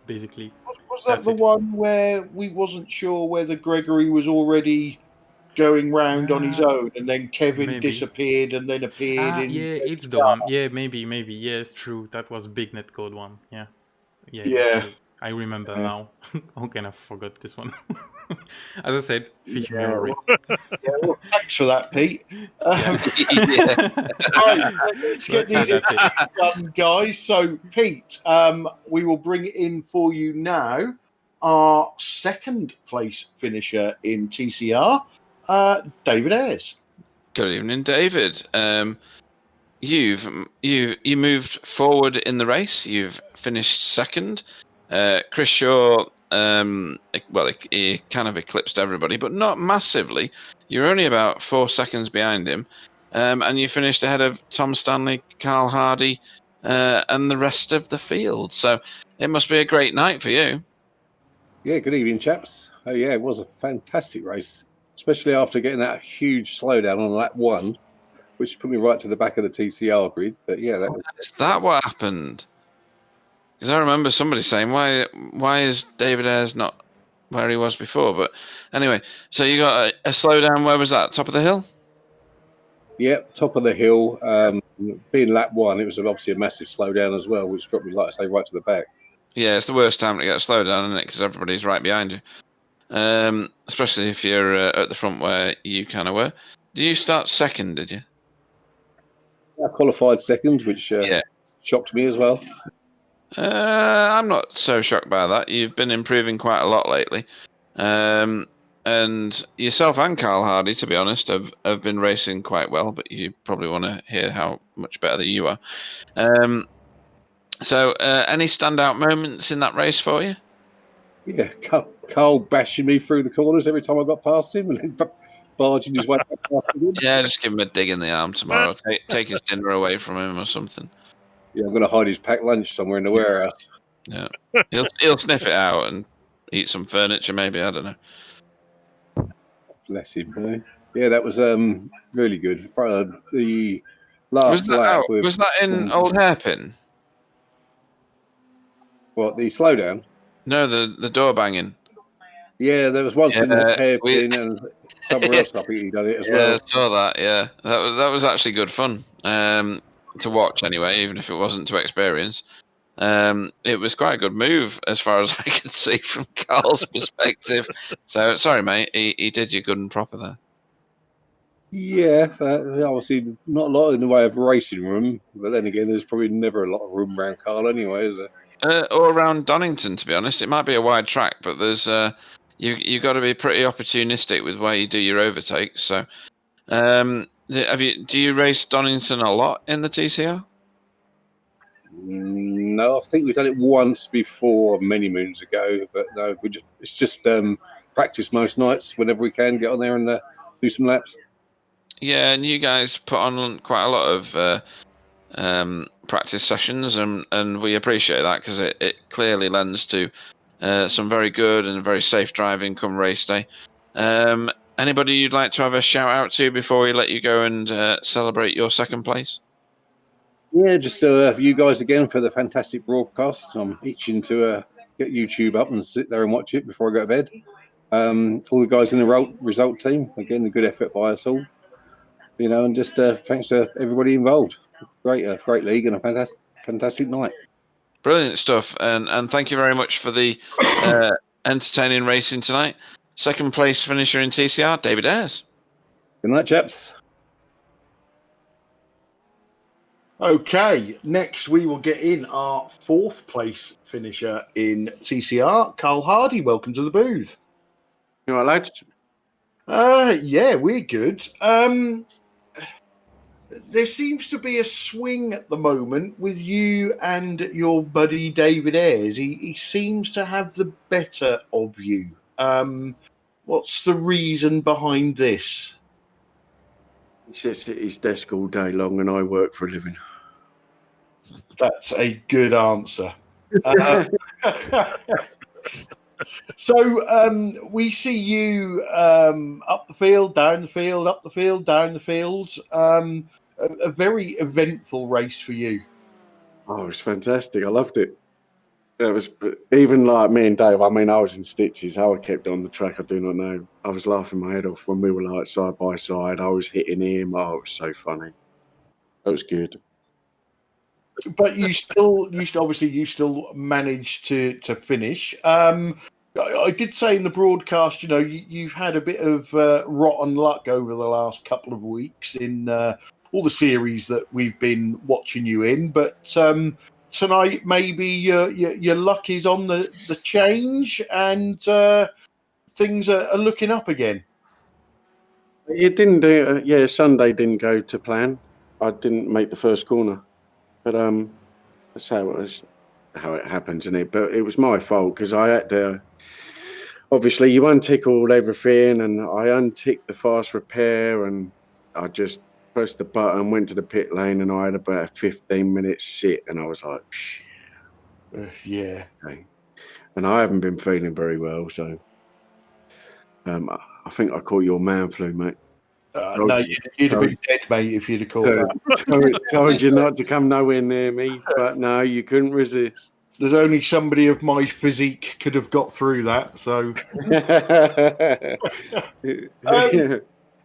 basically. Was that the one where we wasn't sure whether Gregory was already going round on his own, and then Kevin disappeared and then appeared? It's the one. Yeah, maybe. Yeah, it's true. That was Big Net Code one. Yeah. I remember now. How can I forgot this one? As I said, fish memory. Well, thanks for that, Pete. Right, let's get these done, guys. So, Pete, we will bring in for you now our second place finisher in TCR, David Ayres. Good evening, David. You moved forward in the race. You've finished second. Chris Shaw, he kind of eclipsed everybody, but not massively. You're only about 4 seconds behind him, and you finished ahead of Tom Stanley, Carl Hardy, and the rest of the field. So it must be a great night for you. Yeah, good evening, chaps. Oh yeah, it was a fantastic race. especially after getting that huge slowdown on lap 1, which put me right to the back of the TCR grid. But yeah, Is that what happened? Because I remember somebody saying, why is David Ayres not where he was before? But anyway, so you got a slowdown. Where was that? Top of the hill? Yep, top of the hill. Being lap 1, it was obviously a massive slowdown as well, which dropped me, like I say, right to the back. Yeah, it's the worst time to get a slowdown, isn't it? Because everybody's right behind you. Especially if you're at the front where you kind of were. Did you start second, did you? I qualified second, which shocked me as well. I'm not so shocked by that. You've been improving quite a lot lately. And yourself and Carl Hardy, to be honest, have been racing quite well, but you probably want to hear how much better that you are. So any standout moments in that race for you? Yeah, Carl bashing me through the corners every time I got past him, and then barging his way back after him. Yeah, just give him a dig in the arm tomorrow. Take his dinner away from him or something. Yeah, I'm going to hide his packed lunch somewhere in the warehouse. Yeah, he'll sniff it out and eat some furniture, maybe. I don't know. Bless him. Man. Yeah, that was really good. The last lap was that in Old Hairpin? What, the slowdown? No, the door banging. Yeah, there was once in the hairpin and somewhere else. I think he done it as well. Yeah, I saw that. Yeah, that was actually good fun to watch anyway, even if it wasn't to experience. It was quite a good move as far as I could see from Carl's perspective. So sorry, mate, he did you good and proper there. Yeah, obviously not a lot in the way of racing room, but then again, there's probably never a lot of room around Carl anyway, is there? Or around Donington, to be honest. It might be a wide track, but there's you got to be pretty opportunistic with where you do your overtakes. So, do you race Donington a lot in the TCR? No, I think we've done it once before, many moons ago, but no, it's just practice most nights whenever we can get on there and do some laps. Yeah, and you guys put on quite a lot of practice sessions, and we appreciate that because it clearly lends to some very good and very safe driving come race day. Anybody you'd like to have a shout out to before we let you go and celebrate your second place? Yeah, just you guys again for the fantastic broadcast. I'm itching to get YouTube up and sit there and watch it before I go to bed. All the guys in the result team, again, a good effort by us all. And just thanks to everybody involved. Great league and a fantastic night. Brilliant stuff, and thank you very much for the entertaining racing tonight. Second place finisher in TCR, David Ayres. Good night, chaps. Okay, next we will get in our fourth place finisher in TCR, Carl Hardy. Welcome to the booth. You all right, lads? Yeah, we're good. There seems to be a swing at the moment with you and your buddy David Ayres. He seems to have the better of you. What's the reason behind this? He sits at his desk all day long and I work for a living. That's a good answer. So we see you up the field, down the field, up the field, down the field. A very eventful race for you. Oh, it was fantastic. I loved it. It was even like me and Dave. I mean, I was in stitches. How I kept on the track, I do not know. I was laughing my head off when we were like side by side. I was hitting him. Oh, it was so funny. That was good. But you still managed to finish. I did say in the broadcast, you've had a bit of rotten luck over the last couple of weeks in all the series that we've been watching you in. But tonight, maybe your luck is on the change and things are looking up again. It didn't do. Sunday didn't go to plan. I didn't make the first corner, but that's how it happens, isn't it? But it was my fault because I had to. Obviously, you untick everything, and I unticked the fast repair, and I just pressed the button, went to the pit lane, and I had about a 15-minute sit, and I was like, shit. Yeah. Okay. And I haven't been feeling very well, so I think I call your man flu, mate. No, you'd have been dead, mate, if you'd have called that. Told you not to come nowhere near me, but no, you couldn't resist. There's only somebody of my physique could have got through that. So,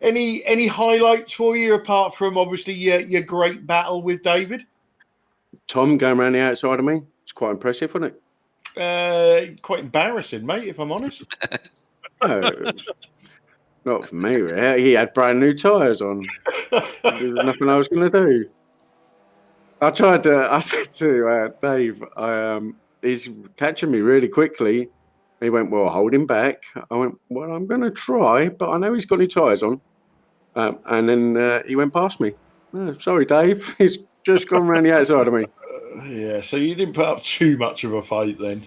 any highlights for you apart from obviously your great battle with David? Tom going around the outside of me. It's quite impressive, wasn't it? Quite embarrassing, mate, if I'm honest. Not for me, really. He had brand new tyres on. There was nothing I was going to do. I said to Dave, he's catching me really quickly. He went, well, hold him back. I went, well, I'm going to try, but I know he's got new tyres on. And then he went past me. Oh, sorry, Dave. He's just gone around the outside of me. Yeah, so you didn't put up too much of a fight then.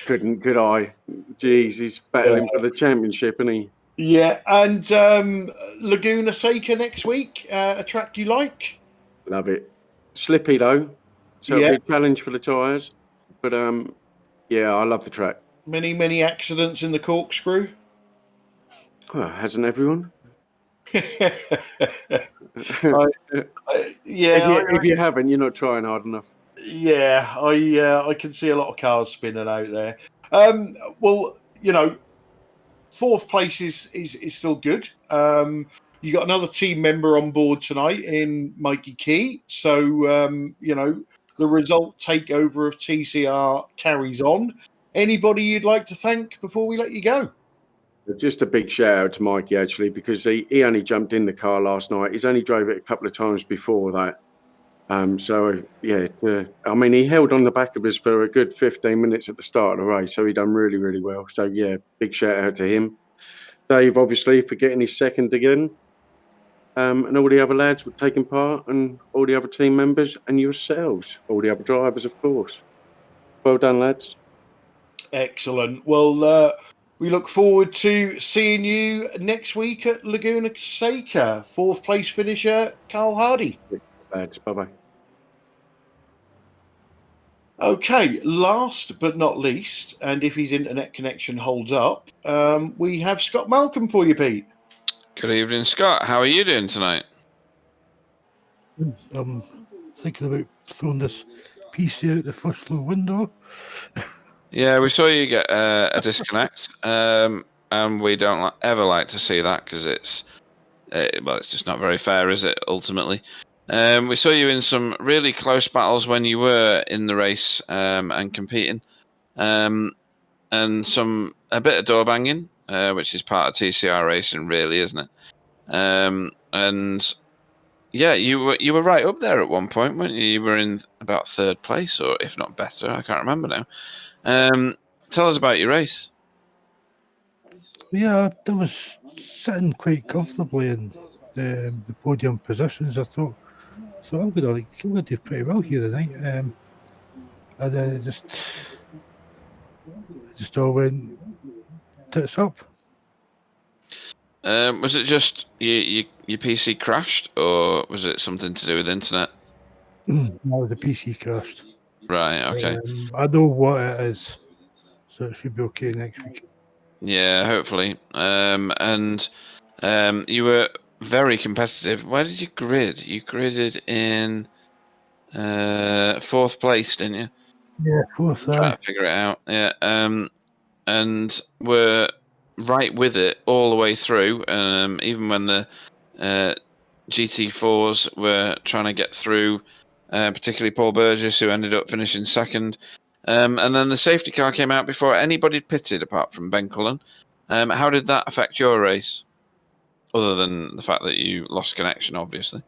Couldn't, could I? Jeez, he's battling for the championship, isn't he? Yeah, and Laguna Seca next week, a track you like? Love it. Slippy though, so it'll be a challenge for the tyres. But yeah, I love the track. Many accidents in the corkscrew. Well, hasn't everyone? If you haven't, you're not trying hard enough. Yeah, I can see a lot of cars spinning out there. Well, you know, fourth place is still good. You got another team member on board tonight in Mikey Key. So, you know, the result takeover of TCR carries on. Anybody you'd like to thank before we let you go? Just a big shout out to Mikey, actually, because he only jumped in the car last night. He's only drove it a couple of times before that. So, yeah, I mean, he held on the back of us for a good 15 minutes at the start of the race. So he done really, really well. So, yeah, big shout out to him. Dave, obviously, for getting his second again. And all the other lads were taking part, and all the other team members, and yourselves, all the other drivers, of course. Well done, lads. Excellent. Well, we look forward to seeing you next week at Laguna Seca. Fourth place finisher, Carl Hardy. Lads, bye-bye. Okay, last but not least, and if his internet connection holds up, we have Scott Malcolm for you, Pete. Good evening, Scott. How are you doing tonight? I'm thinking about throwing this PC out the first floor window. Yeah, we saw you get a disconnect, and we don't ever like to see that because it's just not very fair, is it? Ultimately, we saw you in some really close battles when you were in the race and competing, and a bit of door banging. Which is part of TCR racing, really, isn't it? And yeah, you were right up there at one point, weren't you? You were in about third place, or if not better, I can't remember now. Tell us about your race. Yeah, I was sitting quite comfortably in the podium positions. I thought, so I'm gonna do pretty well here tonight. And then it just all went tits up. Was it just your PC crashed, or was it something to do with internet? No, the PC crashed. Right. Okay. I know what it is, so it should be okay next week. Yeah, hopefully. And you were very competitive. Where did you grid? You gridded in fourth place, didn't you? Yeah, fourth. Try to figure it out. Yeah. And we're right with it all the way through. Even when the GT4s were trying to get through, particularly Paul Burgess, who ended up finishing second. And then the safety car came out before anybody pitted, apart from Ben Cullen. How did that affect your race? Other than the fact that you lost connection, obviously.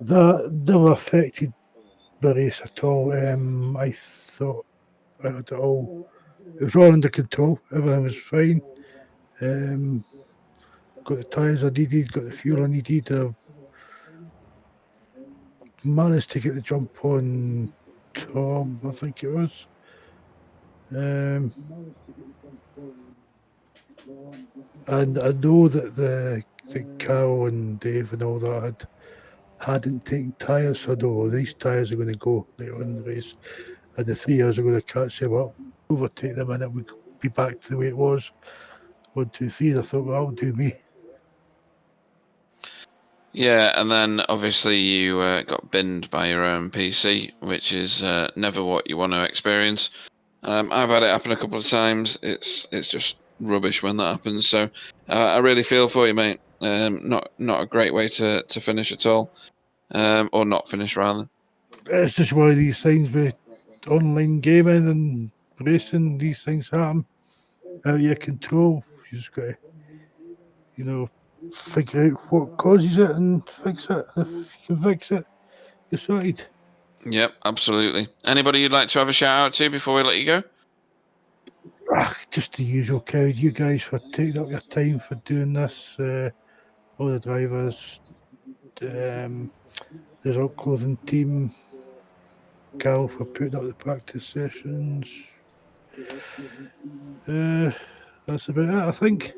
That never affected the race at all. I thought it was all under control. Everything was fine. Got the tyres I needed, got the fuel I needed. Managed to get the jump on Tom, I think it was. And I know that the Carol and Dave and all that hadn't taken tyres, so I know these tyres are going to go later in the race, and the 3 years are going to catch them up, overtake them, and it would be back to the way it was. 1, 2, 3. And I thought, well, that'll do me. Yeah, and then obviously you got binned by your own PC, which is never what you want to experience. I've had it happen a couple of times. It's just rubbish when that happens. So I really feel for you, mate. Not a great way to finish at all, or not finish rather. It's just one of these things with online gaming and racing. These things happen out of your control. You just got to, figure out what causes it and fix it. If you can fix it, you're sorted. Yep, absolutely. Anybody you'd like to have a shout out to before we let you go? Just the usual crowd. You guys for taking up your time for doing this. All the drivers, the Rock Clothing team, Cal for putting up the practice sessions. That's about it, I think.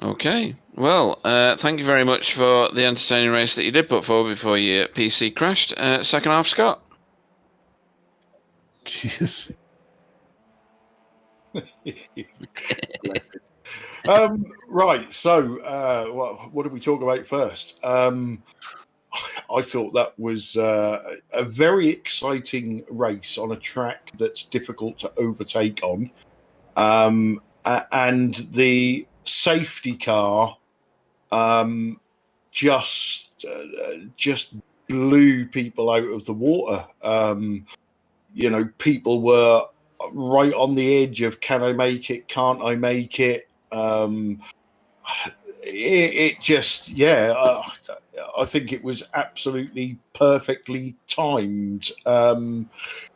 Okay. Well, thank you very much for the entertaining race that you did put forward before your PC crashed. Second half, Scott. Jesus. Right, so what did we talk about first? I thought that was a very exciting race on a track that's difficult to overtake on, and the safety car just blew people out of the water. People were right on the edge of, can I make it? Can't I make it? I think it was absolutely perfectly timed.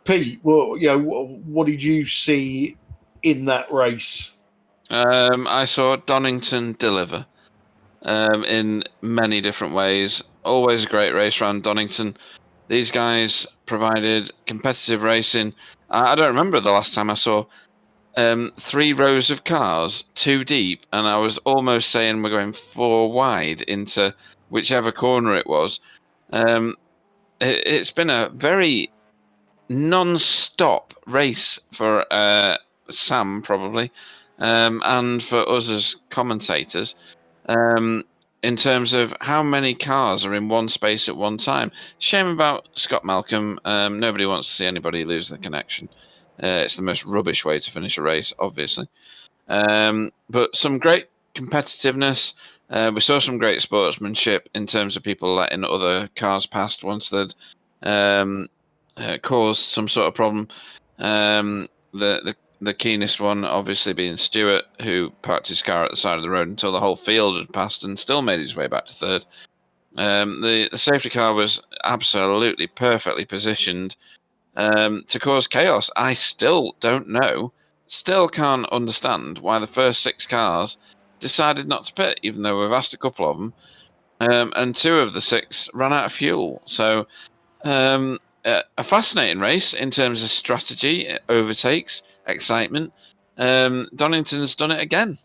Pete, what did you see in that race? I saw Donington deliver in many different ways. Always a great race around Donington. These guys provided competitive racing. I don't remember the last time I saw 3 rows of cars, 2 deep, and I was almost saying we're going 4 wide into whichever corner it was. It's been a very non-stop race for Sam, probably, and for us as commentators, in terms of how many cars are in one space at one time. Shame about Scott Malcolm. Nobody wants to see anybody lose the connection. It's the most rubbish way to finish a race, obviously. But some great competitiveness. We saw some great sportsmanship in terms of people letting other cars past once they'd caused some sort of problem. The keenest one, obviously, being Stewart, who parked his car at the side of the road until the whole field had passed and still made his way back to third. The safety car was absolutely perfectly positioned to cause chaos. I still don't know, still can't understand why the first 6 cars decided not to pit, even though we've asked a couple of them, and 2 of the 6 ran out of fuel. So a fascinating race in terms of strategy, overtakes, excitement. Donington's done it again.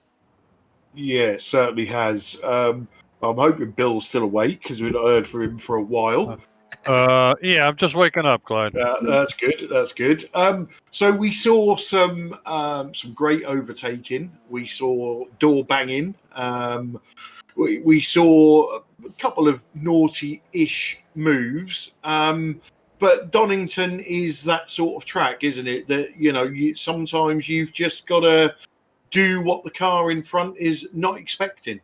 Yeah, it certainly has. I'm hoping Bill's still awake because we've not heard from him for a while. Yeah, I'm just waking up, Clyde. That's good. That's good. So we saw some great overtaking. We saw door banging. We saw a couple of naughty-ish moves. But Donington is that sort of track, isn't it? That sometimes you've just got to do what the car in front is not expecting.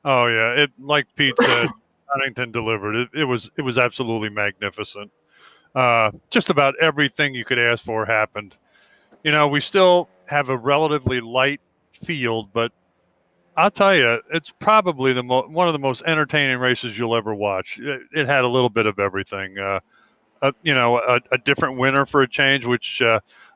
Oh yeah, like Pete said, Donington delivered. It was absolutely magnificent. Just about everything you could ask for happened. We still have a relatively light field, but I'll tell you, it's probably one of the most entertaining races you'll ever watch. It had a little bit of everything. A different winner for a change, which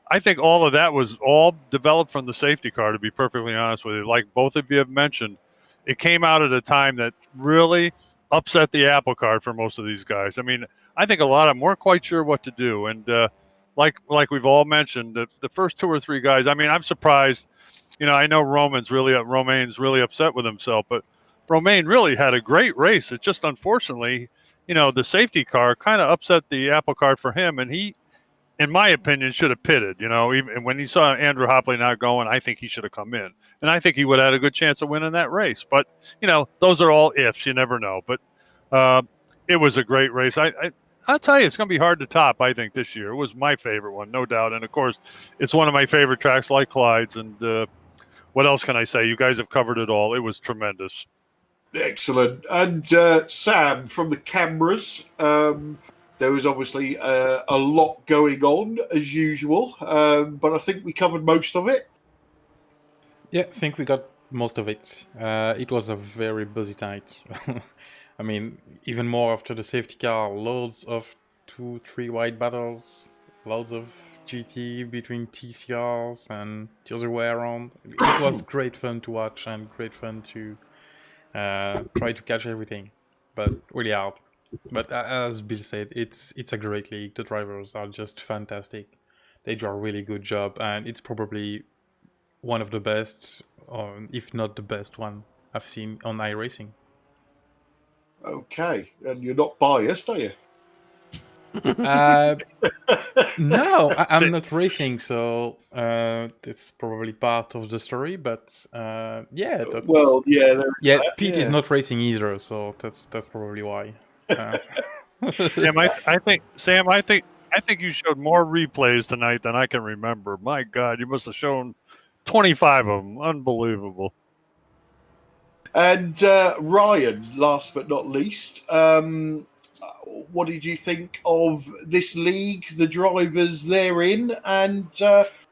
I think all of that was all developed from the safety car, to be perfectly honest with you. Like both of you have mentioned, it came out at a time that really upset the apple cart for most of these guys. I mean, I think a lot of them weren't quite sure what to do. And like we've all mentioned, the first 2 or 3 guys, I mean, I'm surprised. I know Romain's really upset with himself, but Romain really had a great race. It just, unfortunately, the safety car kind of upset the apple cart for him, and he in my opinion, should have pitted. You know, even when he saw Andrew Hopley not going, I think he should have come in, and I think he would have had a good chance of winning that race. But you know, those are all ifs. You never know. But it was a great race. I'll tell you, it's going to be hard to top. I think this year it was my favorite one, no doubt. And of course, it's one of my favorite tracks, like Clyde's. And what else can I say? You guys have covered it all. It was tremendous. Excellent. And Sam, from the cameras, there was obviously a lot going on as usual, but I think we covered most of it. Yeah, I think we got most of it. It was a very busy night. I mean, even more after the safety car, loads of 2-3 wide battles, loads of GT between TCRs and the other way around. It was great fun to watch and great fun to try to catch everything, but really hard. But as Bill said, it's a great league. The drivers are just fantastic. They do a really good job, and it's probably one of the best, or if not the best one I've seen on iRacing. Okay, and you're not biased, are you? No, I'm not racing, so it's probably part of the story. But yeah, that's, well, yeah, Pete is yeah. not racing either, so that's probably why. Sam, I think you showed more replays tonight than I can remember. My God, you must have shown 25 of them. Unbelievable. And Ryan, last but not least, what did you think of this league, the drivers therein, and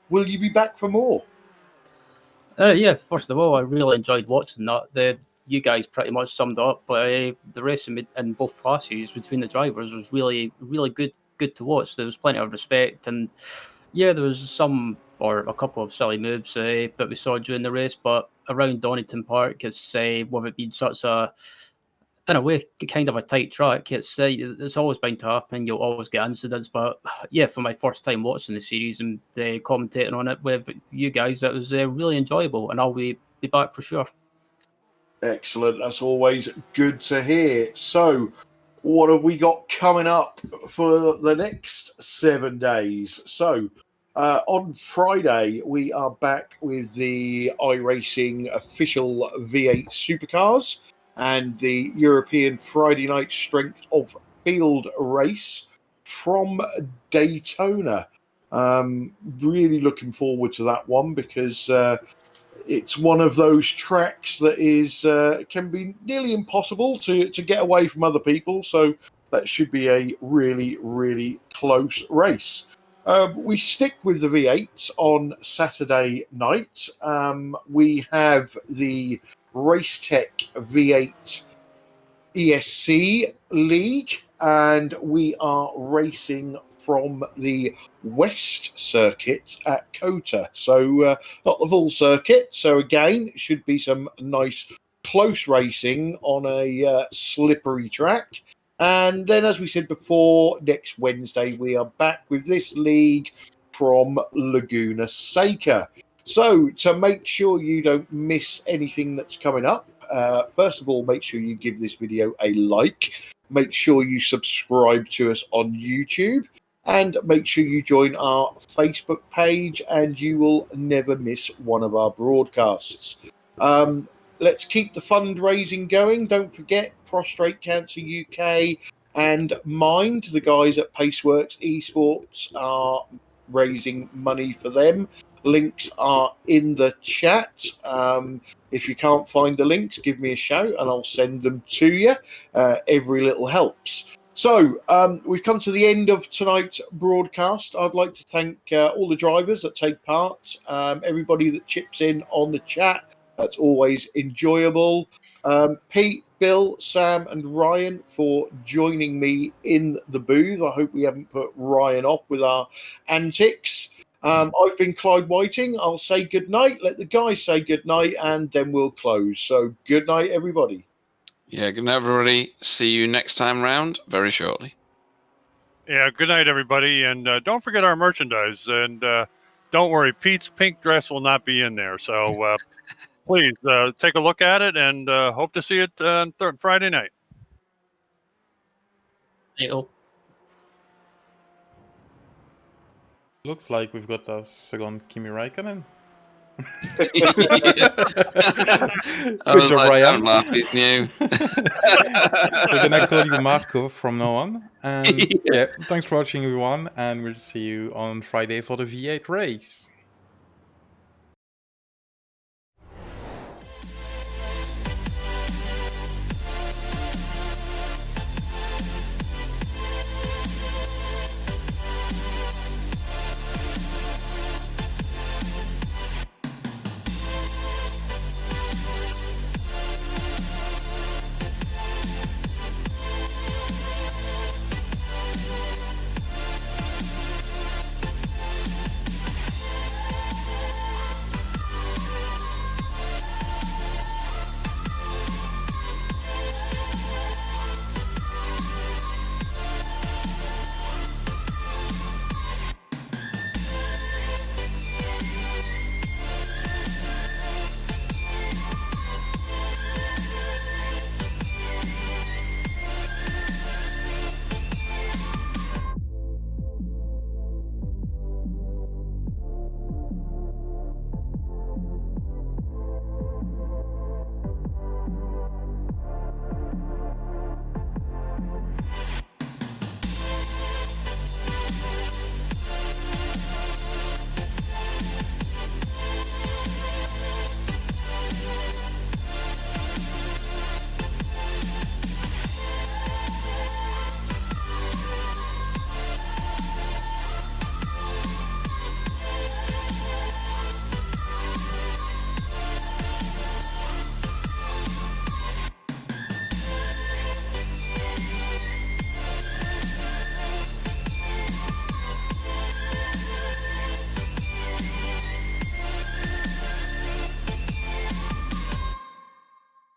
will you be back for more? Yeah, first of all, I really enjoyed watching that. You guys pretty much summed up, but the racing in both classes between the drivers was really, really good to watch. There was plenty of respect, and yeah, there was some or a couple of silly moves that we saw during the race, but around Donington Park, it's with it being such a, in a way, kind of a tight track, it's always bound to happen. You'll always get incidents, but yeah, for my first time watching the series and commentating on it with you guys, it was really enjoyable, and I'll be back for sure. Excellent. That's always good to hear. So, what have we got coming up for the next 7 days? So, on Friday, we are back with the iRacing official V8 supercars and the European Friday night strength of field race from Daytona. Really looking forward to that one because it's one of those tracks that is can be nearly impossible to get away from other people. So that should be a really, really close race. We stick with the V8s on Saturday night. We have the Racetech V8 ESC League, and we are racing from the West Circuit at Cota. So not the full circuit. So again, it should be some nice close racing on a slippery track. And then, as we said before, next Wednesday, we are back with this league from Laguna Seca. So to make sure you don't miss anything that's coming up, first of all, make sure you give this video a like. Make sure you subscribe to us on YouTube. And make sure you join our Facebook page, and you will never miss one of our broadcasts. Let's keep the fundraising going. Don't forget Prostate Cancer UK and Mind. The guys at Paceworks Esports are raising money for them. Links are in the chat. If you can't find the links, give me a shout and I'll send them to you. Every little helps. So we've come to the end of tonight's broadcast. I'd like to thank all the drivers that take part, everybody that chips in on the chat. That's always enjoyable. Pete, Bill, Sam, and Ryan for joining me in the booth. I hope we haven't put Ryan off with our antics. I've been Clyde Whiting. I'll say good night. Let the guys say good night, and then we'll close. So good night, everybody. Yeah, good night, everybody. See you next time round very shortly. Yeah, good night, everybody. And don't forget our merchandise. And don't worry, Pete's pink dress will not be in there. So please take a look at it, and hope to see it on Friday night. It'll Looks like we've got a second Kimi Räikkönen. Good job, Ryan. Don't laugh, he's new. We're gonna call you Marco from now on. And yeah, thanks for watching, everyone, and we'll see you on Friday for the V8 race.